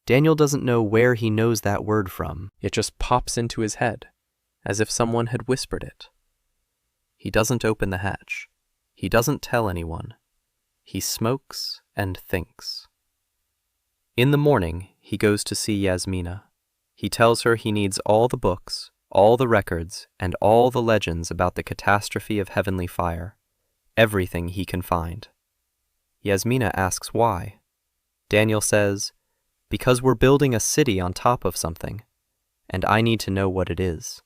[SPEAKER 1] Daniel doesn't know where he knows that word from. It just pops into his head, as if someone had whispered it. He doesn't open the hatch. He doesn't tell anyone. He smokes and thinks. In the morning, he goes to see Yasmina. He tells her he needs all the books, all the records, and all the legends about the catastrophe of heavenly fire. Everything he can find. Yasmina asks why. Daniel says, "Because we're building a city on top of something, and I need to know what it is."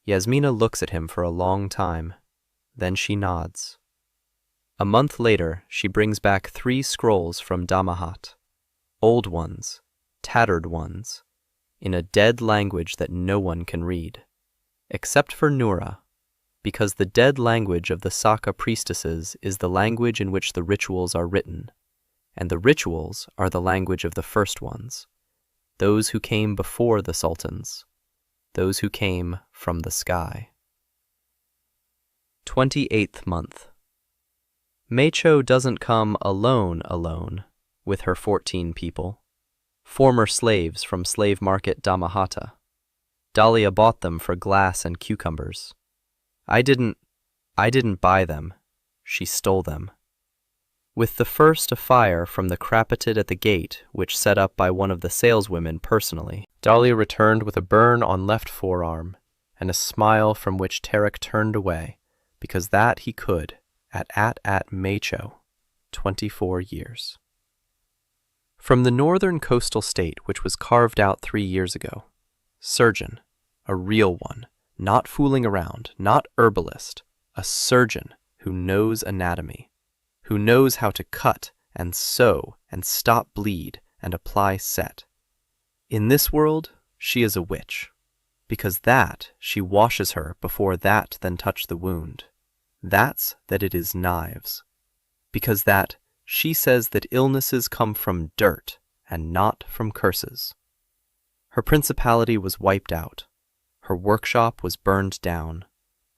[SPEAKER 1] Yasmina looks at him for a long time. Then she nods. A month later, she brings back 3 scrolls from Damahat. Old ones, tattered ones, in a dead language that no one can read, except for Noura, because the dead language of the Saka priestesses is the language in which the rituals are written, and the rituals are the language of the first ones, those who came before the sultans, those who came from the sky. 28th month. Mecho doesn't come alone, with her 14 people, former slaves from slave market Damahata. Dahlia bought them for glass and cucumbers. I didn't buy them. She stole them. With the first a fire from the crapetid at the gate, which set up by one of the saleswomen personally. Dahlia returned with a burn on left forearm, and a smile from which Tarek turned away, because that he could, at Mecho, 24 years. From the northern coastal state which was carved out 3 years ago, surgeon, a real one, not fooling around, not herbalist, a surgeon who knows anatomy, who knows how to cut and sew and stop bleed and apply set. In this world, she is a witch, because that she washes her before that then touch the wound. That's that it is knives, because that she says that illnesses come from dirt and not from curses. Her principality was wiped out. Her workshop was burned down.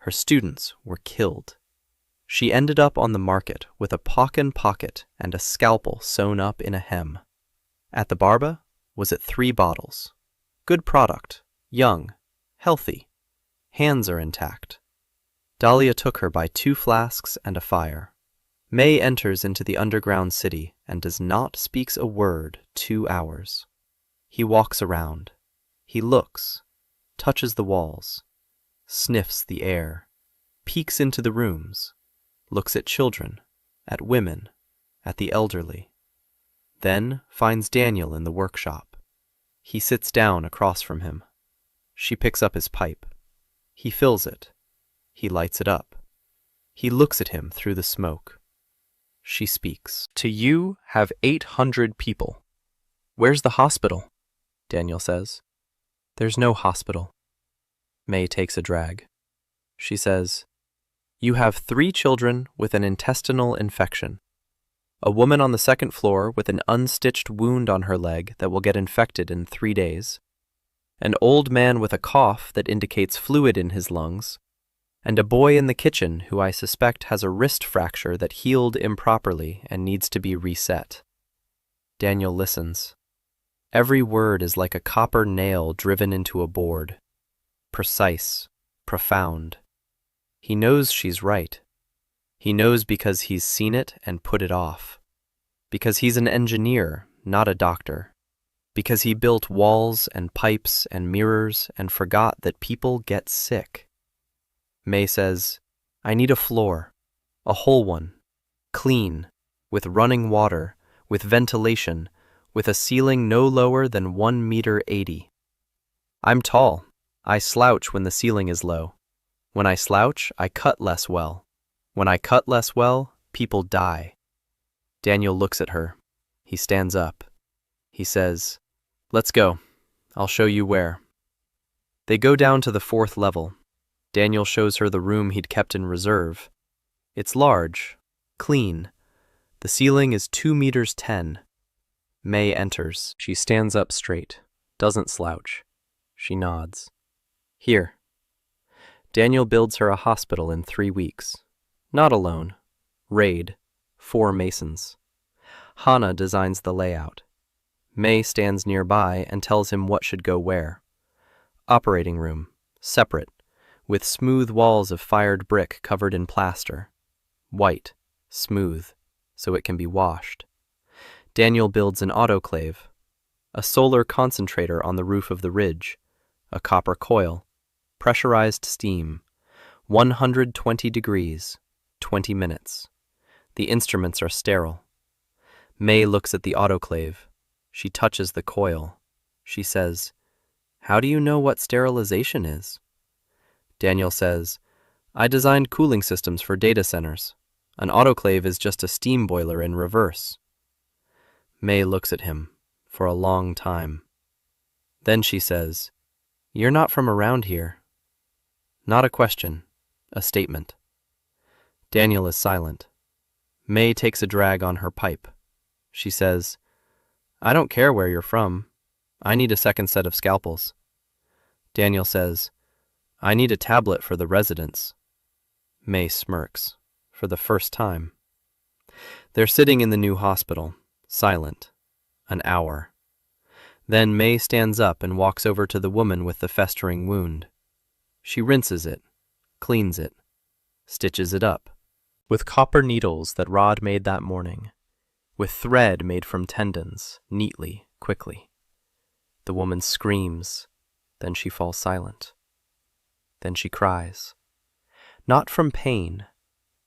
[SPEAKER 1] Her students were killed. She ended up on the market with a pocket and a scalpel sewn up in a hem. At the barba was at 3 bottles. Good product, young, healthy. Hands are intact. Dahlia took her by 2 flasks and a fire. May enters into the underground city and does not speak a word 2 hours. He walks around. He looks, touches the walls, sniffs the air, peeks into the rooms, looks at children, at women,
[SPEAKER 2] at the elderly, then finds Daniel in the workshop. He sits down across from him. She picks up his pipe. He fills it. He lights it up. He looks at him through the smoke. She speaks.
[SPEAKER 1] To you have 800 people. Where's the hospital? Daniel says. There's no hospital. May takes a drag. She says, you have 3 children with an intestinal infection. A woman on the 2nd floor with an unstitched wound on her leg that will get infected in 3 days. An old man with a cough that indicates fluid in his lungs. And a boy in the kitchen who I suspect has a wrist fracture that healed improperly and needs to be reset. Daniel listens. Every word is like a copper nail driven into a board. Precise, profound. He knows she's right. He knows because he's seen it and put it off. Because he's an engineer, not a doctor. Because he built walls and pipes and mirrors and forgot that people get sick. May says, I need a floor, a whole one, clean, with running water, with ventilation, with a ceiling no lower than 1.80 meters. I'm tall. I slouch when the ceiling is low. When I slouch, I cut less well. When I cut less well, people die. Daniel looks at her. He stands up. He says, let's go. I'll show you where. They go down to the 4th level. Daniel shows her the room he'd kept in reserve. It's large, clean. The ceiling is 2.10 meters. May enters. She stands up straight, doesn't slouch. She nods. Here. Daniel builds her a hospital in 3 weeks. Not alone. Raid. 4 masons. Hannah designs the layout. May stands nearby and tells him what should go where. Operating room. Separate. With smooth walls of fired brick covered in plaster. White. Smooth. So it can be washed. Daniel builds an autoclave. A solar concentrator on the roof of the ridge. A copper coil. Pressurized steam. 120 degrees. 20 minutes. The instruments are sterile. May looks at the autoclave. She touches the coil. She says, how do you know what sterilization is? Daniel says, I designed cooling systems for data centers. An autoclave is just a steam boiler in reverse. May looks at him for a long time. Then she says, you're not from around here. Not a question, a statement. Daniel is silent. May takes a drag on her pipe. She says, I don't care where you're from. I need a 2nd set of scalpels. Daniel says, I need a tablet for the residents. May smirks, for the first time. They're sitting in the new hospital, silent. An hour. Then May stands up and walks over to the woman with the festering wound. She rinses it, cleans it, stitches it up. With copper needles that Rod made that morning. With thread made from tendons, neatly, quickly. The woman screams, then she falls silent. Then she cries. Not from pain,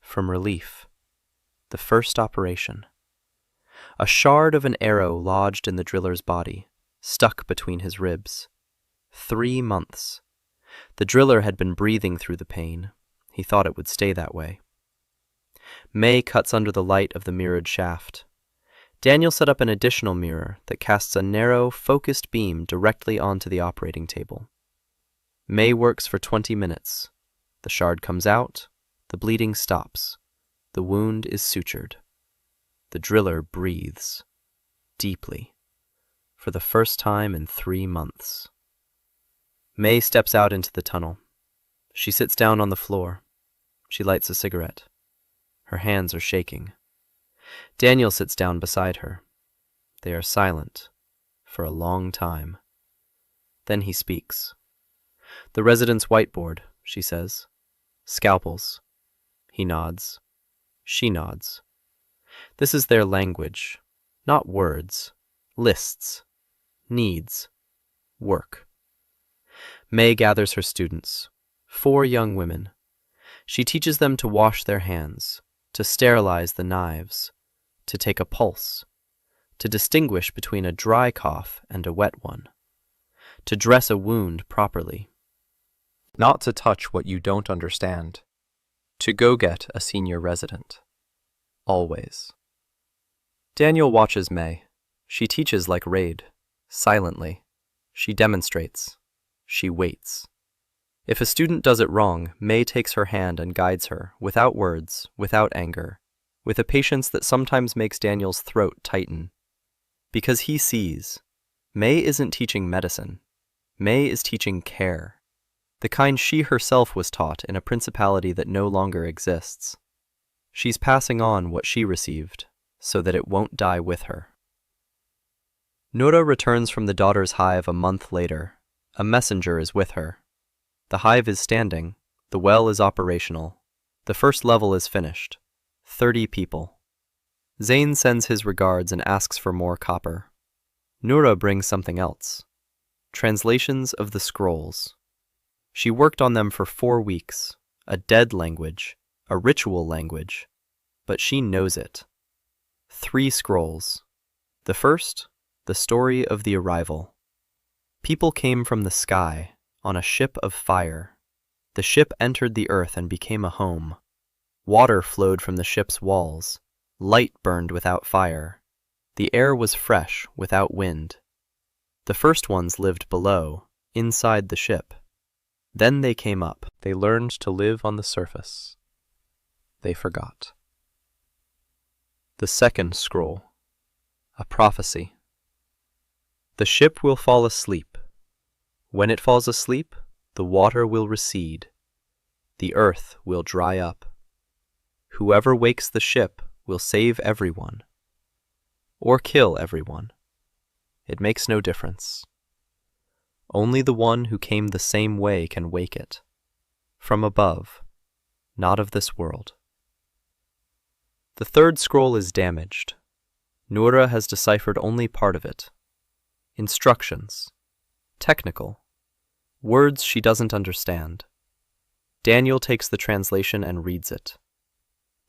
[SPEAKER 1] from relief. The first operation. A shard of an arrow lodged in the driller's body, stuck between his ribs. 3 months. The driller had been breathing through the pain. He thought it would stay that way. May cuts under the light of the mirrored shaft. Daniel set up an additional mirror that casts a narrow, focused beam directly onto the operating table. May works for 20 minutes. The shard comes out. The bleeding stops. The wound is sutured. The driller breathes. Deeply. For the first time in 3 months. May steps out into the tunnel. She sits down on the floor. She lights a cigarette. Her hands are shaking. Daniel sits down beside her. They are silent for a long time. Then he speaks. The resident's whiteboard, she says. Scalpels. He nods. She nods. This is their language. Not words. Lists. Needs. Work. May gathers her students. 4 young women. She teaches them to wash their hands, to sterilize the knives,
[SPEAKER 2] to take a pulse, to distinguish between a dry cough and a wet one, to dress a wound properly, not to touch what you don't understand, to go get a senior resident. Always. Daniel watches May. She teaches like Raid, silently. She demonstrates. She waits. If a student does it wrong, May takes her hand and guides her, without words, without anger, with a patience that sometimes makes Daniel's throat tighten. Because he sees. May isn't teaching medicine. May is teaching care. The kind she herself was taught in a principality that no longer exists. She's passing on what she received, so that it won't die with her. Nura returns from the daughter's hive a month later. A messenger is with her. The hive is standing. The well is operational. The first level is finished. 30 people. Zain sends his regards and asks for more copper. Nura brings something else. Translations of the scrolls. She worked on them for 4 weeks. A dead language. A ritual language. But she knows it. 3 scrolls. The first, the story of the arrival. People came from the sky, on a ship of fire. The ship entered the earth and became a home. Water flowed from the ship's walls. Light burned without fire. The air was fresh, without wind. The first ones lived below, inside the ship. Then they came up. They learned to live on the surface. They forgot. The second scroll. A prophecy. The ship will fall asleep. When it falls asleep, the water will recede. The earth will dry up. Whoever wakes the ship will save everyone. Or kill everyone. It makes no difference. Only the one who came the same way can wake it. From above, not of this world. The third scroll is damaged. Nura has deciphered only part of it. Instructions. Technical. Words she doesn't understand. Daniel takes the translation and reads it.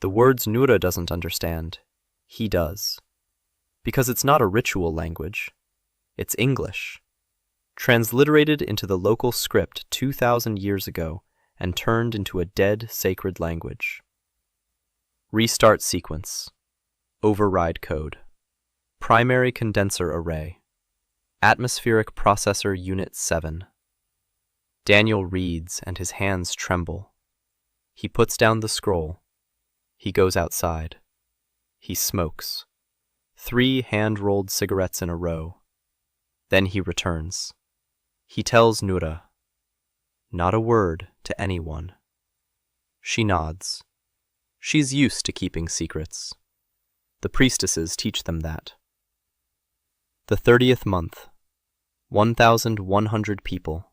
[SPEAKER 2] The words Nura doesn't understand, he does. Because it's not a ritual language. It's English. Transliterated into the local script 2,000 years ago and turned into a dead, sacred language. Restart sequence. Override code. Primary condenser array. Atmospheric processor unit 7. Daniel reads and his hands tremble. He puts down the scroll. He goes outside. He smokes. 3 hand-rolled cigarettes in a row. Then he returns. He tells Nura. Not a word to anyone. She nods. She's used to keeping secrets. The priestesses teach them that. The 30th month. 1,100 people.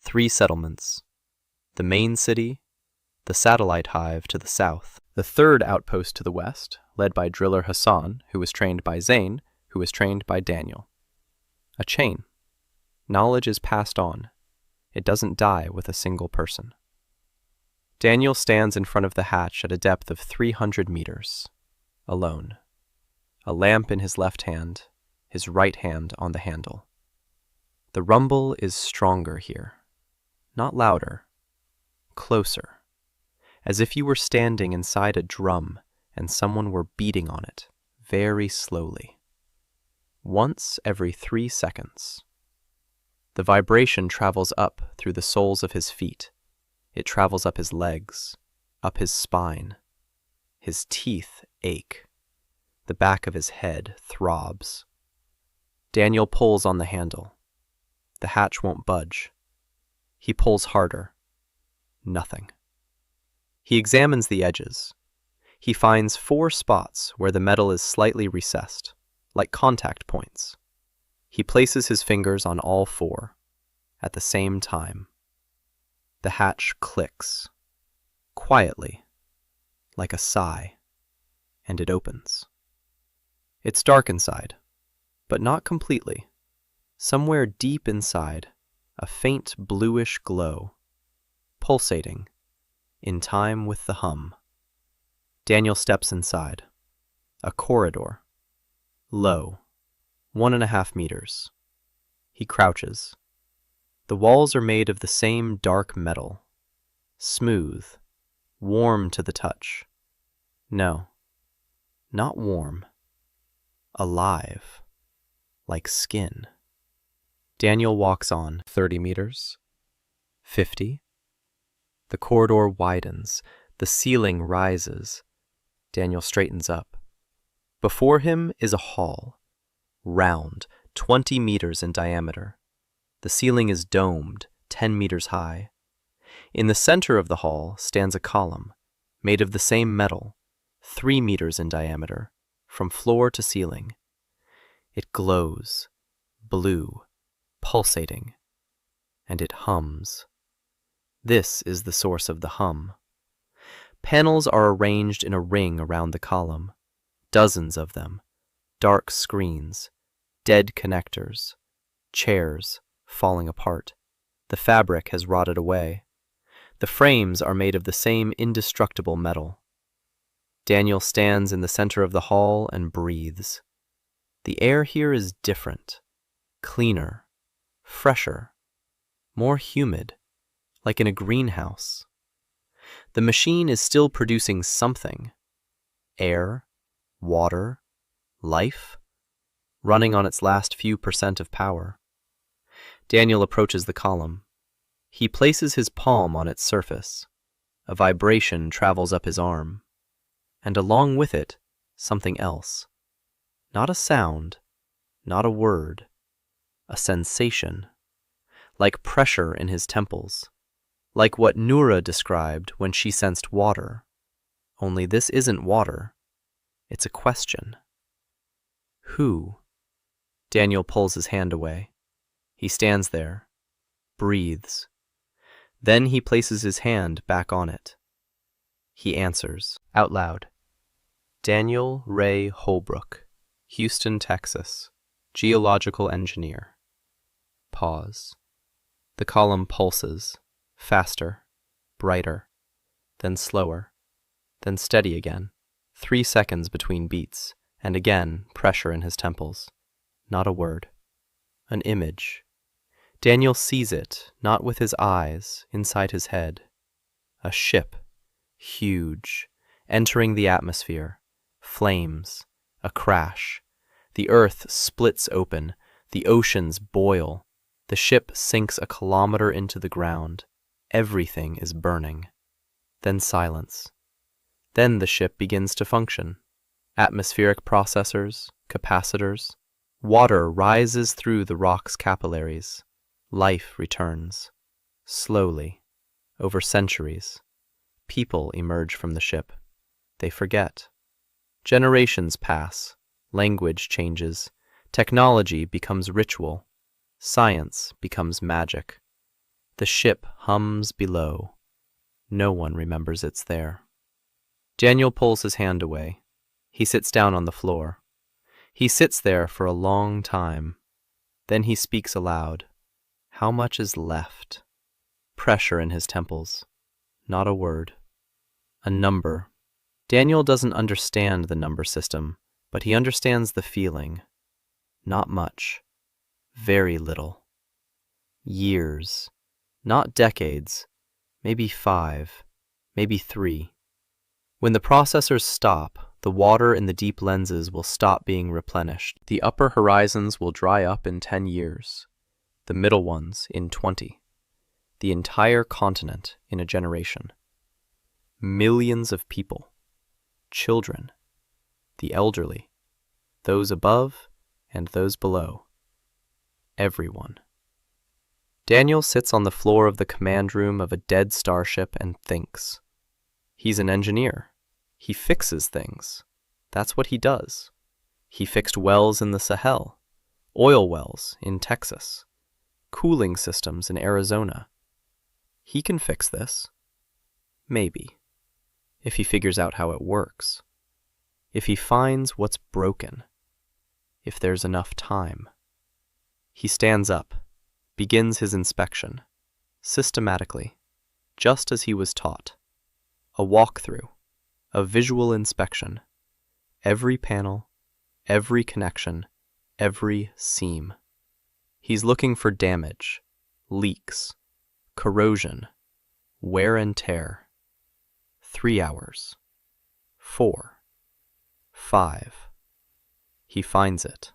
[SPEAKER 2] 3 settlements. The main city, the satellite hive to the south, the third outpost to the west, led by driller Hassan, who was trained by Zain, who was trained by Daniel. A chain. Knowledge is passed on. It doesn't die with a single person. Daniel stands in front of the hatch at a depth of 300 meters, alone. A lamp in his left hand, his right hand on the handle. The rumble is stronger here. Not louder. Closer. As if you were standing inside a drum and someone were beating on it, very slowly. Once every 3 seconds. The vibration travels up through the soles of his feet. It travels up his legs, up his spine. His teeth ache. The back of his head throbs. Daniel pulls on the handle. The hatch won't budge. He pulls harder. Nothing. He examines the edges. He finds 4 spots where the metal is slightly recessed, like contact points. He places his fingers on all 4, at the same time. The hatch clicks, quietly, like a sigh, and it opens. It's dark inside, but not completely. Somewhere deep inside, a faint bluish glow, pulsating, in time with the hum. Daniel steps inside.
[SPEAKER 1] A corridor. Low. 1.5 meters. He crouches. The walls are made of the same dark metal. Smooth. Warm to the touch. No. Not warm. Alive. Like skin. Daniel walks on 30 meters. 50. The corridor widens. The ceiling rises. Daniel straightens up. Before him is a hall. Round, 20 meters in diameter. The ceiling is domed, 10 meters high. In the center of the hall stands a column, made of the same metal, 3 meters in diameter, from floor to ceiling. It glows, blue, pulsating, and it hums. This is the source of the hum. Panels are arranged in a ring around the column, dozens of them, dark screens, dead connectors, chairs falling apart. The fabric has rotted away. The frames are made of the same indestructible metal. Daniel stands in the center of the hall and breathes. The air here is different, cleaner, fresher, more humid, like in a greenhouse. The machine is still producing something. Air, water, life, running on its last few % of power. Daniel approaches the column. He places his palm on its surface. A vibration travels up his arm. And along with it, something else. Not a sound, not a word. A sensation. Like pressure in his temples. Like what Noura described when she sensed water. Only this isn't water. It's a question. Who? Daniel pulls his hand away. He stands there, breathes. Then he places his hand back on it. He answers, out loud. Daniel Ray Holbrook, Houston, Texas, geological engineer. Pause. The column pulses, faster, brighter, then slower, then steady again. 3 seconds between beats, and again pressure in his temples. Not a word. An image. Daniel sees it, not with his eyes, inside his head. A ship, huge, entering the atmosphere. Flames. A crash. The earth splits open. The oceans boil. The ship sinks a kilometer into the ground. Everything is burning. Then silence. Then the ship begins to function. Atmospheric processors, capacitors. Water rises through the rock's capillaries. Life returns. Slowly. Over centuries. People emerge from the ship. They forget. Generations pass. Language changes. Technology becomes ritual. Science becomes magic. The ship hums below. No one remembers it's there. Daniel pulls his hand away. He sits down on the floor. He sits there for a long time. Then he speaks aloud. How much is left? Pressure in his temples. Not a word. A number. Daniel doesn't understand the number system, but he understands the feeling. Not much. Very little. Years. Not decades. Maybe 5. Maybe 3. When the processors stop, the water in the deep lenses will stop being replenished. The upper horizons will dry up in 10 years. The middle ones in 20. The entire continent in a generation. Millions of people. Children. The elderly. Those above and those below. Everyone. Daniel sits on the floor of the command room of a dead starship and thinks. He's an engineer. He fixes things. That's what he does. He fixed wells in the Sahel, oil wells in Texas, cooling systems in Arizona. He can fix this. Maybe. If he figures out how it works. If he finds what's broken. If there's enough time. He stands up, begins his inspection, systematically, just as he was taught. A walkthrough, a visual inspection. every panel, every connection, every seam. He's looking for damage, leaks, corrosion, wear and tear. 3 hours. 4. 5. He finds it.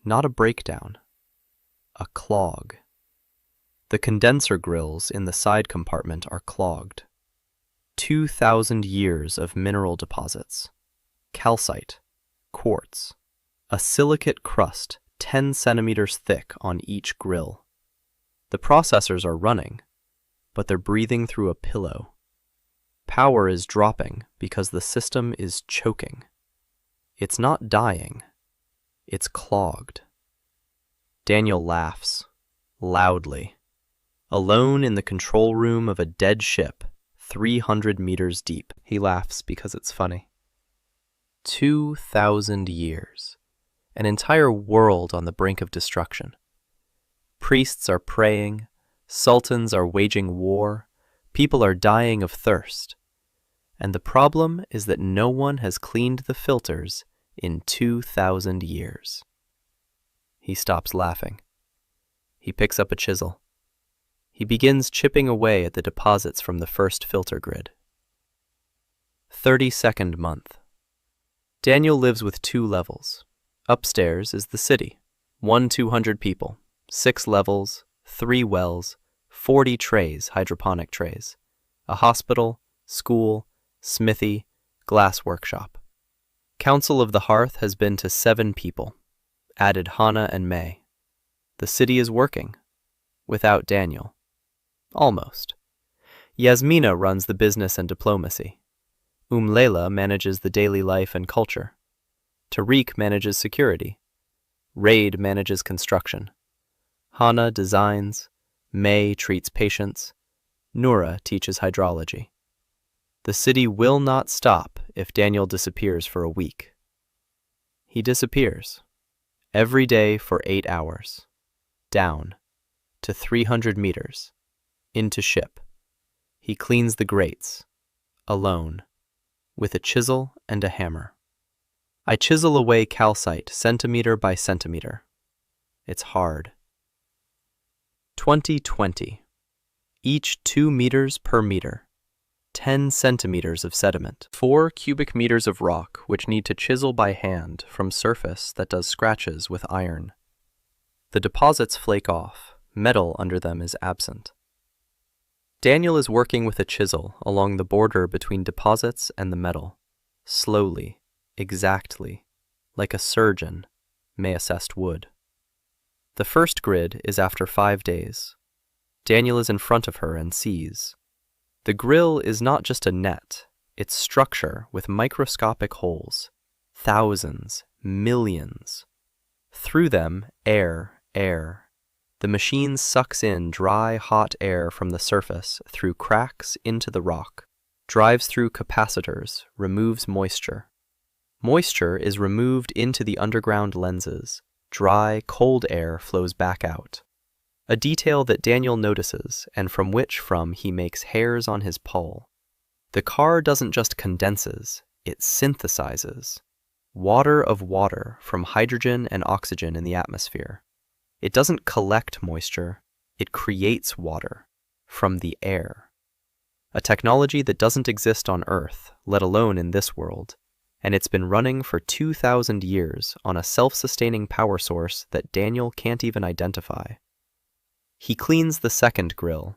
[SPEAKER 1] Not a breakdown, a clog. The condenser grills in the side compartment are clogged. 2,000 years of mineral deposits. Calcite, quartz, a silicate crust 10 centimeters thick on each grill. The processors are running, but they're breathing through a pillow. Power is dropping because the system is choking. It's not dying. It's clogged. Daniel laughs, loudly, alone in the control room of a dead ship 300 meters deep. He laughs because it's funny. 2,000 years. An entire world on the brink of destruction. Priests are praying, sultans are waging war, people are dying of thirst. And the problem is that no one has cleaned the filters in 2,000 years. He stops laughing. He picks up a chisel. He begins chipping away at the deposits from the first filter grid. 32nd month. Daniel lives with 2 levels. Upstairs is the city, 200 people, 6 levels, 3 wells, 40 trays, hydroponic trays, a hospital, school, smithy, glass workshop. Council of the Hearth has been to 7 people, added Hannah and May. The city is working, without Daniel. Almost. Yasmina runs the business and diplomacy. Leila manages the daily life and culture. Tariq manages security. Raid manages construction. Hannah designs. May treats patients. Noura teaches hydrology. The city will not stop if Daniel disappears for a week. He disappears. Every day for 8 hours. Down. To 300 meters. Into ship. He cleans the grates. Alone. With a chisel and a hammer. I chisel away calcite centimeter by centimeter. It's hard. 2020. Each 2 meters per meter. 10 centimeters of sediment. 4 cubic meters of rock which need to chisel by hand from surface that does scratches with iron. The deposits flake off. Metal under them is absent. Daniel is working with a chisel along the border between deposits and the metal. Slowly. Exactly, like a surgeon may assess wood. The first grid is after 5 days. Daniel is in front of her and sees. The grill is not just a net, it's structure with microscopic holes. Thousands, millions. Through them, air. The machine sucks in dry, hot air from the surface through cracks into the rock, drives through capacitors, removes moisture. Moisture is removed into the underground lenses. Dry, cold air flows back out. A detail that Daniel notices and from which he makes hairs on his poll. The car doesn't just condenses, it synthesizes. Water of water from hydrogen and oxygen in the atmosphere. It doesn't collect moisture, it creates water from the air. A technology that doesn't exist on Earth, let alone in this world. And it's been running for 2,000 years on a self-sustaining power source that Daniel can't even identify. He cleans the second grill,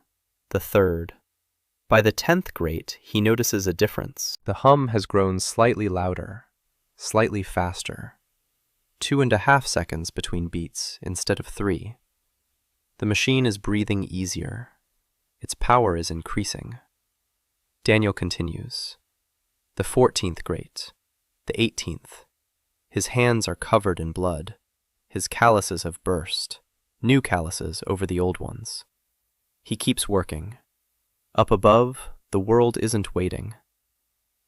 [SPEAKER 1] the third. By the 10th grate, he notices a difference. The hum has grown slightly louder, slightly faster. 2.5 seconds between beats instead of 3. The machine is breathing easier. Its power is increasing. Daniel continues. The 14th grate. The 18th. His hands are covered in blood. His calluses have burst. New calluses over the old ones. He keeps working. Up above, the world isn't waiting.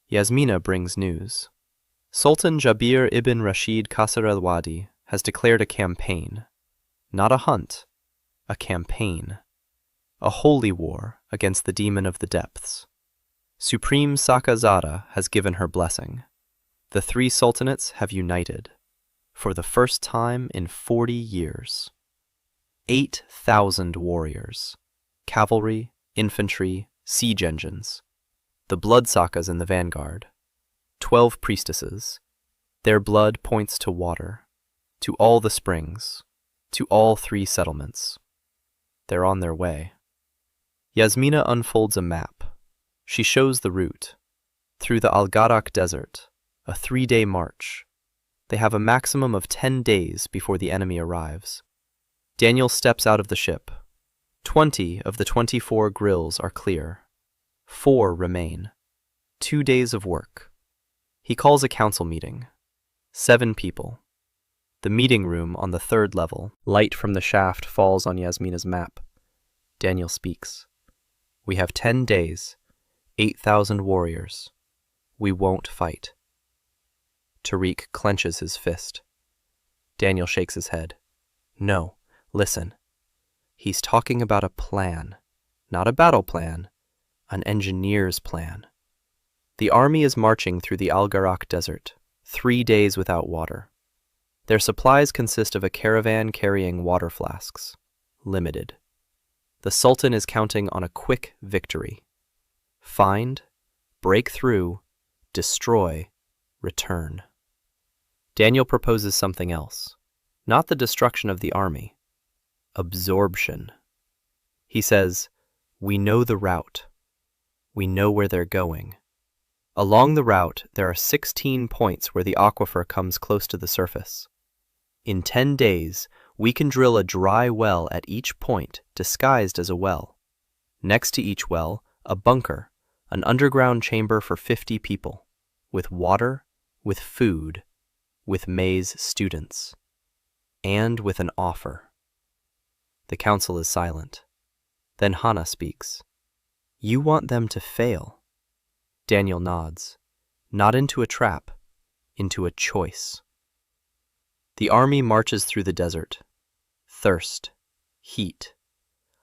[SPEAKER 1] Yasmina brings news. Sultan Jabir ibn Rashid Qasr al-Wadi has declared a campaign. Not a hunt, a campaign. A holy war against the demon of the depths. Supreme Sakazada has given her blessing. The three sultanates have united for the first time in 40 years. 8,000 warriors, cavalry, infantry, siege engines, the bloodsakas in the vanguard, 12 priestesses. Their blood points to water, to all the springs, to all three settlements. They're on their way. Yasmina unfolds a map. She shows the route. Through the Al-Gharak desert, a 3-day march. They have a maximum of 10 days before the enemy arrives. Daniel steps out of the ship. 20 of the 24 grills are clear. 4 remain. 2 days of work. He calls a council meeting. 7 people. The meeting room on the 3rd level. Light from the shaft falls on Yasmina's map. Daniel speaks. We have 10 days, 8,000 warriors. We won't fight. Tariq clenches his fist. Daniel shakes his head. No, listen. He's talking about a plan, not a battle plan, an engineer's plan. The army is marching through the Al-Gharak desert, 3 days without water. Their supplies consist of a caravan carrying water flasks, limited. The Sultan is counting on a quick victory. Find, break through, destroy, return. Daniel proposes something else, not the destruction of the army, absorption. He says, we know the route. We know where they're going. Along the route, there are 16 points where the aquifer comes close to the surface. In 10 days, we can drill a dry well at each point disguised as a well. Next to each well, a bunker, an underground chamber for 50 people, with water, with food, with May's students, and with an offer. The council is silent. Then Hannah speaks. You want them to fail. Daniel nods. Not into a trap, into a choice. The army marches through the desert. Thirst. Heat.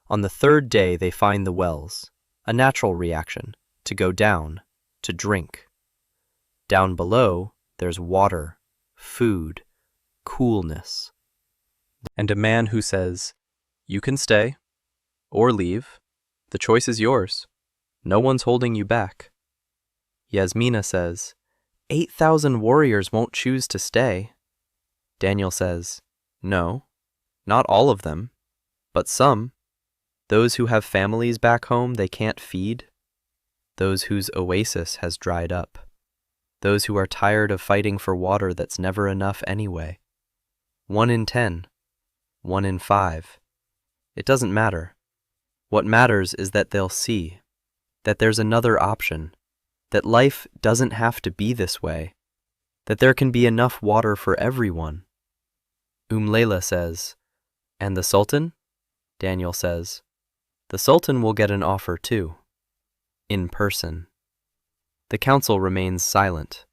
[SPEAKER 1] On the 3rd day they find the wells, a natural reaction, to go down, to drink. Down below, there's water, food, coolness. And a man who says, you can stay, or leave. The choice is yours. No one's holding you back. Yasmina says, 8,000 warriors won't choose to stay. Daniel says, no, not all of them, but some. Those who have families back home they can't feed. Those whose oasis has dried up. Those who are tired of fighting for water that's never enough anyway. 1 in 10. 1 in 5. It doesn't matter. What matters is that they'll see, that there's another option, that life doesn't have to be this way, that there can be enough water for everyone. Layla says, and the Sultan? Daniel says, the Sultan will get an offer too. In person. The council remains silent.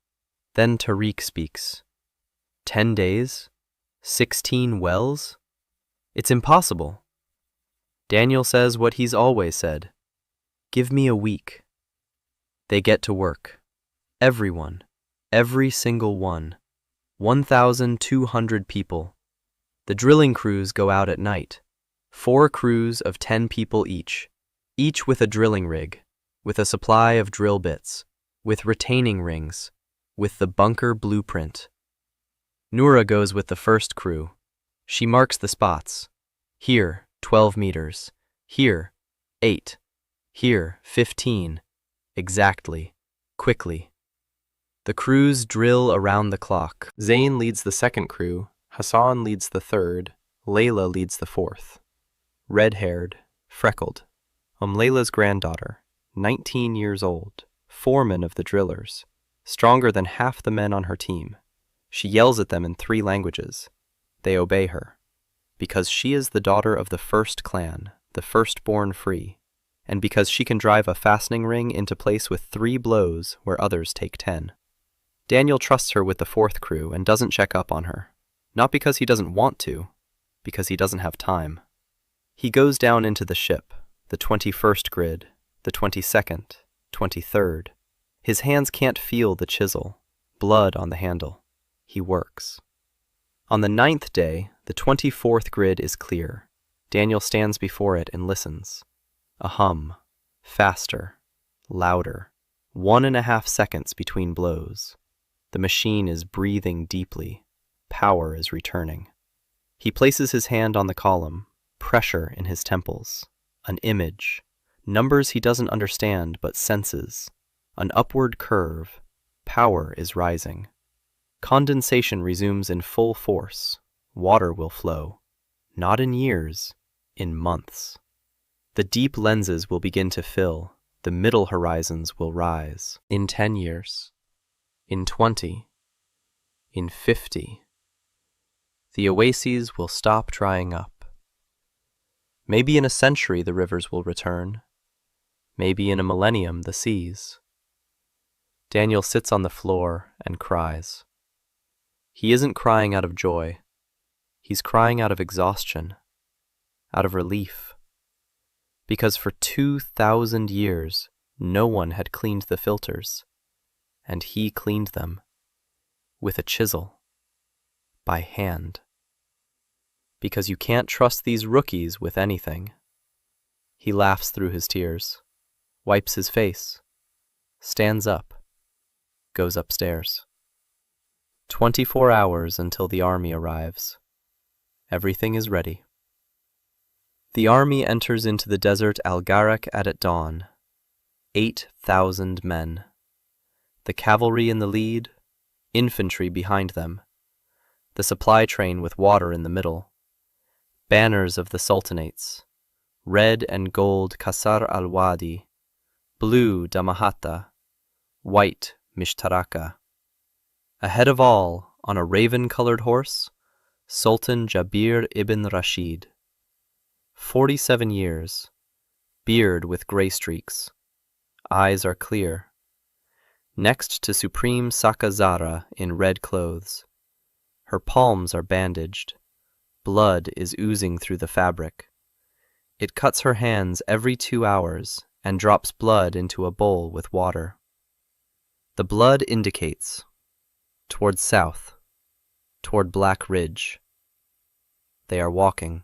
[SPEAKER 1] Then Tariq speaks. 10 days? 16 wells? It's impossible. Daniel says what he's always said. Give me a week. They get to work. Everyone. Every single one. 1,200 people. The drilling crews go out at night. 4 crews of 10 people each with a drilling rig, with a supply of drill bits, with retaining rings, with the bunker blueprint. Noura goes with the first crew. She marks the spots. Here, 12 meters. Here, 8. Here, 15. Exactly. Quickly. The crews drill around the clock. Zayn leads the second crew. Hassan leads the third. Layla leads the fourth. Red-haired, freckled. Layla's granddaughter, 19 years old, foreman of the drillers, stronger than half the men on her team. She yells at them in 3 languages. They obey her, because she is the daughter of the first clan, the firstborn free, and because she can drive a fastening ring into place with 3 blows where others take 10. Daniel trusts her with the 4th crew and doesn't check up on her, not because he doesn't want to, because he doesn't have time. He goes down into the ship, the 21st grid, the 22nd, 23rd. His hands can't feel the chisel.
[SPEAKER 2] blood on the handle. He works. On the 9th day, the 24th grid is clear. Daniel stands before it and listens. A hum. Faster. Louder. 1.5 seconds between blows. The machine is breathing deeply. Power is returning. He places his hand on the column, pressure in his temples. An image. Numbers he doesn't understand but senses. An upward curve. Power is rising. Condensation resumes in full force. Water will flow. Not in years, in months. The deep lenses will begin to fill. The middle horizons will rise.
[SPEAKER 1] In 10 years. In 20. In 50. The oases will stop drying up. Maybe in a century the rivers will return. Maybe in a millennium the seas. Daniel sits on the floor and cries. He isn't crying out of joy. He's crying out of exhaustion, out of relief. Because for 2,000 years, no one had cleaned the filters, and he cleaned them with a chisel, by hand. Because you can't trust these rookies with anything. He laughs through his tears, wipes his face, stands up, goes upstairs. 24 hours until the army arrives. Everything is ready. The army enters into the desert Al-Gharak at dawn. 8,000 men. The cavalry in the lead, infantry behind them. The supply train with water in the middle. Banners of the sultanates. Red and gold Kasar al-Wadi. Blue Damahata. White Mishtaraka. Ahead of all, on a raven-colored horse, Sultan Jabir ibn Rashid. 47 years, beard with gray streaks, eyes are clear. Next to Supreme Saka Zara in red clothes. Her palms are bandaged. Blood is oozing through the fabric. It cuts her hands every 2 hours and drops blood into a bowl with water. The blood indicates toward south, toward Black Ridge. They are walking.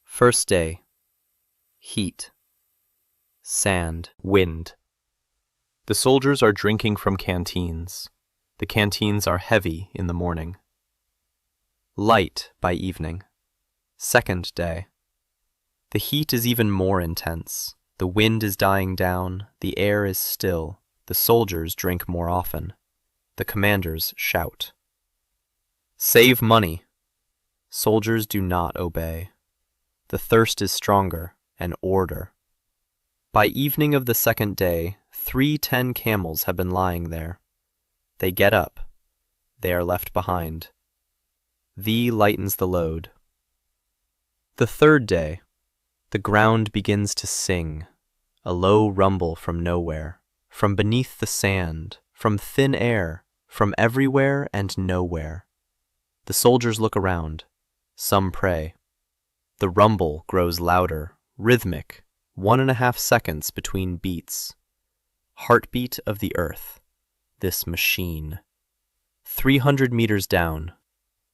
[SPEAKER 1] First day. Heat. Sand. Wind. The soldiers are drinking from canteens. The canteens are heavy in the morning. Light by evening. Second day. The heat is even more intense. The wind is dying down. The air is still. The soldiers drink more often. The commanders shout. Save money. Soldiers do not obey. The thirst is stronger, and order. By evening of the second day, 3 10 camels have been lying there. They get up. They are left behind. Thee lightens the load. The third day, the ground begins to sing, a low rumble from nowhere, from beneath the sand, from thin air, from everywhere and nowhere. The soldiers look around. Some pray. The rumble grows louder, rhythmic, 1.5 seconds between beats. Heartbeat of the earth. This machine. 300 meters down.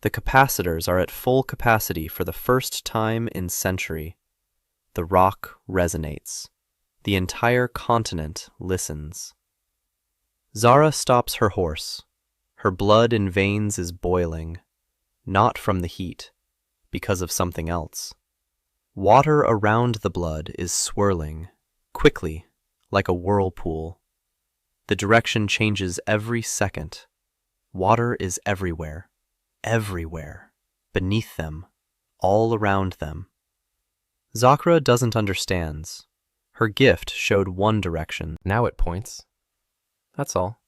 [SPEAKER 1] The capacitors are at full capacity for the first time in century. The rock resonates. The entire continent listens. Zara stops her horse. Her blood in veins is boiling, not from the heat, because of something else. Water around the blood is swirling, quickly, like a whirlpool. The direction changes every second. Water is everywhere, everywhere, beneath them, all around them. Zakra doesn't understand. Her gift showed one direction. Now it points. That's all.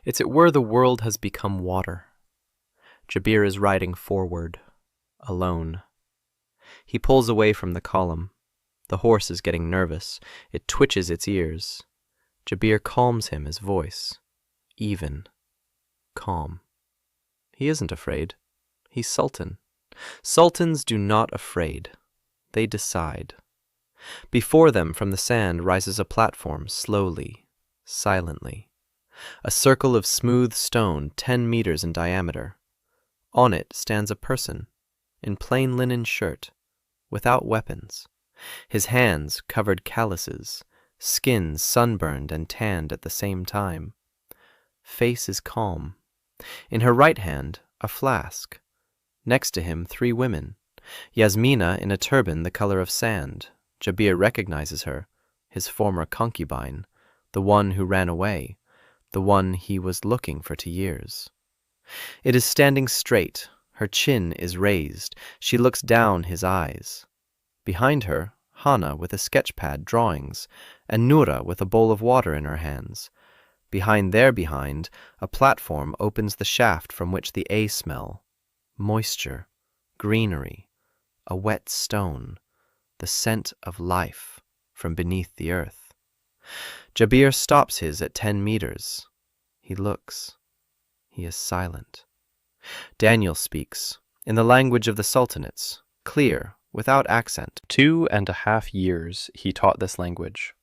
[SPEAKER 1] It's at where the world has become water. Jabir is riding forward, alone. He pulls away from the column. The horse is getting nervous. It twitches its ears. Jabir calms him, his voice. Even. Calm. He isn't afraid. He's Sultan. Sultans do not afraid. They decide. Before them from the sand rises a platform slowly, silently. a circle of smooth stone 10 meters in diameter. On it stands a person, in plain linen shirt, without weapons, his hands covered calluses, skin sunburned and tanned at the same time. Face is calm. In her right hand, a flask. Next to him, 3 women. Yasmina in a turban the color of sand. Jabir recognizes her, his former concubine, the one who ran away, the one he was looking for 2 years. It is standing straight. Her chin is raised. She looks down his eyes. Behind her, Hana with a sketchpad drawings, and Noura with a bowl of water in her hands. Behind, a platform opens the shaft from which the A smell. Moisture, greenery, a wet stone, the scent of life from beneath the earth. Jabir stops his at 10 meters. He looks. He is silent. Daniel speaks, in the language of the sultanates, clear, without accent.
[SPEAKER 2] 2.5 years he taught this language.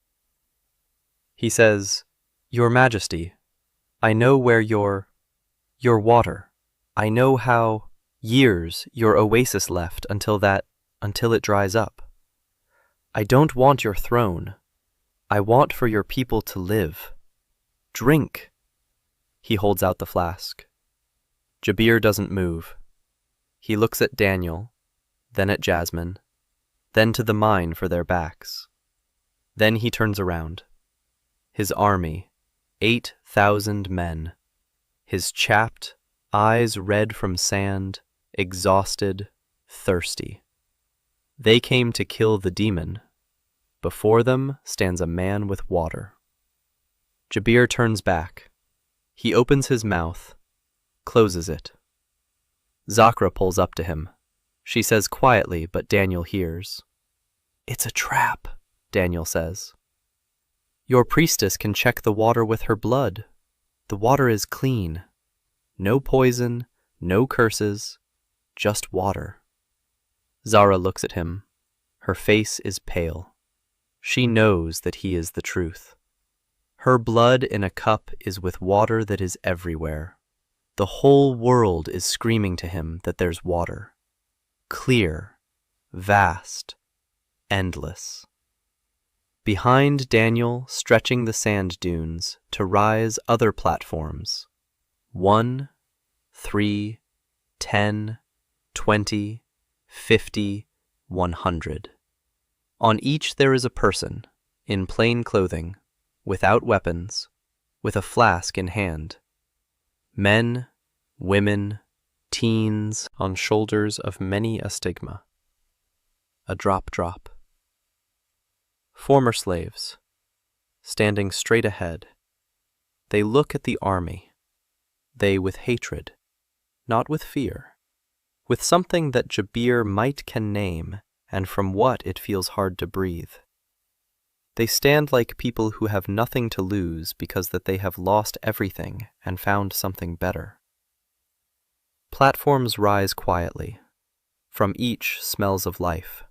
[SPEAKER 2] He says, "Your Majesty, I know where your water. I know how years your oasis left until it dries up. I don't want your throne. I want for your people to live. Drink." He holds out the flask. Jabir doesn't move. He looks at Daniel, then at Jasmine, then to the mine for their backs. Then he turns around. His army, 8,000 men. His chapped, eyes red from sand, exhausted, thirsty. They came to kill the demon. Before them stands a man with water. Jabir turns back. He opens his mouth, closes it. Zakra pulls up to him. She says quietly, but Daniel hears. "It's a trap," Daniel says. "Your priestess can check the water with her blood. The water is clean. No poison, no curses, just water." Zara looks at him. Her face is pale. She knows that he is the truth. Her blood in a cup is with water that is everywhere. The whole world is screaming to him that there's water. Clear, vast, endless. Behind Daniel, stretching the sand dunes, to rise other platforms. 1, 3, 10, 20, 50, 100. On each there is a person, in plain clothing, without weapons, with a flask in hand. Men, women, teens, on shoulders of many a stigma. A drop. Former slaves, standing straight ahead. They look at the army. They with hatred, not with fear, with something that Jabir can name, and from what it feels hard to breathe. They stand like people who have nothing to lose because that they have lost everything and found something better. Platforms rise quietly. From each smells of life.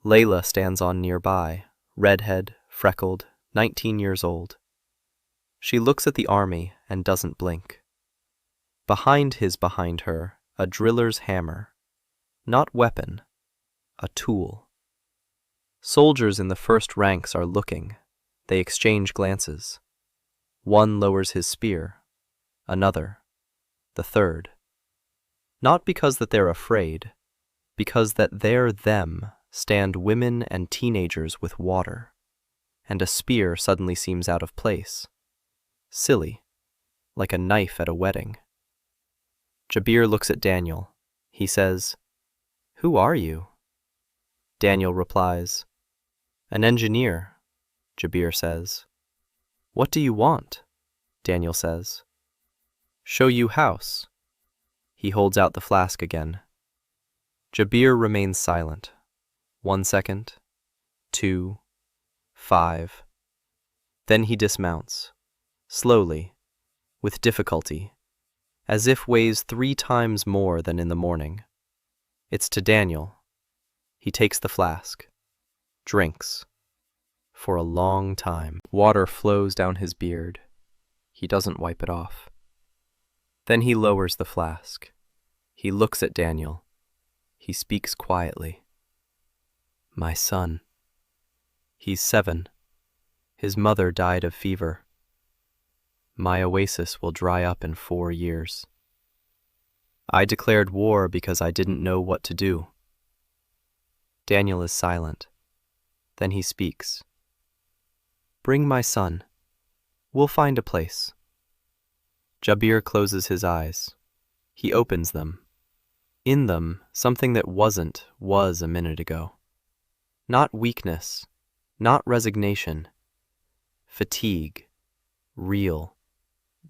[SPEAKER 2] Layla stands on nearby, redhead, freckled, 19 years old. She looks at the army and doesn't blink. Behind her, a driller's hammer. Not weapon, a tool. Soldiers in the first ranks are looking. They exchange glances. One lowers his spear. Another. The third. Not because that they're afraid, because that there them stand women and teenagers with water, and a spear suddenly seems out of place. Silly, like a knife at a wedding. Jabir looks at Daniel. He says, "Who are you?" Daniel replies, "An engineer," Jabir says. "What do you want?" Daniel says. "Show you house." He holds out the flask again. Jabir remains silent. 1 second, 2, 5. Then he dismounts, slowly, with difficulty, as if weighs 3 times more than in the morning. It's to Daniel. He takes the flask, drinks. For a long time, water flows down his beard. He doesn't wipe it off. Then he lowers the flask. He looks at Daniel. He speaks quietly. My son. He's 7. His mother died of fever. My oasis will dry up in 4 years. I declared war because I didn't know what to do. Daniel is silent. Then he speaks. Bring my son. We'll find a place. Jabir closes his eyes. He opens them. In them, something that wasn't was a minute ago. Not weakness, not resignation. Fatigue. Real.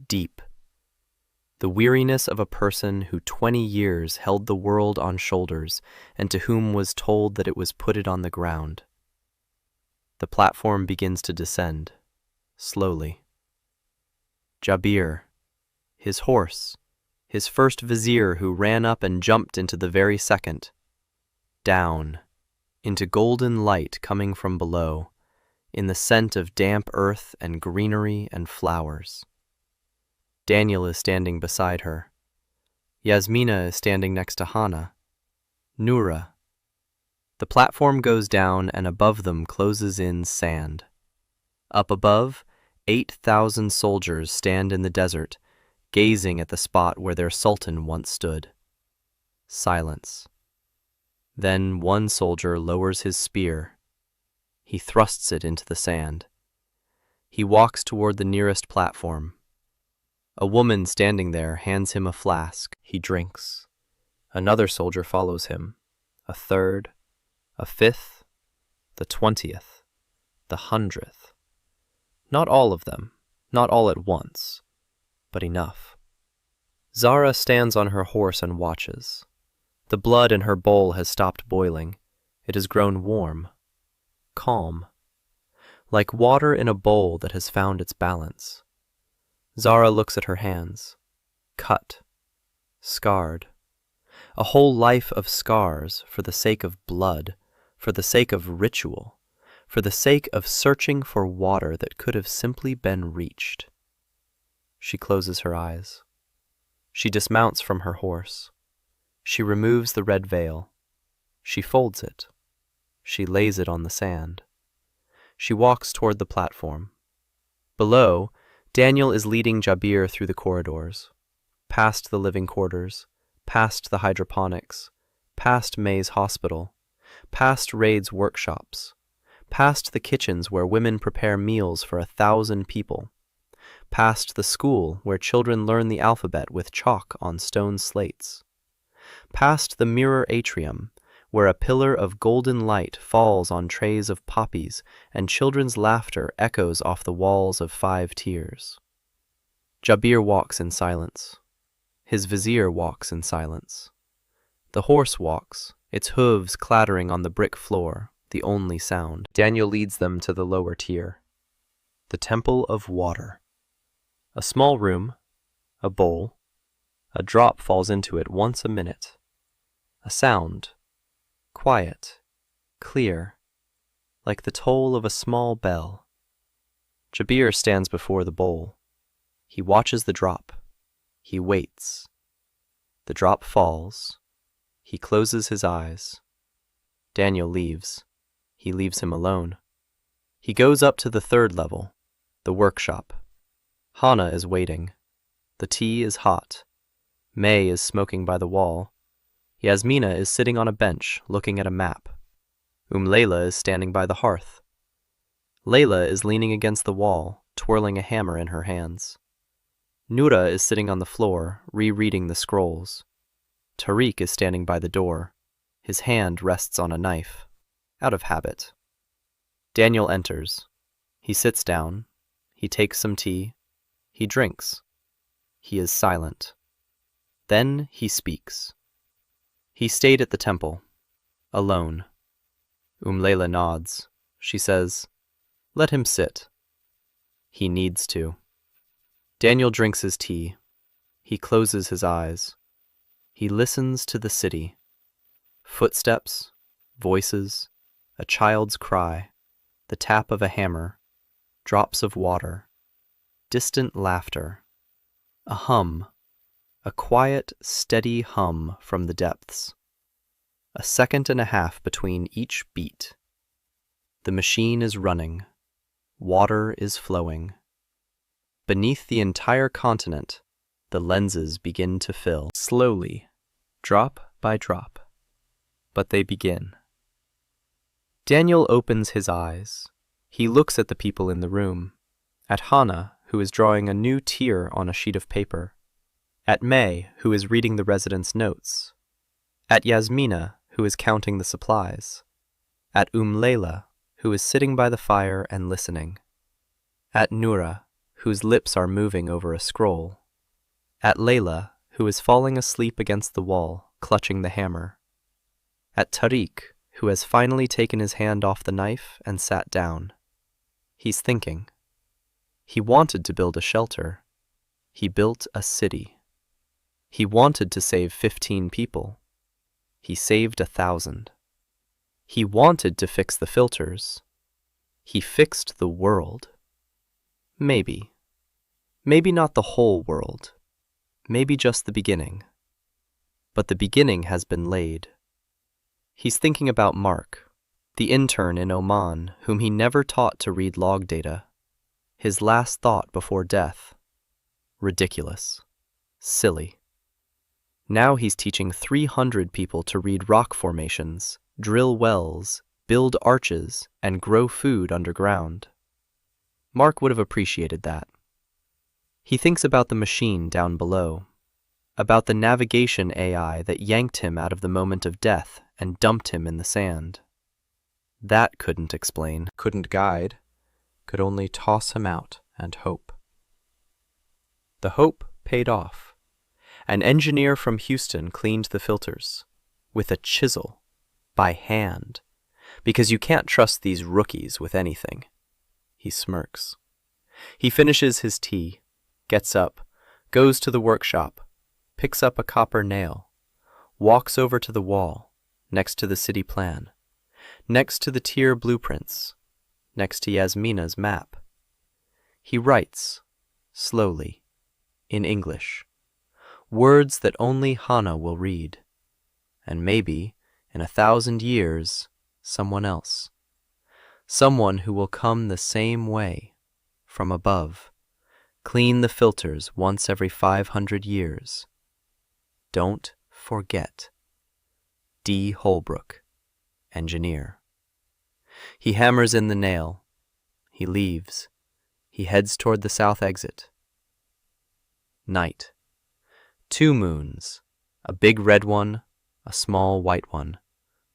[SPEAKER 2] Deep. The weariness of a person who 20 years held the world on shoulders and to whom was told that it was put it on the ground. The platform begins to descend, slowly. Jabir, his horse, his first vizier who ran up and jumped into the very second. Down, into golden light coming from below, in the scent of damp earth and greenery and flowers. Daniel is standing beside her. Yasmina is standing next to Hana. Noura. The platform goes down and above them closes in sand. Up above, 8,000 soldiers stand in the desert, gazing at the spot where their sultan once stood. Silence. Then one soldier lowers his spear. He thrusts it into the sand. He walks toward the nearest platform. A woman standing there hands him a flask. He drinks. Another soldier follows him. A third, a 5th, the 20th, the 100th. Not all of them, not all at once, but enough. Zara stands on her horse and watches. The blood in her bowl has stopped boiling. It has grown warm, calm, like water in a bowl that has found its balance. Zara looks at her hands, cut, scarred. A whole life of scars for the sake of blood, for the sake of ritual, for the sake of searching for water that could have simply been reached. She closes her eyes. She dismounts from her horse. She removes the red veil. She folds it. She lays it on the sand. She walks toward the platform. Below, Daniel is leading Jabir through the corridors, past the living quarters, past the hydroponics, past May's hospital, past Raid's workshops, past the kitchens where women prepare meals for 1,000 people, past the school where children learn the alphabet with chalk on stone slates, past the mirror atrium where a pillar of golden light falls on trays of poppies and children's laughter echoes off the walls of 5 tiers. Jabir walks in silence. His vizier walks in silence. The horse walks, its hooves clattering on the brick floor, the only sound. Daniel leads them to the lower tier. The Temple of Water. A small room, a bowl. A drop falls into it once a minute. A sound. Quiet, clear, like the toll of a small bell. Jabir stands before the bowl. He watches the drop. He waits. The drop falls. He closes his eyes. Daniel leaves. He leaves him alone. He goes up to the 3rd level, the workshop. Hana is waiting. The tea is hot. May is smoking by the wall. Yasmina is sitting on a bench, looking at a map. Layla is standing by the hearth. Layla is leaning against the wall, twirling a hammer in her hands. Noura is sitting on the floor, rereading the scrolls. Tariq is standing by the door. His hand rests on a knife, out of habit. Daniel enters. He sits down. He takes some tea. He drinks. He is silent. Then he speaks. He stayed at the temple, alone. Layla nods. She says, "Let him sit." He needs to. Daniel drinks his tea. He closes his eyes. He listens to the city. Footsteps, voices, a child's cry, the tap of a hammer, drops of water,
[SPEAKER 1] distant laughter. A hum, a quiet, steady hum from the depths. A second and a half between each beat. The machine is running. Water is flowing. Beneath the entire continent, the lenses begin to fill. Slowly, drop by drop. But they begin. Daniel opens his eyes. He looks at the people in the room. At Hannah, who is drawing a new tier on a sheet of paper. At May, who is reading the residents' notes. At Yasmina, who is counting the supplies. At Layla, who is sitting by the fire and listening. At Noura, whose lips are moving over a scroll. At Layla, who is falling asleep against the wall, clutching the hammer. At Tariq, who has finally taken his hand off the knife and sat down. He's thinking. He wanted to build a shelter. He built a city. He wanted to save 15 people. He saved 1,000. He wanted to fix the filters. He fixed the world. Maybe. Maybe not the whole world. Maybe just the beginning. But the beginning has been laid. He's thinking about Mark, the intern in Oman whom he never taught to read log data. His last thought before death. Ridiculous. Silly. Now he's teaching 300 people to read rock formations, drill wells, build arches, and grow food underground. Mark would have appreciated that. He thinks about the machine down below, about the navigation AI that yanked him out of the moment of death and dumped him in the sand. That couldn't explain, couldn't guide, could only toss him out and hope. The hope paid off. An engineer from Houston cleaned the filters, with a chisel, by hand, because you can't trust these rookies with anything. He smirks. He finishes his tea, gets up, goes to the workshop, picks up a copper nail, walks over to the wall, next to the city plan, next to the tier blueprints, next to Yasmina's map. He writes, slowly, in English, words that only Hannah will read, and maybe, in 1,000 years, someone else. Someone who will come the same way, from above, clean the filters once every 500 years. Don't forget. D. Holbrook, engineer. He hammers in the nail. He leaves. He heads toward the south exit. Night. 2 moons, a big red one, a small white one.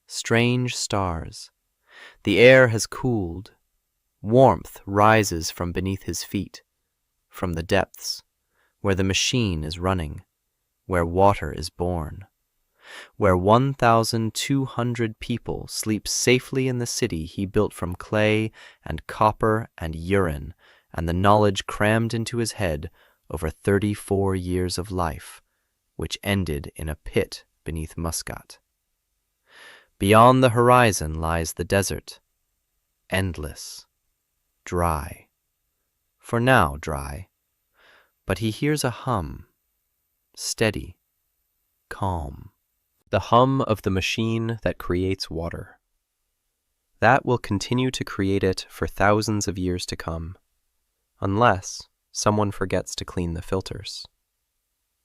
[SPEAKER 1] Strange stars. The air has cooled. Warmth rises from beneath his feet, from the depths, where the machine is running, where water is born, where 1,200 people sleep safely in the city he built from clay and copper and urine and the knowledge crammed into his head over 34 years of life, which ended in a pit beneath Muscat. Beyond the horizon lies the desert, endless, dry. For now dry, but he hears a hum, steady, calm. The hum of the machine that creates water. That will continue to create it for thousands of years to come, unless someone forgets to clean the filters.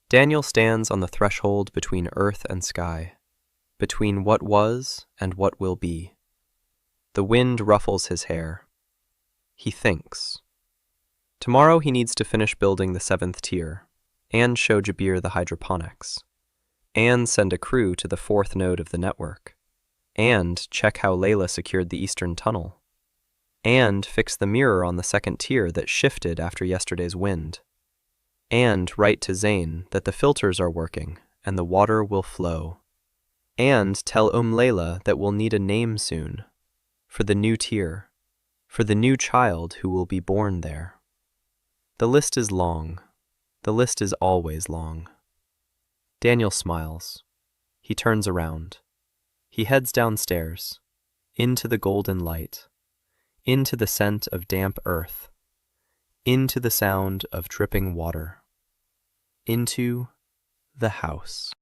[SPEAKER 1] Daniel stands on the threshold between earth and sky, between what was and what will be. The wind ruffles his hair. He thinks. Tomorrow he needs to finish building the 7th tier, and show Jabir the hydroponics, and send a crew to the 4th node of the network, and check how Layla secured the eastern tunnel, and fix the mirror on the 2nd tier that shifted after yesterday's wind, and write to Zayn that the filters are working and the water will flow, and tell Layla that we'll need a name soon, for the new tier, for the new child who will be born there. The list is long. The list is always long. Daniel smiles. He turns around. He heads downstairs, into the golden light, into the scent of damp earth,
[SPEAKER 2] into the sound of dripping water, into the house.